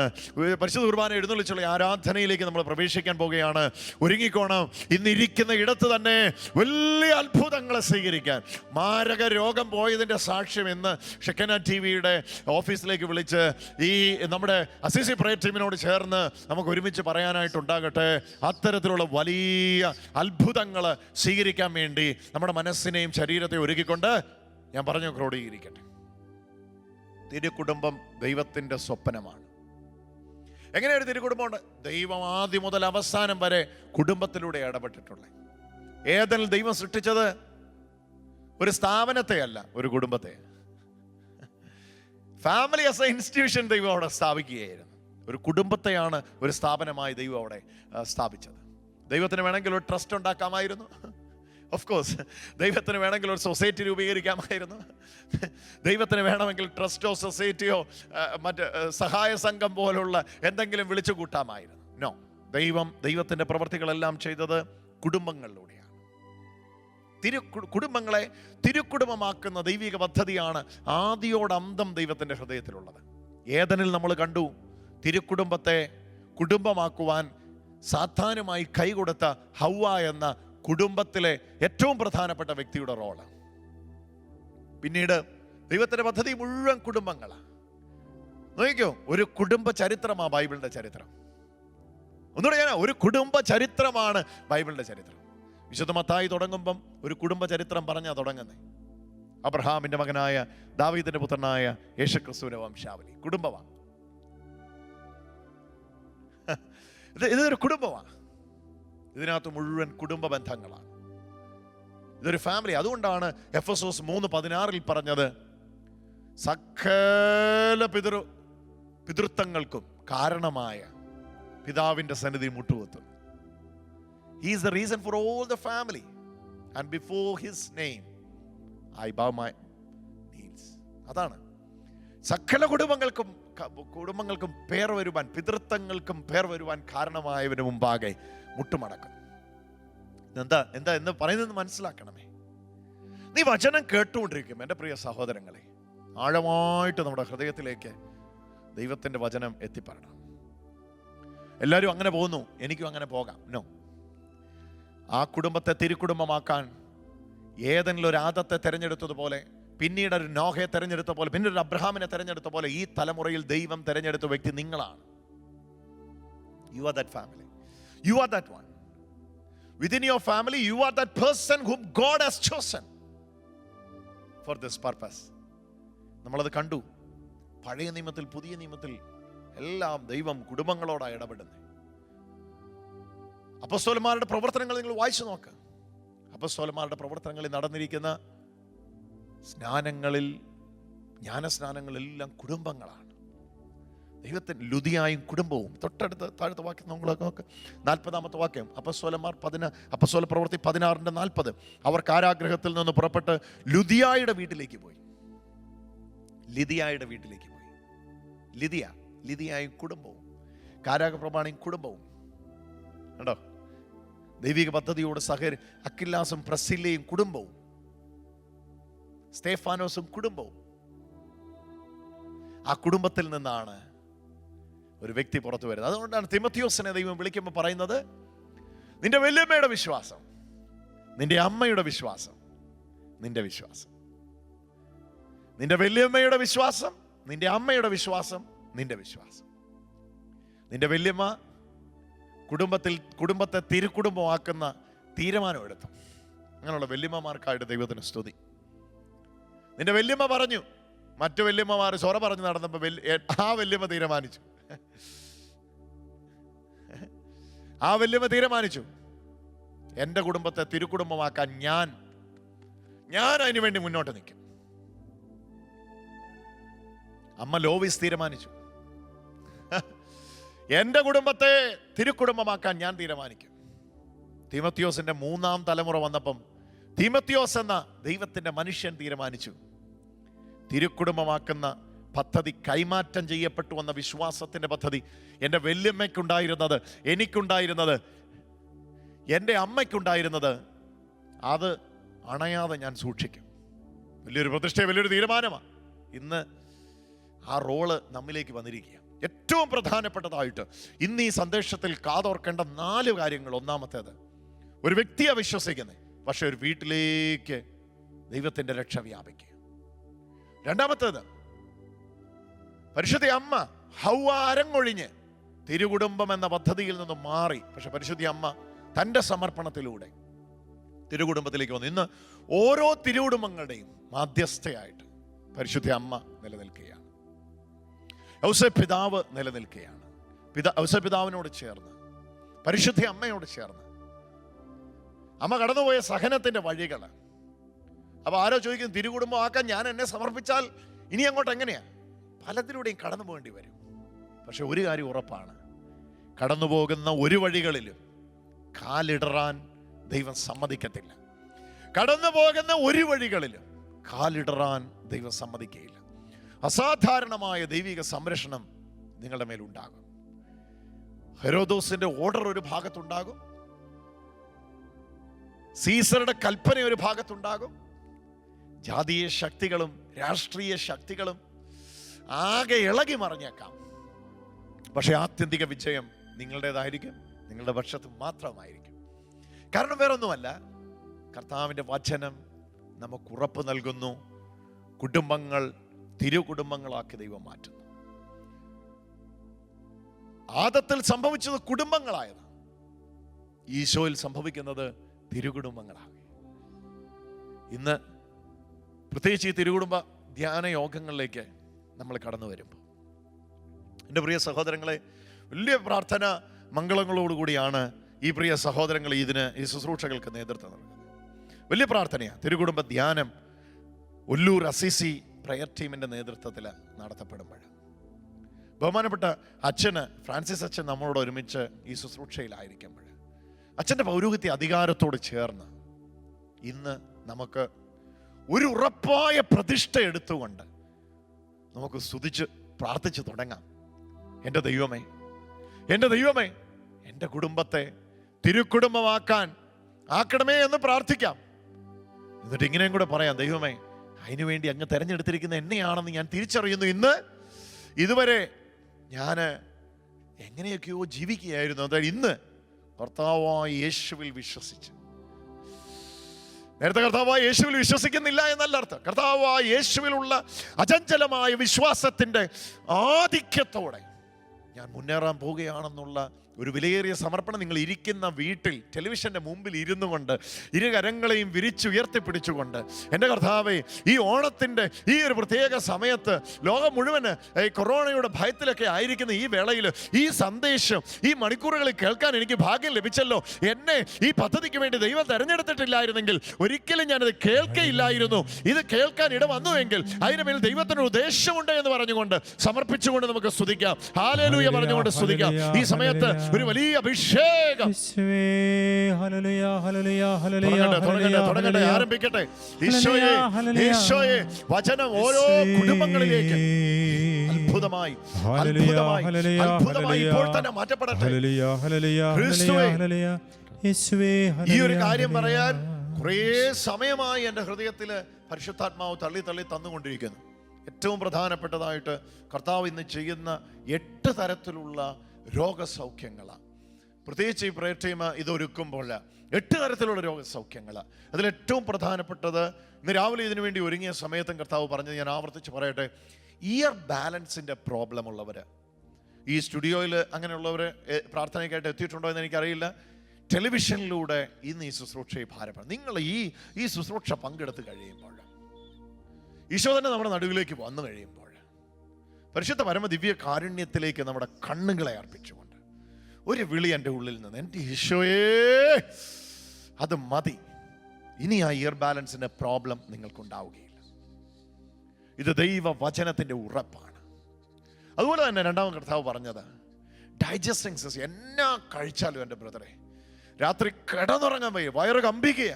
പരിശുദ്ധ കുർബാന എഴുന്നള്ളിച്ചുള്ള ആരാധനയിലേക്ക് നമ്മൾ പ്രവേശിക്കാൻ പോവുകയാണ്. ഒരുങ്ങിക്കോണം. ഇന്നിരിക്കുന്ന ഇടത്ത് തന്നെ വലിയ അത്ഭുതങ്ങളെ സ്വീകരിക്കാൻ. മാരക രോഗം പോയതിൻ്റെ സാക്ഷ്യം ഇന്ന് ഷെക്കന ടിവിയുടെ ഓഫീസിലേക്ക് വിളിച്ച് ഈ നമ്മുടെ അസിസി പ്രയർ ടീമിനോട് ചേർന്ന് നമുക്ക് ഒരുമിച്ച് പറയാനായിട്ടുണ്ടാകട്ടെ. അത്തരത്തിലുള്ള വലിയ അത്ഭുതങ്ങൾ സ്വീകരിക്കാൻ വേണ്ടി നമ്മുടെ മനസ്സിനെയും ശരീരത്തെയും ഒരുക്കിക്കൊണ്ട് ഞാൻ പറഞ്ഞു ക്രോഡീകരിക്കട്ടെ. തിരുക്കുടുംബം ദൈവത്തിൻ്റെ സ്വപ്നമാണ്. എങ്ങനെയൊരു തിരുക്കുടുംബമുണ്ട്? ദൈവം ആദ്യം മുതൽ അവസാനം വരെ കുടുംബത്തിലൂടെ ഇടപെട്ടിട്ടുള്ളത്. ഏതെങ്കിലും ദൈവം സൃഷ്ടിച്ചത് ഒരു സ്ഥാപനത്തെ അല്ല, ഒരു കുടുംബത്തെ. ഫാമിലി ആസ് എ ഇൻസ്റ്റിറ്റ്യൂഷൻ ദൈവം അവിടെ സ്ഥാപിക്കുകയായിരുന്നു. ഒരു കുടുംബത്തെയാണ് ഒരു സ്ഥാപനമായി ദൈവം അവിടെ സ്ഥാപിച്ചത്. ദൈവത്തിന് വേണമെങ്കിൽ ഒരു ട്രസ്റ്റ് ഉണ്ടാക്കാമായിരുന്നു. ഓഫ് കോഴ്സ് ദൈവത്തിന് വേണമെങ്കിൽ ഒരു സൊസൈറ്റി രൂപീകരിക്കാമായിരുന്നു. ദൈവത്തിന് വേണമെങ്കിൽ ട്രസ്റ്റോ സൊസൈറ്റിയോ മറ്റ് സഹായ സംഘം പോലുള്ള എന്തെങ്കിലും വിളിച്ചു കൂട്ടാമായിരുന്നു. നോ, ദൈവത്തിൻ്റെ പ്രവൃത്തികളെല്ലാം ചെയ്തത് കുടുംബങ്ങളിലൂടെയാണ്. കുടുംബങ്ങളെ തിരുക്കുടുംബമാക്കുന്ന ദൈവിക പദ്ധതിയാണ് ആദിയോടന്തം ദൈവത്തിൻ്റെ ഹൃദയത്തിലുള്ളത്. ഏദനിൽ നമ്മൾ കണ്ടു തിരുക്കുടുംബത്തെ കുടുംബമാക്കുവാൻ സാധാരണമായി കൈകൊടുത്ത ഹവ്വ എന്ന കുടുംബത്തിലെ ഏറ്റവും പ്രധാനപ്പെട്ട വ്യക്തിയുടെ റോള്. പിന്നീട് ദൈവത്തിൻ്റെ പദ്ധതി മുഴുവൻ കുടുംബങ്ങളാണ്. നോക്കിക്കോ, ഒരു കുടുംബ ചരിത്രമാണ് ബൈബിളിൻ്റെ ചരിത്രം. ഒന്നുകൂടെ ഒരു കുടുംബ ചരിത്രമാണ് ബൈബിളിൻ്റെ ചരിത്രം. വിശുദ്ധ മത്തായി തുടങ്ങുമ്പം ഒരു കുടുംബ ചരിത്രം പറഞ്ഞാണ് തുടങ്ങുന്നത്. അബ്രഹാമിൻ്റെ മകനായ ദാവീദിന്റെ പുത്രനായ യേശുക്രിസ്തുവിന്റെ വംശാവലി കുടുംബമാണ്. ഇതൊരു കുടുംബമാണ്. ഇതിനകത്ത് മുഴുവൻ കുടുംബ ബന്ധങ്ങളാണ്. ഇതൊരു ഫാമിലി. അതുകൊണ്ടാണ് എഫെസോസ് 3:16 പറഞ്ഞത് സകല പിതൃത്വങ്ങൾക്കും കാരണമായ പിതാവിന്റെ സന്നിധി മുട്ടുകുത്തുന്നു. He is the reason for all the family, and before his name I bow my knees. അതാണ് സകല കുടുംബങ്ങൾക്കും പേർ വരുവാൻ, പിതൃത്വങ്ങൾക്കും പേർ വരുവാൻ കാരണമായവന് മുമ്പാകെ മുട്ടുമടക്കും. എന്താ എന്ന് പറയുന്നത് മനസ്സിലാക്കണമേ. നീ വചനം കേട്ടുകൊണ്ടിരിക്കും എൻ്റെ പ്രിയ സഹോദരങ്ങളെ. ആഴമായിട്ട് നമ്മുടെ ഹൃദയത്തിലേക്ക് ദൈവത്തിൻ്റെ വചനം എത്തിപ്പെടണം. എല്ലാവരും അങ്ങനെ പോകുന്നു, എനിക്കും അങ്ങനെ പോകാം. നോ, ആ കുടുംബത്തെ തിരുക്കുടുംബമാക്കാൻ ഏതെങ്കിലും ആദത്തെ തെരഞ്ഞെടുത്തതുപോലെ, പിന്നീട് ഒരു നോഹയെ തെരഞ്ഞെടുത്ത പോലെ, പിന്നീട് ഒരു അബ്രഹാമിനെ തെരഞ്ഞെടുത്ത പോലെ ഈ തലമുറയിൽ ദൈവം തെരഞ്ഞെടുത്ത വ്യക്തി നിങ്ങളാണ്. You are that family. You are that one. Within your family you are that person whom God has chosen for this purpose. നമ്മളത് കണ്ടു. പഴയ നിയമത്തിൽ പുതിയ നിയമത്തിൽ എല്ലാം ദൈവം കുടുംബങ്ങളോടാണ് ഇടപെടുന്നത്. അപ്പോസ്തലന്മാരുടെ പ്രവർത്തനങ്ങൾ നിങ്ങൾ വായിച്ചു നോക്ക്. അപ്പോസ്തലന്മാരുടെ പ്രവർത്തനങ്ങളിൽ നടന്നിരിക്കുന്ന സ്നാനങ്ങളിൽ, ജ്ഞാനസ്നാനങ്ങളെല്ലാം കുടുംബങ്ങളാണ്. ദൈവത്തിന് ലുദിയായും കുടുംബവും. തൊട്ടടുത്ത് താഴത്തെ വാക്യം നമ്മളൊക്കെ നോക്ക്, 40-ാമത്തെ വാക്യം. അപ്പോസ്തല പ്രവൃത്തി 16:40. അവർ കാരാഗ്രഹത്തിൽ നിന്ന് പുറപ്പെട്ട് ലുദിയായുടെ വീട്ടിലേക്ക് പോയി. ലിദിയായുടെ വീട്ടിലേക്ക് പോയി. ലിദിയായും കുടുംബവും, കാരാഗ്രഹപ്രമാണിയും കുടുംബവും. കണ്ടോ, ദൈവിക പദ്ധതിയോട് അക്കില്ലാസും പ്രസില്ലയും കുടുംബവും, സ്തേഫാനോസും കുടുംബവും. ആ കുടുംബത്തിൽ നിന്നാണ് ഒരു വ്യക്തി പുറത്തു വരുന്നത്. അതുകൊണ്ടാണ് തിമോത്തിയോസിനെ ദൈവം വിളിക്കുമ്പോൾ പറയുന്നത്, നിന്റെ വല്യമ്മയുടെ വിശ്വാസം, നിന്റെ അമ്മയുടെ വിശ്വാസം, നിന്റെ വിശ്വാസം. നിന്റെ വല്യമ്മയുടെ വിശ്വാസം, നിന്റെ അമ്മയുടെ വിശ്വാസം, നിന്റെ വിശ്വാസം. നിന്റെ വല്യമ്മ കുടുംബത്തെ തിരുക്കുടുംബമാക്കുന്ന തീരുമാനമെടുത്തു. അങ്ങനെയുള്ള വല്യമ്മമാർക്കായിട്ട് ദൈവത്തിന് സ്തുതി. നിന്റെ വല്യമ്മ പറഞ്ഞു, മറ്റു വല്യമ്മമാർ ചൊറ പറഞ്ഞു നടന്നപ്പോൾ ആ വല്യമ്മ തീരുമാനിച്ചു. ആ വല്യമ്മ തീരുമാനിച്ചു, എൻ്റെ കുടുംബത്തെ തിരുക്കുടുംബമാക്കാൻ ഞാൻ അതിനു വേണ്ടി മുന്നോട്ട് നിൽക്കും. അമ്മ ലോവിസ് തീരുമാനിച്ചു, എൻ്റെ കുടുംബത്തെ തിരുക്കുടുംബമാക്കാൻ ഞാൻ തീരുമാനിക്കും. തീമോത്തിയോസിന്റെ 3-ാം തലമുറ വന്നപ്പം തീമോത്തിയോസ് എന്ന ദൈവത്തിൻ്റെ മനുഷ്യൻ തീരുമാനിച്ചു, തിരുക്കുടുംബമാക്കുന്ന പദ്ധതി കൈമാറ്റം ചെയ്യപ്പെട്ടു വന്ന വിശ്വാസത്തിൻ്റെ പദ്ധതി എൻ്റെ വല്യമ്മയ്ക്കുണ്ടായിരുന്നത്, എനിക്കുണ്ടായിരുന്നത്, എൻ്റെ അമ്മയ്ക്കുണ്ടായിരുന്നത്, അത് അണയാതെ ഞാൻ സൂക്ഷിക്കും. വലിയൊരു പ്രതിഷ്ഠ, വലിയൊരു തീരുമാനമാണ്. ഇന്ന് ആ റോള് നമ്മിലേക്ക് വന്നിരിക്കുക. ഏറ്റവും പ്രധാനപ്പെട്ടതായിട്ട് ഇന്ന് ഈ സന്ദേശത്തിൽ കാതോർക്കേണ്ട 4 കാര്യങ്ങൾ. ഒന്നാമത്തേത്, ഒരു വ്യക്തിയെ വിശ്വസിക്കുന്നത്, പക്ഷെ ഒരു വീട്ടിലേക്ക് ദൈവത്തിൻ്റെ രക്ഷ വ്യാപിക്കുക. രണ്ടാമത്തേത്, പരിശുദ്ധ അമ്മ ഹവ്വ അരങ്ങൊഴിഞ്ഞ് തിരുകുടുംബം എന്ന പദ്ധതിയിൽ നിന്നും മാറി, പക്ഷെ പരിശുദ്ധ അമ്മ തൻ്റെ സമർപ്പണത്തിലൂടെ തിരുകുടുംബത്തിലേക്ക് വന്നു. ഇന്ന് ഓരോ തിരുകുടുംബങ്ങളുടെയും മാധ്യസ്ഥയായിട്ട് പരിശുദ്ധ അമ്മ നിലനിൽക്കുകയാണ്. ഔസേപ്പിതാവ് നിലനിൽക്കുകയാണ്. ഔസേപ്പിതാവിനോട് ചേർന്ന്, പരിശുദ്ധ അമ്മയോട് ചേർന്ന്, അമ്മ കടന്നുപോയ സഹനത്തിൻ്റെ വഴികൾ, അപ്പോൾ ആരോ ചോദിക്കും, തിരുകുടുംബം ആക്കാൻ ഞാൻ എന്നെ സമർപ്പിച്ചാൽ ഇനി അങ്ങോട്ട് എങ്ങനെയാ? പലതിലൂടെയും കടന്നു പോകേണ്ടി വരും. പക്ഷെ ഒരു കാര്യം ഉറപ്പാണ്, കടന്നു പോകുന്ന ഒരു വഴികളിലും കാലിടറാൻ ദൈവം സമ്മതിക്കത്തില്ല. കടന്നു പോകുന്ന ഒരു വഴികളിലും കാലിടറാൻ ദൈവം സമ്മതിക്കുകയില്ല. അസാധാരണമായ ദൈവിക സംരക്ഷണം നിങ്ങളുടെ മേലുണ്ടാകും. ഹെരോദോസിന്റെ ഓർഡർ ഒരു ഭാഗത്തുണ്ടാകും, സീസറുടെ കൽപ്പന ഒരു ഭാഗത്തുണ്ടാകും, ജാതീയ ശക്തികളും രാഷ്ട്രീയ ശക്തികളും ആകെ ഇളകി മറിഞ്ഞേക്കാം. പക്ഷെ ആത്യന്തിക വിജയം നിങ്ങളുടേതായിരിക്കും, നിങ്ങളുടെ പക്ഷത്ത് മാത്രമായിരിക്കും. കാരണം വേറൊന്നുമല്ല, കർത്താവിൻ്റെ വചനം നമുക്ക് ഉറപ്പ് നൽകുന്നു. കുടുംബങ്ങൾ തിരുകുടുംബങ്ങളാക്കി ദൈവം മാറ്റുന്നു. ആദത്തിൽ സംഭവിച്ചത് കുടുംബങ്ങളായത്, ഈശോയിൽ സംഭവിക്കുന്നത് തിരുകുടുംബങ്ങളാകെ. ഇന്ന് പ്രത്യേകിച്ച് ഈ തിരുകുടുംബ ധ്യാന യോഗങ്ങളിലേക്ക് നമ്മൾ കടന്നു വരുമ്പോൾ, എൻ്റെ പ്രിയ സഹോദരങ്ങളെ, വലിയ പ്രാർത്ഥന മംഗളങ്ങളോടുകൂടിയാണ് ഈ പ്രിയ സഹോദരങ്ങൾ ഈ ശുശ്രൂഷകൾക്ക് നേതൃത്വം നൽകുന്നത്. വലിയ പ്രാർത്ഥനയാണ്. തിരുകുടുംബ ധ്യാനം ഒല്ലൂർ അസിസി പ്രയർ ടീമിൻ്റെ നേതൃത്വത്തിൽ നടത്തപ്പെടുമ്പോൾ, ബഹുമാനപ്പെട്ട അച്ഛന് ഫ്രാൻസിസ് അച്ഛൻ നമ്മളോട് ഒരുമിച്ച് ഈ ശുശ്രൂഷയിലായിരിക്കുമ്പോൾ, അച്ഛൻ്റെ പൗരോഹിത്യ അധികാരത്തോട് ചേർന്ന് ഇന്ന് നമുക്ക് ഒരു ഉറപ്പായ പ്രതിഷ്ഠ എടുത്തുകൊണ്ട് നമുക്ക് സ്തുതിച്ച് പ്രാർത്ഥിച്ച് തുടങ്ങാം. എൻ്റെ ദൈവമേ, എൻ്റെ ദൈവമേ, എൻ്റെ കുടുംബത്തെ ആക്കണമേ എന്ന് പ്രാർത്ഥിക്കാം. എന്നിട്ട് ഇങ്ങനെയും കൂടെ പറയാം, ദൈവമേ, അതിനുവേണ്ടി അങ്ങ് തിരഞ്ഞെടുത്തിരിക്കുന്ന എന്നെയാണെന്ന് ഞാൻ തിരിച്ചറിയുന്നു. ഇതുവരെ ഞാൻ എങ്ങനെയൊക്കെയോ ജീവിക്കുകയായിരുന്നു. അതായത് ഇന്ന് കർത്താവായ യേശുവിൽ വിശ്വസിച്ച്, നേരത്തെ കർത്താവായ യേശുവിൽ വിശ്വസിക്കുന്നില്ല എന്നല്ല അർത്ഥം, കർത്താവായ യേശുവിലുള്ള അചഞ്ചലമായ വിശ്വാസത്തിൻ്റെ ആധിക്യത്തോടെ ഞാൻ മുന്നേറാൻ പോവുകയാണെന്നുള്ള ഒരു വിലയേറിയ സമർപ്പണം നിങ്ങൾ ഇരിക്കുന്ന വീട്ടിൽ ടെലിവിഷൻ്റെ മുമ്പിൽ ഇരുന്നു കൊണ്ട് ഇരുകരങ്ങളെയും വിരിച്ചുയർത്തിപ്പിടിച്ചുകൊണ്ട്, എൻ്റെ കർത്താവേ, ഈ ഓണത്തിൻ്റെ ഈ ഒരു പ്രത്യേക സമയത്ത് ലോകം മുഴുവൻ ഈ കൊറോണയുടെ ഭയത്തിലൊക്കെ ആയിരിക്കുന്ന ഈ വേളയിൽ ഈ സന്ദേശം ഈ മണിക്കൂറുകളിൽ കേൾക്കാൻ എനിക്ക് ഭാഗ്യം ലഭിച്ചല്ലോ. എന്നെ ഈ പദ്ധതിക്ക് വേണ്ടി ദൈവം തെരഞ്ഞെടുത്തിട്ടില്ലായിരുന്നെങ്കിൽ ഒരിക്കലും ഞാനത് കേൾക്കയില്ലായിരുന്നു. ഇത് കേൾക്കാൻ ഇട വന്നുവെങ്കിൽ അതിന് മേൽ ദൈവത്തിന് ഉദ്ദേശമുണ്ട് എന്ന് പറഞ്ഞുകൊണ്ട് സമർപ്പിച്ചുകൊണ്ട് നമുക്ക് സ്തുതിക്കാം. ഹല്ലേലൂയ പറഞ്ഞുകൊണ്ട് സ്തുതിക്കാം. ഈ സമയത്ത് ഒരു വലിയ അഭിഷേകം ആരംഭിക്കട്ടെ. ഈശോയെ വചനം ഓരോ കുടുംബങ്ങളിലേക്ക് അത്ഭുതമായി ഇപ്പോൾ തന്നെ മാറ്റപ്പെടട്ടെ. ഈ ഒരു കാര്യം പറയാൻ കുറേ സമയമായി എൻ്റെ ഹൃദയത്തില് പരിശുദ്ധാത്മാവ് തള്ളി തന്നുകൊണ്ടിരിക്കുന്നു. ഏറ്റവും പ്രധാനപ്പെട്ടതായിട്ട് കർത്താവ് ഇന്ന് ചെയ്യുന്ന 8 തരത്തിലുള്ള രോഗസൗഖ്യങ്ങളാണ്. പ്രത്യേകിച്ച് ഈ പ്രയർ ടീം ഇതൊരുക്കുമ്പോൾ 8 തരത്തിലുള്ള രോഗസൗഖ്യങ്ങളാണ്. അതിലേറ്റവും പ്രധാനപ്പെട്ടത്, ഇന്ന് രാവിലെ ഇതിനു വേണ്ടി ഒരുങ്ങിയ സമയത്തും കർത്താവ് പറഞ്ഞത് ഞാൻ ആവർത്തിച്ച് പറയട്ടെ, ഇയർ ബാലൻസിൻ്റെ പ്രോബ്ലം ഉള്ളവർ, ഈ സ്റ്റുഡിയോയിൽ അങ്ങനെയുള്ളവർ പ്രാർത്ഥനയ്ക്കായിട്ട് എത്തിയിട്ടുണ്ടോ എന്ന് എനിക്കറിയില്ല. ടെലിവിഷനിലൂടെ ഇന്ന് ഈ ശുശ്രൂഷയെ ഭാരപ്പെടും. നിങ്ങൾ ഈ ശുശ്രൂഷ പങ്കെടുത്ത് കഴിയുമ്പോൾ, ഈശോ തന്നെ നമ്മുടെ നടുവിലേക്ക് വന്നു കഴിയുമ്പോൾ, പരിശുദ്ധ പരമ ദിവ്യ കാരുണ്യത്തിലേക്ക് നമ്മുടെ കണ്ണുകളെ അർപ്പിച്ചുകൊണ്ട് ഒരു വിളി എൻ്റെ ഉള്ളിൽ നിന്ന്, എൻ്റെ ഈശോയേ, അത് മതി, ഇനി ആ ഇയർ ബാലൻസിൻ്റെ പ്രോബ്ലം നിങ്ങൾക്കുണ്ടാവുകയില്ല. ഇത് ദൈവ വചനത്തിൻ്റെ ഉറപ്പാണ്. അതുപോലെ തന്നെ രണ്ടാമത് കർത്താവ് പറഞ്ഞത്, ഡൈജസ്റ്റിംഗ് സിസ്റ്റം. എന്നാ കഴിച്ചാലും എൻ്റെ ബ്രദറെ, രാത്രി കിടന്നുറങ്ങാൻ വയ്യ, വയറ് കമ്പിക്കുക,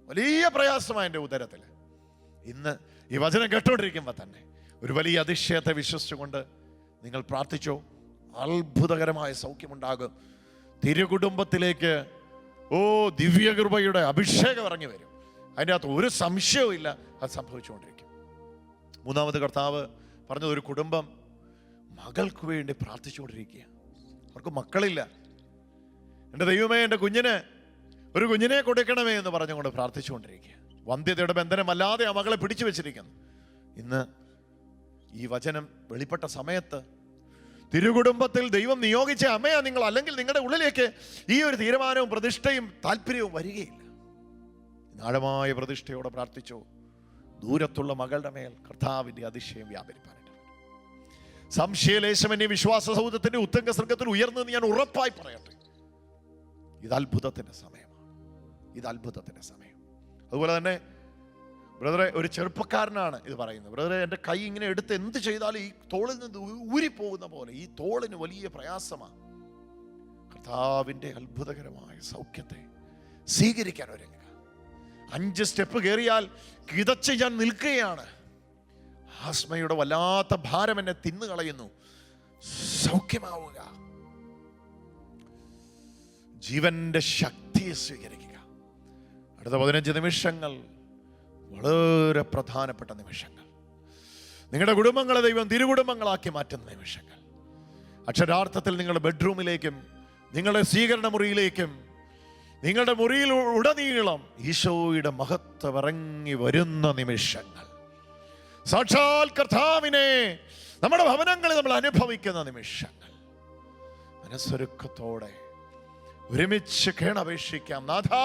വലിയ പ്രയാസമാണ് എൻ്റെ ഉദരത്തിൽ. ഇന്ന് ഈ വചനം കേട്ടോണ്ടിരിക്കുമ്പോൾ തന്നെ ഒരു വലിയ അതിശയത്തെ വിശ്വസിച്ചുകൊണ്ട് നിങ്ങൾ പ്രാർത്ഥിച്ചോ, അത്ഭുതകരമായ സൗഖ്യമുണ്ടാകും. തിരുകുടുംബത്തിലേക്ക് ദിവ്യകൃപയുടെ അഭിഷേകം ഇറങ്ങി വരും. അതിൻ്റെ അകത്ത് ഒരു സംശയവും ഇല്ല, അത് സംഭവിച്ചുകൊണ്ടിരിക്കും. മൂന്നാമത് കർത്താവ് പറഞ്ഞത്, ഒരു കുടുംബം മകൾക്ക് വേണ്ടി പ്രാർത്ഥിച്ചുകൊണ്ടിരിക്കുക. അവർക്ക് മക്കളില്ല. എൻ്റെ ദൈവമേ, എൻ്റെ ഒരു കുഞ്ഞിനെ കൊടുക്കണമേ എന്ന് പറഞ്ഞുകൊണ്ട് പ്രാർത്ഥിച്ചുകൊണ്ടിരിക്കുക. വന്ധ്യതയുടെ ബന്ധനമല്ലാതെ ആ മകളെ പിടിച്ചു വെച്ചിരിക്കുന്നു. ഇന്ന് ഈ വചനം വെളിപ്പെട്ട സമയത്ത് തിരുകുടുംബത്തിൽ ദൈവം നിയോഗിച്ച അമ്മയാ നിങ്ങൾ, അല്ലെങ്കിൽ നിങ്ങളുടെ ഉള്ളിലേക്ക് ഈ ഒരു തീരുമാനവും പ്രതിഷ്ഠയും താല്പര്യവും വരികയില്ല. ആഴമായ പ്രതിഷ്ഠയോടെ പ്രാർത്ഥിച്ചോ, ദൂരത്തുള്ള മകളുടെ മേൽ കർത്താവിൻ്റെ അതിശയം വ്യാപരിപ്പാനായിട്ട്. സംശയലേശമെന്നെ വിശ്വാസ സൗധത്തിന്റെ ഉത്തംഗ ശൃംഗത്തിൽ ഉയർന്നെന്ന് ഞാൻ ഉറപ്പായി പറയട്ടെ, ഇത് അത്ഭുതത്തിന്റെ സമയമാണ്. ഇത് അത്ഭുതത്തിന്റെ സമയം. അതുപോലെ തന്നെ ബ്രദറെ, ഒരു ചെറുപ്പക്കാരനാണ് ഇത് പറയുന്നത്. ബ്രദറെ, എൻ്റെ കൈ ഇങ്ങനെ എടുത്ത് എന്ത് ചെയ്താലും ഈ തോളിൽ നിന്ന് ഊരിപ്പോകുന്ന പോലെ ഈ തോളിന് വലിയ പ്രയാസമാണ്. കർത്താവിൻ്റെ അത്ഭുതകരമായ സൗഖ്യത്തെ സ്വീകരിക്കാൻ ഒരുങ്ങുക. 5 സ്റ്റെപ്പ് കയറിയാൽ കിതച്ച് ഞാൻ നിൽക്കുകയാണ്. ആസ്മയുടെ വല്ലാത്ത ഭാരം എന്നെ തിന്നുകളയുന്നു. സൗഖ്യമാവുക. ജീവന്റെ ശക്തിയെ സ്വീകരിക്കുക. അടുത്ത 15 നിമിഷങ്ങൾ വളരെ പ്രധാനപ്പെട്ട നിമിഷങ്ങൾ. നിങ്ങളുടെ കുടുംബങ്ങളെ ദൈവം തിരുകുടുംബങ്ങളാക്കി മാറ്റുന്ന നിമിഷങ്ങൾ. അക്ഷരാർത്ഥത്തിൽ നിങ്ങളുടെ ബെഡ്റൂമിലേക്കും നിങ്ങളുടെ സ്വീകരണ മുറിയിലേക്കും നിങ്ങളുടെ മുറിയിൽ ഉടനീളം ഈശോയുടെ മഹത്വം ഇറങ്ങി വരുന്ന നിമിഷങ്ങൾ. സാക്ഷാൽ കർത്താവിനെ നമ്മുടെ ഭവനങ്ങളിൽ നമ്മൾ അനുഭവിക്കുന്ന നിമിഷങ്ങൾ. മനസ്സൊരുക്കത്തോടെ ഒരുമിച്ച് കേണപേക്ഷിക്കാം. നാഥാ,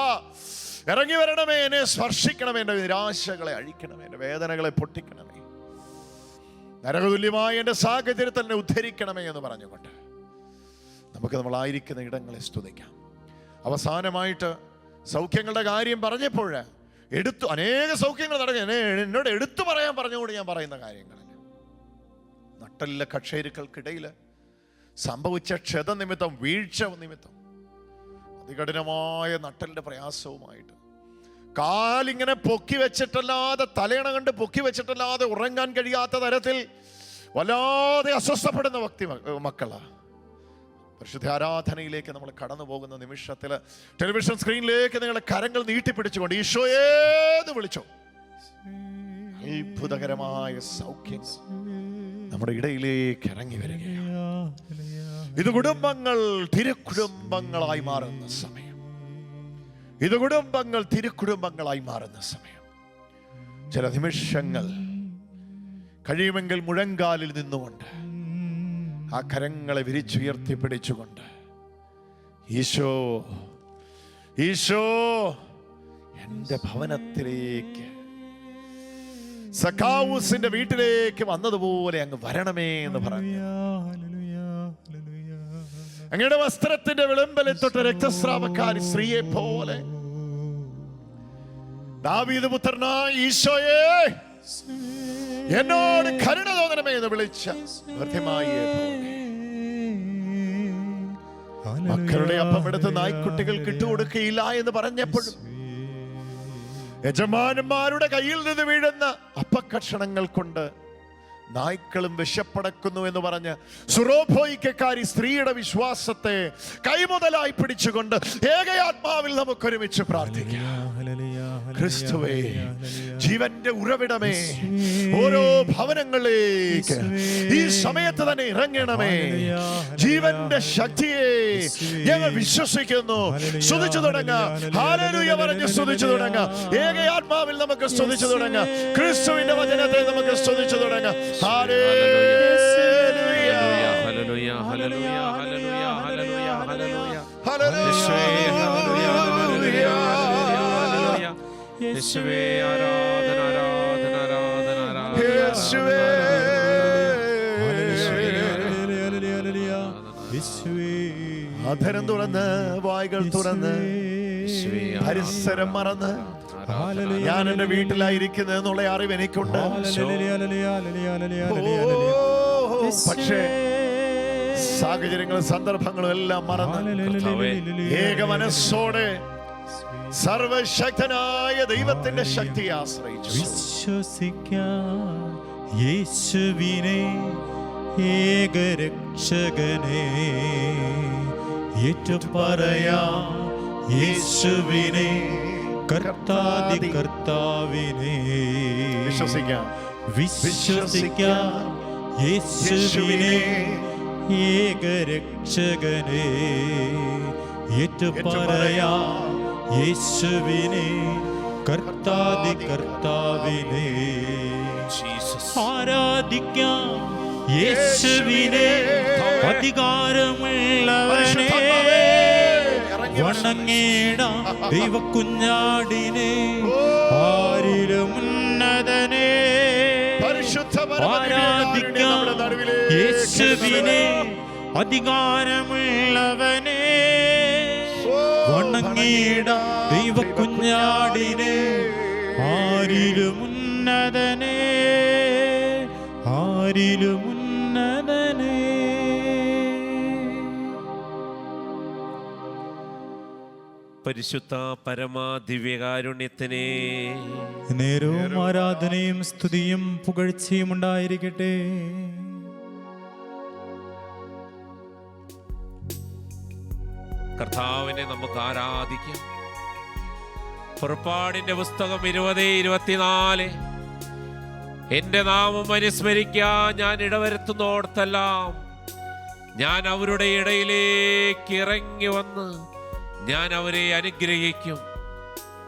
ഇറങ്ങി വരണമേ, എന്നെ സ്പർശിക്കണമേ, എൻ്റെ നിരാശകളെ അഴിക്കണമേ, എൻ്റെ വേദനകളെ പൊട്ടിക്കണമേ, നരകതുല്യമായ എൻ്റെ സാഹചര്യത്തിൽ തന്നെ ഉദ്ധരിക്കണമേ എന്ന് പറഞ്ഞുകൊണ്ട് നമുക്ക് നമ്മളായിരിക്കുന്ന ഇടങ്ങളെ സ്തുതിക്കാം. അവസാനമായിട്ട് സൗഖ്യങ്ങളുടെ കാര്യം പറഞ്ഞപ്പോൾ അനേക സൗഖ്യങ്ങൾ നടക്കുക. എന്നോട് എടുത്തു പറയാൻ പറഞ്ഞുകൊണ്ട് ഞാൻ പറയുന്ന കാര്യങ്ങളല്ല. നട്ടലിലെ കക്ഷേരുക്കൾക്കിടയിൽ സംഭവിച്ച ക്ഷത നിമിത്തം, വീഴ്ച നിമിത്തം അതികഠിനമായ നട്ടലിന്റെ പ്രയാസവുമായിട്ട് കാലിങ്ങനെ പൊക്കി വെച്ചിട്ടല്ലാതെ, തലയണ കണ്ട് പൊക്കി വെച്ചിട്ടല്ലാതെ ഉറങ്ങാൻ കഴിയാത്ത തരത്തിൽ വല്ലാതെ അസ്വസ്ഥപ്പെടുന്ന മക്കളാ. പരിശുദ്ധ ആരാധനയിലേക്ക് നമ്മൾ കടന്നു പോകുന്ന നിമിഷത്തിൽ ടെലിവിഷൻ സ്ക്രീനിലേക്ക് നിങ്ങളെ കരങ്ങൾ നീട്ടിപ്പിടിച്ചുകൊണ്ട് ഈശോയേന്ന് വിളിച്ചോ. അത്ഭുതകരമായ സൗഖ്യം നമ്മുടെ ഇടയിലേക്ക് ഇറങ്ങി വരികയാണ്. ഇത് കുടുംബങ്ങൾ തിരുക്കുടുംബങ്ങളായി മാറുന്ന സമയം. ഇത് കുടുംബങ്ങൾ തിരുക്കുടുംബങ്ങളായി മാറുന്ന സമയം. ചില നിമിഷങ്ങൾ കഴിയുമെങ്കിൽ മുഴങ്കാലിൽ നിന്നുകൊണ്ട് ആ കരങ്ങളെ വിരിച്ചുയർത്തി പിടിച്ചുകൊണ്ട് ഈശോ, ഈശോ എൻ്റെ ഭവനത്തിലേക്ക്, സഖാവൂസിന്റെ വീട്ടിലേക്ക് വന്നതുപോലെ അങ്ങ് വരണമേ എന്ന് പറഞ്ഞു. അങ്ങയുടെ വസ്ത്രത്തിന്റെ വിളമ്പലിൽ തൊട്ട് രക്തസ്രാവക്കാരി സ്ത്രീയെ പോലെ ദാവീദ് പുത്രനായ ഈശോയെ, എന്നോട് കരുണ തോന്നണമേ എന്ന് വിളിച്ച ഭർത്യമായിയെ പോലെ മക്കളുടെ അപ്പം എടുത്ത് നായ്ക്കുട്ടികൾക്ക് ഇട്ടുകൊടുക്കുകയില്ല എന്ന് പറഞ്ഞപ്പോഴും യജമാനന്മാരുടെ കയ്യിൽ നിന്ന് വീഴുന്ന അപ്പക്കഷണങ്ങൾ കൊണ്ട് നായ്ക്കളും വിശപ്പടക്കുന്നു എന്ന് പറഞ്ഞ് സുറോഫോയിക്കാരി സ്ത്രീയുടെ വിശ്വാസത്തെ കൈമുതലായി പിടിച്ചുകൊണ്ട് ഏകയാത്മാവിൽ നമുക്കൊരുമിച്ച് പ്രാർത്ഥിക്കാം. ക്രിസ്തുവേ, ജീവന്റെ ഉറവിടമേ, ഓരോ ഭവനങ്ങളിലേക്ക് ഈ സമയത്ത് തന്നെ ഇറങ്ങണമേ. ജീവന്റെ ശക്തിയെ ഞങ്ങൾ വിശ്വസിക്കുന്നു. സ്തുതിച്ചു തുടങ്ങാം. ഹല്ലേലൂയ പറഞ്ഞ് സ്തുതിച്ചു തുടങ്ങാം. ഏകയാത്മാവിൽ നമുക്ക് സ്തുതിച്ചു തുടങ്ങാം. ക്രിസ്തുവിന്റെ വചനത്തെ നമുക്ക് സ്തുതിച്ചു തുടങ്ങാം. അധരം തുറന്ന്, വായ്കൾ തുറന്ന്, പരിസരം മറന്ന് ഞാൻ എന്റെ വീട്ടിലായിരിക്കുന്നത് എന്നുള്ള അറിവ് എനിക്കുണ്ട്. പക്ഷേ സാഹചര്യങ്ങളും സന്ദർഭങ്ങളും എല്ലാം മറന്ന് ഏക മനസ്സോടെ സർവശക്തനായ ദൈവത്തിന്റെ ശക്തിയെ ആശ്രയിച്ചു വിശ്വസിക്കാം യേശുവിനെ, ഏകരക്ഷകനെ. ഏറ്റുപറയാം യേശുവിനെ, കർത്താദി കർത്താവിനെ. വിശ്വസിക്കാം യേശുവിനെ, ഏകരക്ഷകനെ. ഏറ്റുപറയാം യേശുവിനെ, കർത്താദി കർത്താവിനെ. ആരാധിക്കാം യേശുവിനെ, അധികാരമുള്ളവനെ. വണങ്ങിടാം ദൈവക്കുഞ്ഞാടിനെ, ആരിലും ഉന്നതനെ. ആരാധിക്കാം യേശുവിനെ, അധികാരമുള്ളവനെ. വണങ്ങിടാം ദൈവക്കുഞ്ഞാടിനെ, ആരിലും ഉന്നതനേ, ആരിലും ഉന്നതനേ. പരിശുദ്ധ പരമാദിവ്യകാരുണ്യത്തിനെ നേരവും ആരാധനയും സ്തുതിയും പുകഴ്ചയും ഉണ്ടായിരിക്കട്ടെ. കർത്താവിനെ നമുക്ക് ആരാധിക്കാം. പുറപ്പാടിന്റെ പുസ്തകം 20:24 എന്റെ നാമം അനുസ്മരിക്കാൻ ഞാൻ ഇടവരുത്തുന്നോടത്തെല്ലാം ഞാൻ അവരുടെ ഇടയിലേക്ക് ഇറങ്ങി വന്ന് ഞാൻ അവരെ അനുഗ്രഹിക്കും.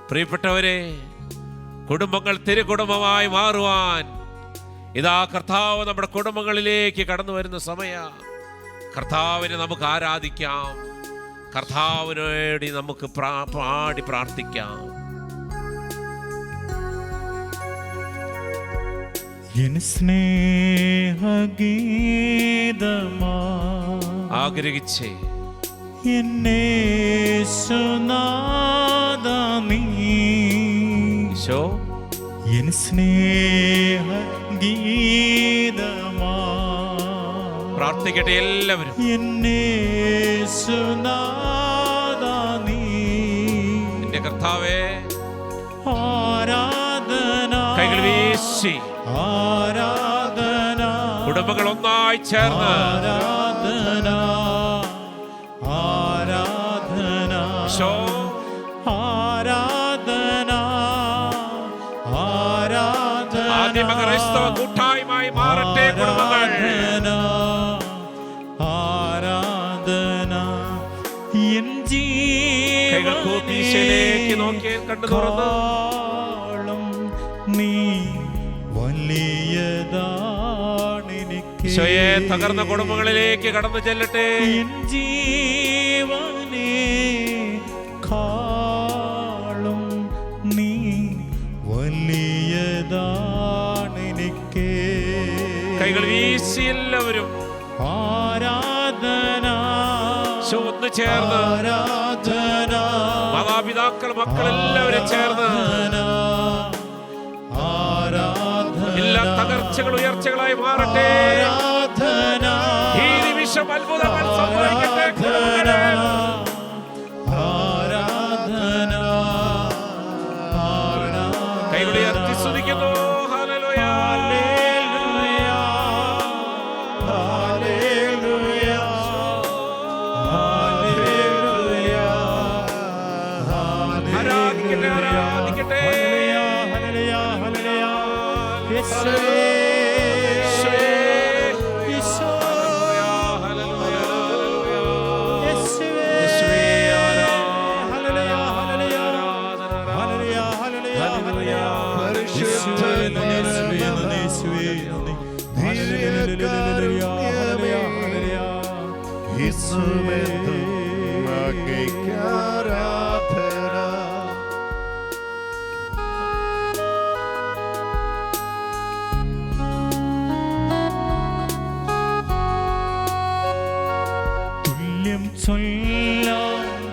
പ്രിയപ്പെട്ടവരെ, കുടുംബങ്ങൾ തിരുകുടുംബമായി മാറുവാൻ ഇതാ കർത്താവ് നമ്മുടെ കുടുംബങ്ങളിലേക്ക് കടന്നു വരുന്ന സമയം. കർത്താവിനെ നമുക്ക് ആരാധിക്കാം, കർത്താവിനോട് നമുക്ക് പാടി പ്രാർത്ഥിക്കാം. ആഗ്രഹിച്ചേ എന്നേശുനാഥനീശോ എൻ സ്നേഹഗീതമാ. പ്രാർത്ഥിക്കട്ടെ എല്ലാവരും. എന്നേശുനാഥനീ എന്റെ കർത്താവേ, ആരാധന, കൈകൾ വീശി ആരാധന, കുടുംബങ്ങൾ ഒന്നായി ചേർന്ന് ആരാധന, ആരാധന, ആരാധന, ആരാധന. ആദിമ ക്രൈസ്തവ കൂട്ടായ്മയായി മാറട്ടെ കുടുംബങ്ങൾ. ആരാധന എൻ കൈകൾ കൂപ്പി ഈശോയിലേക്ക് നോക്കി കണ്ടു തുറന്ന് നീ വലിയതാണെനിക്ക്. ഈശോയെ തകർന്ന കുടുംബങ്ങളിലേക്ക് കടന്നു ചെല്ലട്ടെ. ജീവനെ കാളും നീ വലിയതാണെനിക്ക്. കൈകൾ വീശി എല്ലാവരും ആരാധന, ഒന്ന് ചേർന്ന് ആരാധന, മാതാപിതാക്കൾ മക്കളെല്ലാവരും ചേർന്ന് എല്ലാ തകർച്ചകൾ ഉയർച്ചകളായി മാറട്ടെ. ഈ നിമിഷം അത്ഭുതങ്ങൾ സംഭവിക്കട്ടെ. കൈകളുയർത്തി സ്തുതിക്കുന്നു. ഹല്ലേലൂയ, ആരാധിക്കട്ടെ, ആരാധിക്കട്ടെ.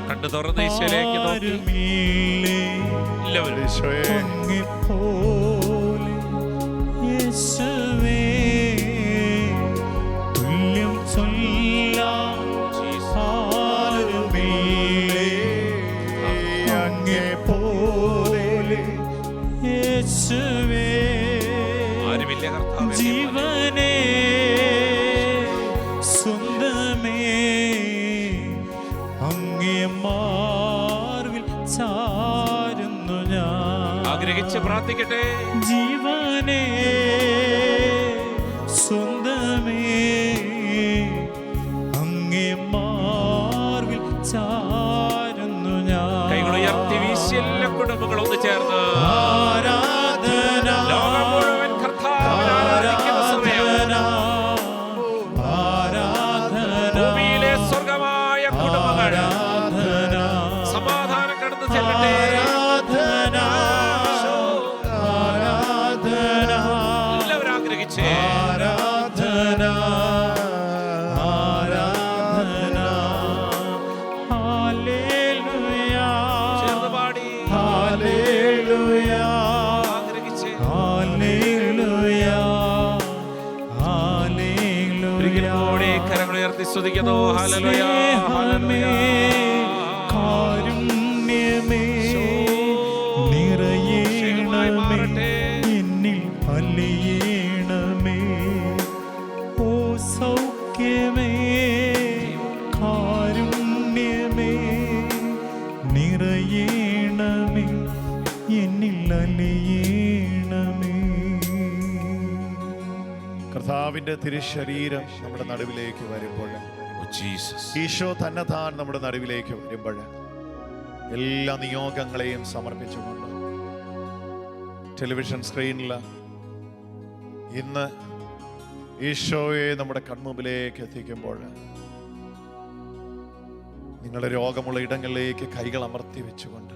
കണ്ടു തുറന്ന് ഈശോയിലേക്ക് നോക്കി എല്ലാവരും തുല്യം ചൊല്ലാം അങ്ങേ പോലെ യേശുവേ. ആരുമില്ല കർത്താവേ, ജീവനേ സ്വന്തമേ അങ്ങേ മാർവിൽ ചാരുന്നു ഞാൻ. ആഗ്രഹിച്ച് പ്രാർത്ഥിക്കട്ടെ. ജീവനേ സ്വന്തമേ അങ്ങേ മാർവിൽ ചാരുന്നു ഞാൻ. കൈകളുയർത്തി വീശി എല്ലാ കുടുംബങ്ങളും ഒന്ന് ചേർന്ന് ആരാധന, ലോകം മുഴുവൻ കർത്താവിനെ ആരാധിക്കുന്ന സമയം. ആരാധന, ഭൂമിയിലെ സ്വർഗമായ കുടുംബങ്ങൾ ആരാധന, സമാധാനം കടന്നു ചെല്ലട്ടെ. ആരാധന, ആരാധന, എല്ലാവരും ആഗ്രഹിച്ചേ. ആരാധന. ഒരിക്കൽ കൂടി കരങ്ങൾ ഉയർത്തി സ്തുതിക്കുന്നു. ഹല്ലേലൂയ, സ്നേഹമേ, കാരുണ്യമേ, നിറയേണമേ, എന്നിൽ അലിയേണമേ. ഓ സൗഖ്യമേ, കാരുണ്യമേ, നിറയേണമേ, എന്നിൽ അലിയേണമേ. കർത്താവിന്റെ തിരുശരീരം നമ്മുടെ നടുവിലേക്ക് വരുമ്പോൾ, ഈശോ തന്നെത്താൻ നമ്മുടെ നടുവിലേക്ക് വരുമ്പോൾ, എല്ലാ നിയോഗങ്ങളെയും സമർപ്പിച്ചുകൊണ്ട് ടെലിവിഷൻ സ്ക്രീനിൽ ഇന്ന് ഈശോയെ നമ്മുടെ കൺമുമ്പിലേക്ക് എത്തിക്കുമ്പോൾ, നിങ്ങളുടെ രോഗമുള്ള ഇടങ്ങളിലേക്ക് കൈകൾ അമർത്തി വെച്ചുകൊണ്ട്,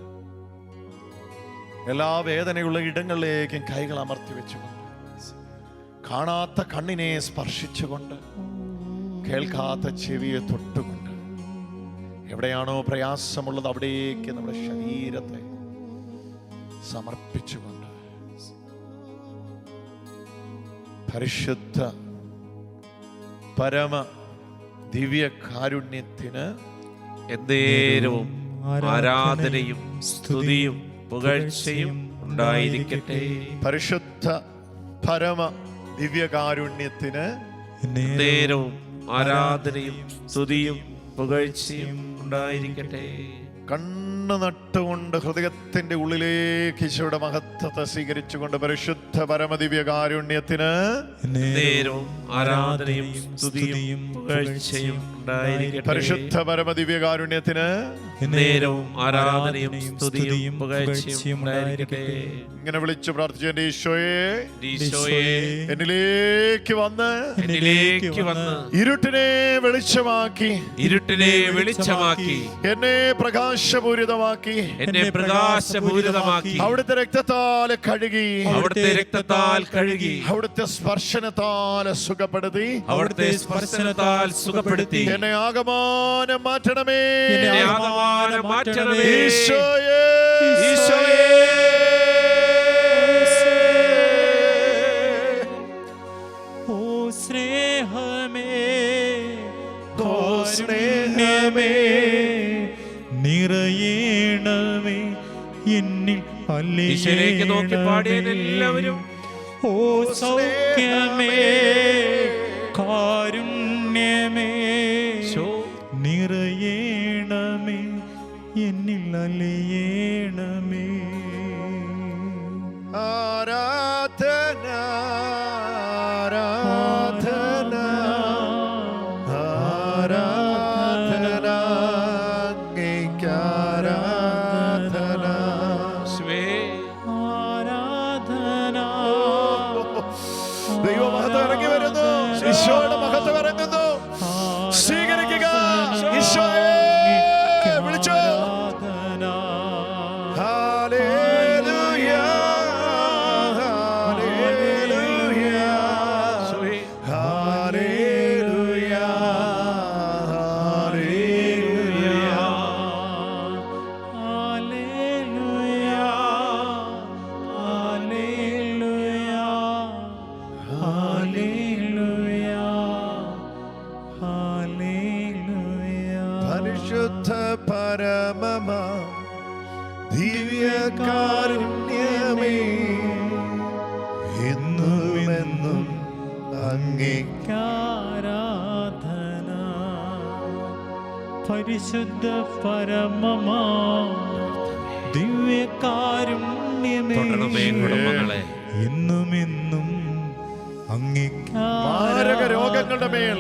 എല്ലാ വേദനയുള്ള ഇടങ്ങളിലേക്കും കൈകൾ അമർത്തി വെച്ചുകൊണ്ട്, കാണാത്ത കണ്ണിനെ സ്പർശിച്ചുകൊണ്ട്, കേൾക്കാത്ത ചെവിയെ തൊട്ടുകൊണ്ട്, എവിടെയാണോ പ്രയാസമുള്ളത് അവിടേക്ക് നമ്മുടെ ശരീരത്തെ സമർപ്പിച്ചുകൊണ്ട്, പരിശുദ്ധ പരമ ദിവ്യ കാരുണ്യത്തിന് എന്നേരവും ആരാധനയും സ്തുതിയും പുകഴ്ചയും ഉണ്ടായിരിക്കട്ടെ. പരിശുദ്ധ പരമ ദിവ്യകാരുണ്യത്തിന് നേരവും ആരാധനയും സ്തുതിയും പുകഴ്ചയും ഉണ്ടായിരിക്കട്ടെ. കണ്ണ് നട്ടുകൊണ്ട് ഹൃദയത്തിന്റെ ഉള്ളിലേക്ക് ഈശോയുടെ മഹത്വത്തെ സ്വീകരിച്ചുകൊണ്ട്, പരിശുദ്ധ പരമദിവ്യകാരുണ്യത്തിന് നേരവും ആരാധനയും സ്തുതിയും പുകഴ്ചയും ഉണ്ടായിരിക്കട്ടെ. പരിശുദ്ധ പരമദിവ്യകാരുണ്യത്തിന് നേരവും ആരാധനയും സ്തുതിയും പുകഴ്ചയും ഉണ്ടായിരിക്കട്ടെ. ഇങ്ങനെ വിളിച്ചു പ്രാർത്ഥിച്ചു, എന്റെ ഈശോയെ, ഈശോയെ, എന്നിലേക്ക് വന്ന് ഇരുട്ടിനെ വെളിച്ചമാക്കി, എന്നെ പ്രകാശപൂരിതമാക്കി, അവിടുത്തെ രക്തത്താൽ കഴുകി, അവിടുത്തെ സ്പർശനത്താൽ സുഖപ്പെടുത്തി, എന്നെ ആകമാനം മാറ്റണമേ, ഈശോയെ, ഓ സ്നേഹമേ, സ്നേഹമേ, നിറയേണമേ, എന്നിൽ ഈശോയിലേക്ക് നോക്കി പാടിയ എല്ലാവരും, ഓ സൗഖ്യമേ, കാരുണ്യമേ, നിറയേണമേ, എന്നിൽ അലിയേണമേ. ആരാധന, ആരാധന, ആരാധന, അങ്ങേയ്ക്ക് ആരാധന. ആരാധന. ദൈവമഹത്വം ഇറങ്ങി വരുന്നു, ഈശോയുടെ മഹത്വം ഇറങ്ങുന്നു. സ്വീകരിക്കുക ഈശോയെ, വിളിച്ചോ. ഹല്ലേലൂയ, ഹല്ലേലൂയ, ഹല്ലേലൂയ, പരിശുദ്ധ പരമ ദിവ്യകാരുണ്യമേ, എന്നുമെന്നും അങ്ങേയ്ക്ക് ആരാധന. പരിശുദ്ധ പരമമാ ദിവ്യകാരുണ്യമേ, എന്നുമെന്നും അങ്ങേയ്ക്ക് മാരക രോഗങ്ങളുടെ മേൽ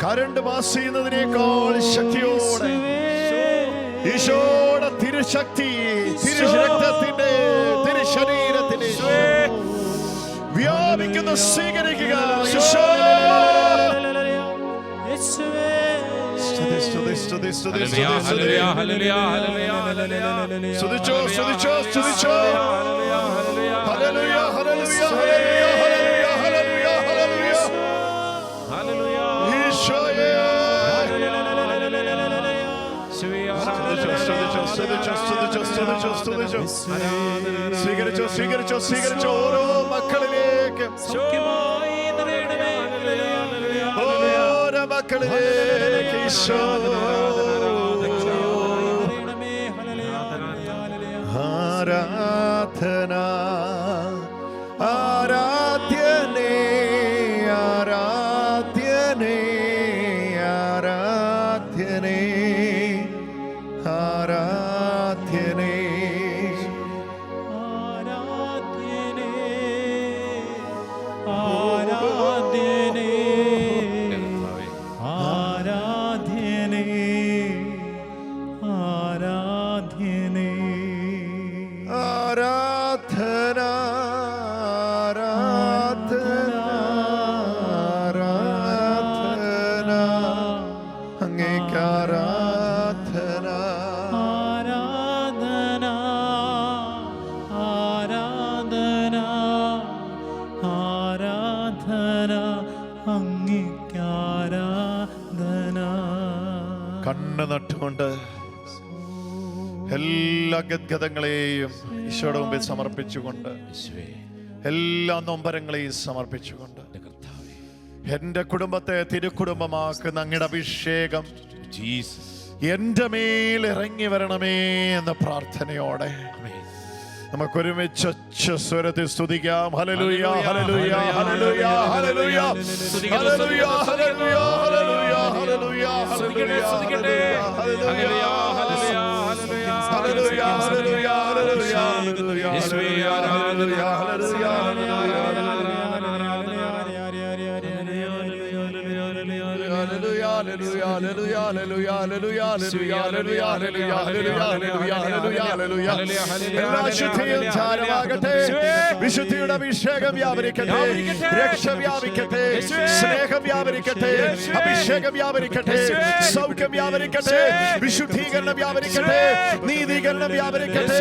കരണ്ട് പാസ് ചെയ്യുന്നതിനേക്കാൾ ശക്തിയോടെ ഈശോയുടെ തിരുശക്തി, തിരുരക്തത്തിന്റെ, തിരുശരീരത്തിന്റെ വ്യാപിക്കുന്ന സ്വീകരിക്കുക. സ്തുതിച്ചോ, സ്തുതിച്ചോ, സ്തുതിച്ചോ. Hallelujah, hallelujah, hallelujah, hallelujah, hallelujah. ഈശോയെ, സ്വീകരിച്ചോ, സ്വീകരിച്ചോ, സ്വീകരിച്ചോ. ഓരോ മക്കളിലേക്ക് സൗഖ്യമായി നിറയണമേ. ഉയരങ്ങളിലേക്ക് ഈശോ. ആരാധന ആരാധ്യനേ ആരാധ്യനേ ആരാധ്യനേ ആരാധ്യനേ ആരാധന ആരാധന ആരാധന അങ്ങേക്ക് ആരാധന ആരാധന ആരാധന ആരാധന അങ്ങേക്ക് ആരാധന. കണ്ണ് നട്ടുകൊണ്ട് എല്ലാ ഗദ്ഗതങ്ങളെയും ഈശോയുടെ മുമ്പിൽ സമർപ്പിച്ചുകൊണ്ട്, എല്ലാ നൊമ്പരങ്ങളെയും സമർപ്പിച്ചുകൊണ്ട്, എന്റെ കുടുംബത്തെ തിരുക്കുടുംബമാക്കുന്ന അങ്ങയുടെ അഭിഷേകം എന്റെ മേൽ ഇറങ്ങി വരണമേ എന്ന പ്രാർത്ഥനയോടെ നമുക്കൊരുമിച്ച് സ്വരത്തിൽ സ്തുതിക്കാം. Hallelujah hallelujah hallelujah hallelujah hallelujah hallelujah hallelujah hallelujah hallelujah വിശുദ്ധിയുടെ അഭിഷേകം വ്യാപരിക്കട്ടെ, രക്ഷ വ്യാപിക്കട്ടെ, സ്നേഹം വ്യാപരിക്കട്ടെ, അഭിഷേകം വ്യാപരിക്കട്ടെ, സൗഖ്യം വ്യാപരിക്കട്ടെ, വിശുദ്ധീകരണം വ്യാപരിക്കട്ടെ, നീതീകരണം വ്യാപരിക്കട്ടെ,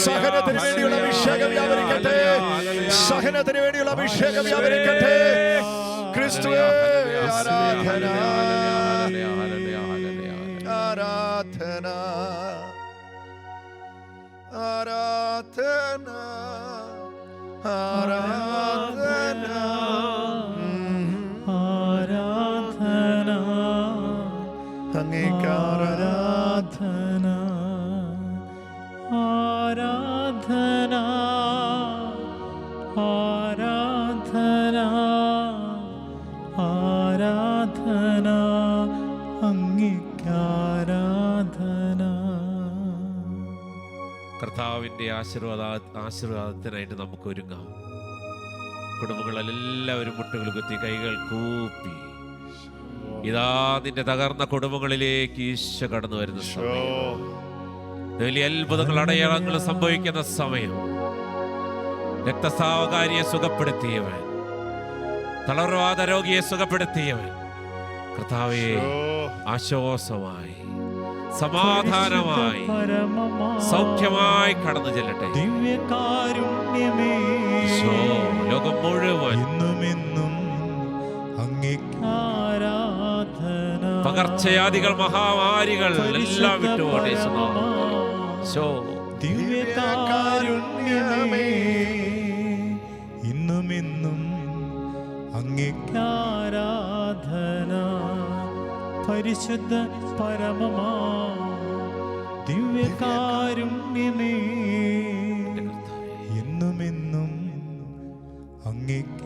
സഹനത്തിന് വേണ്ടിയുള്ള അഭിഷേകം വ്യാപരിക്കട്ടെ, സഹനത്തിന് വേണ്ടിയുള്ള അഭിഷേകം വ്യാപരിക്കട്ടെ. ക്രിസ്തുവേ ആരാധന ആരാധന ആരാധന ആരാധന ആരാധന അങ്ങേക്ക് ആരാധന ആരാധന ആരാധന ആരാധന അങ്ങേക്ക് ആരാധന. കർത്താവിൻ്റെ ആശീർവാദത്തിനായിട്ട് നമുക്ക് ഒരുങ്ങാം. കുടുംബങ്ങളെല്ലാവരും മുട്ടുകൾ കുത്തി കൈകൾ കൂപ്പി, ഇതാ നിന്റെ തകർന്ന കുടുംബങ്ങളിലേക്ക് ഈശോ കടന്നു വരുന്ന സമയം, വലിയ അത്ഭുതങ്ങൾ അടയാളങ്ങൾ സംഭവിക്കുന്ന സമയം. രക്തസ്രാവകാരിയെ സുഖപ്പെടുത്തിയവൻ, തളർവാദ രോഗിയെ സുഖപ്പെടുത്തിയവൻ, കർത്താവേ ആശ്വാസമായി സമാധാനമായി സൗഖ്യമായി കടന്നു ചെല്ലട്ടെ. ദിവ്യകാരുണ്യമേ ലോകം മുഴുവൻ എന്നും അങ്ങേക്ക് ആരാധന. പകർച്ചവ്യാധികൾ, മഹാമാരികൾ എല്ലാം വിട്ടുപോട്ടെ. ദിവ്യകാരുണ്യമേ ഇന്നും അങ്ങേക്ക് ആരാധന. പരിശുദ്ധ പരമമാ ദിവ്യകാരുണ്യമേ എന്നും അങ്ങേക്ക്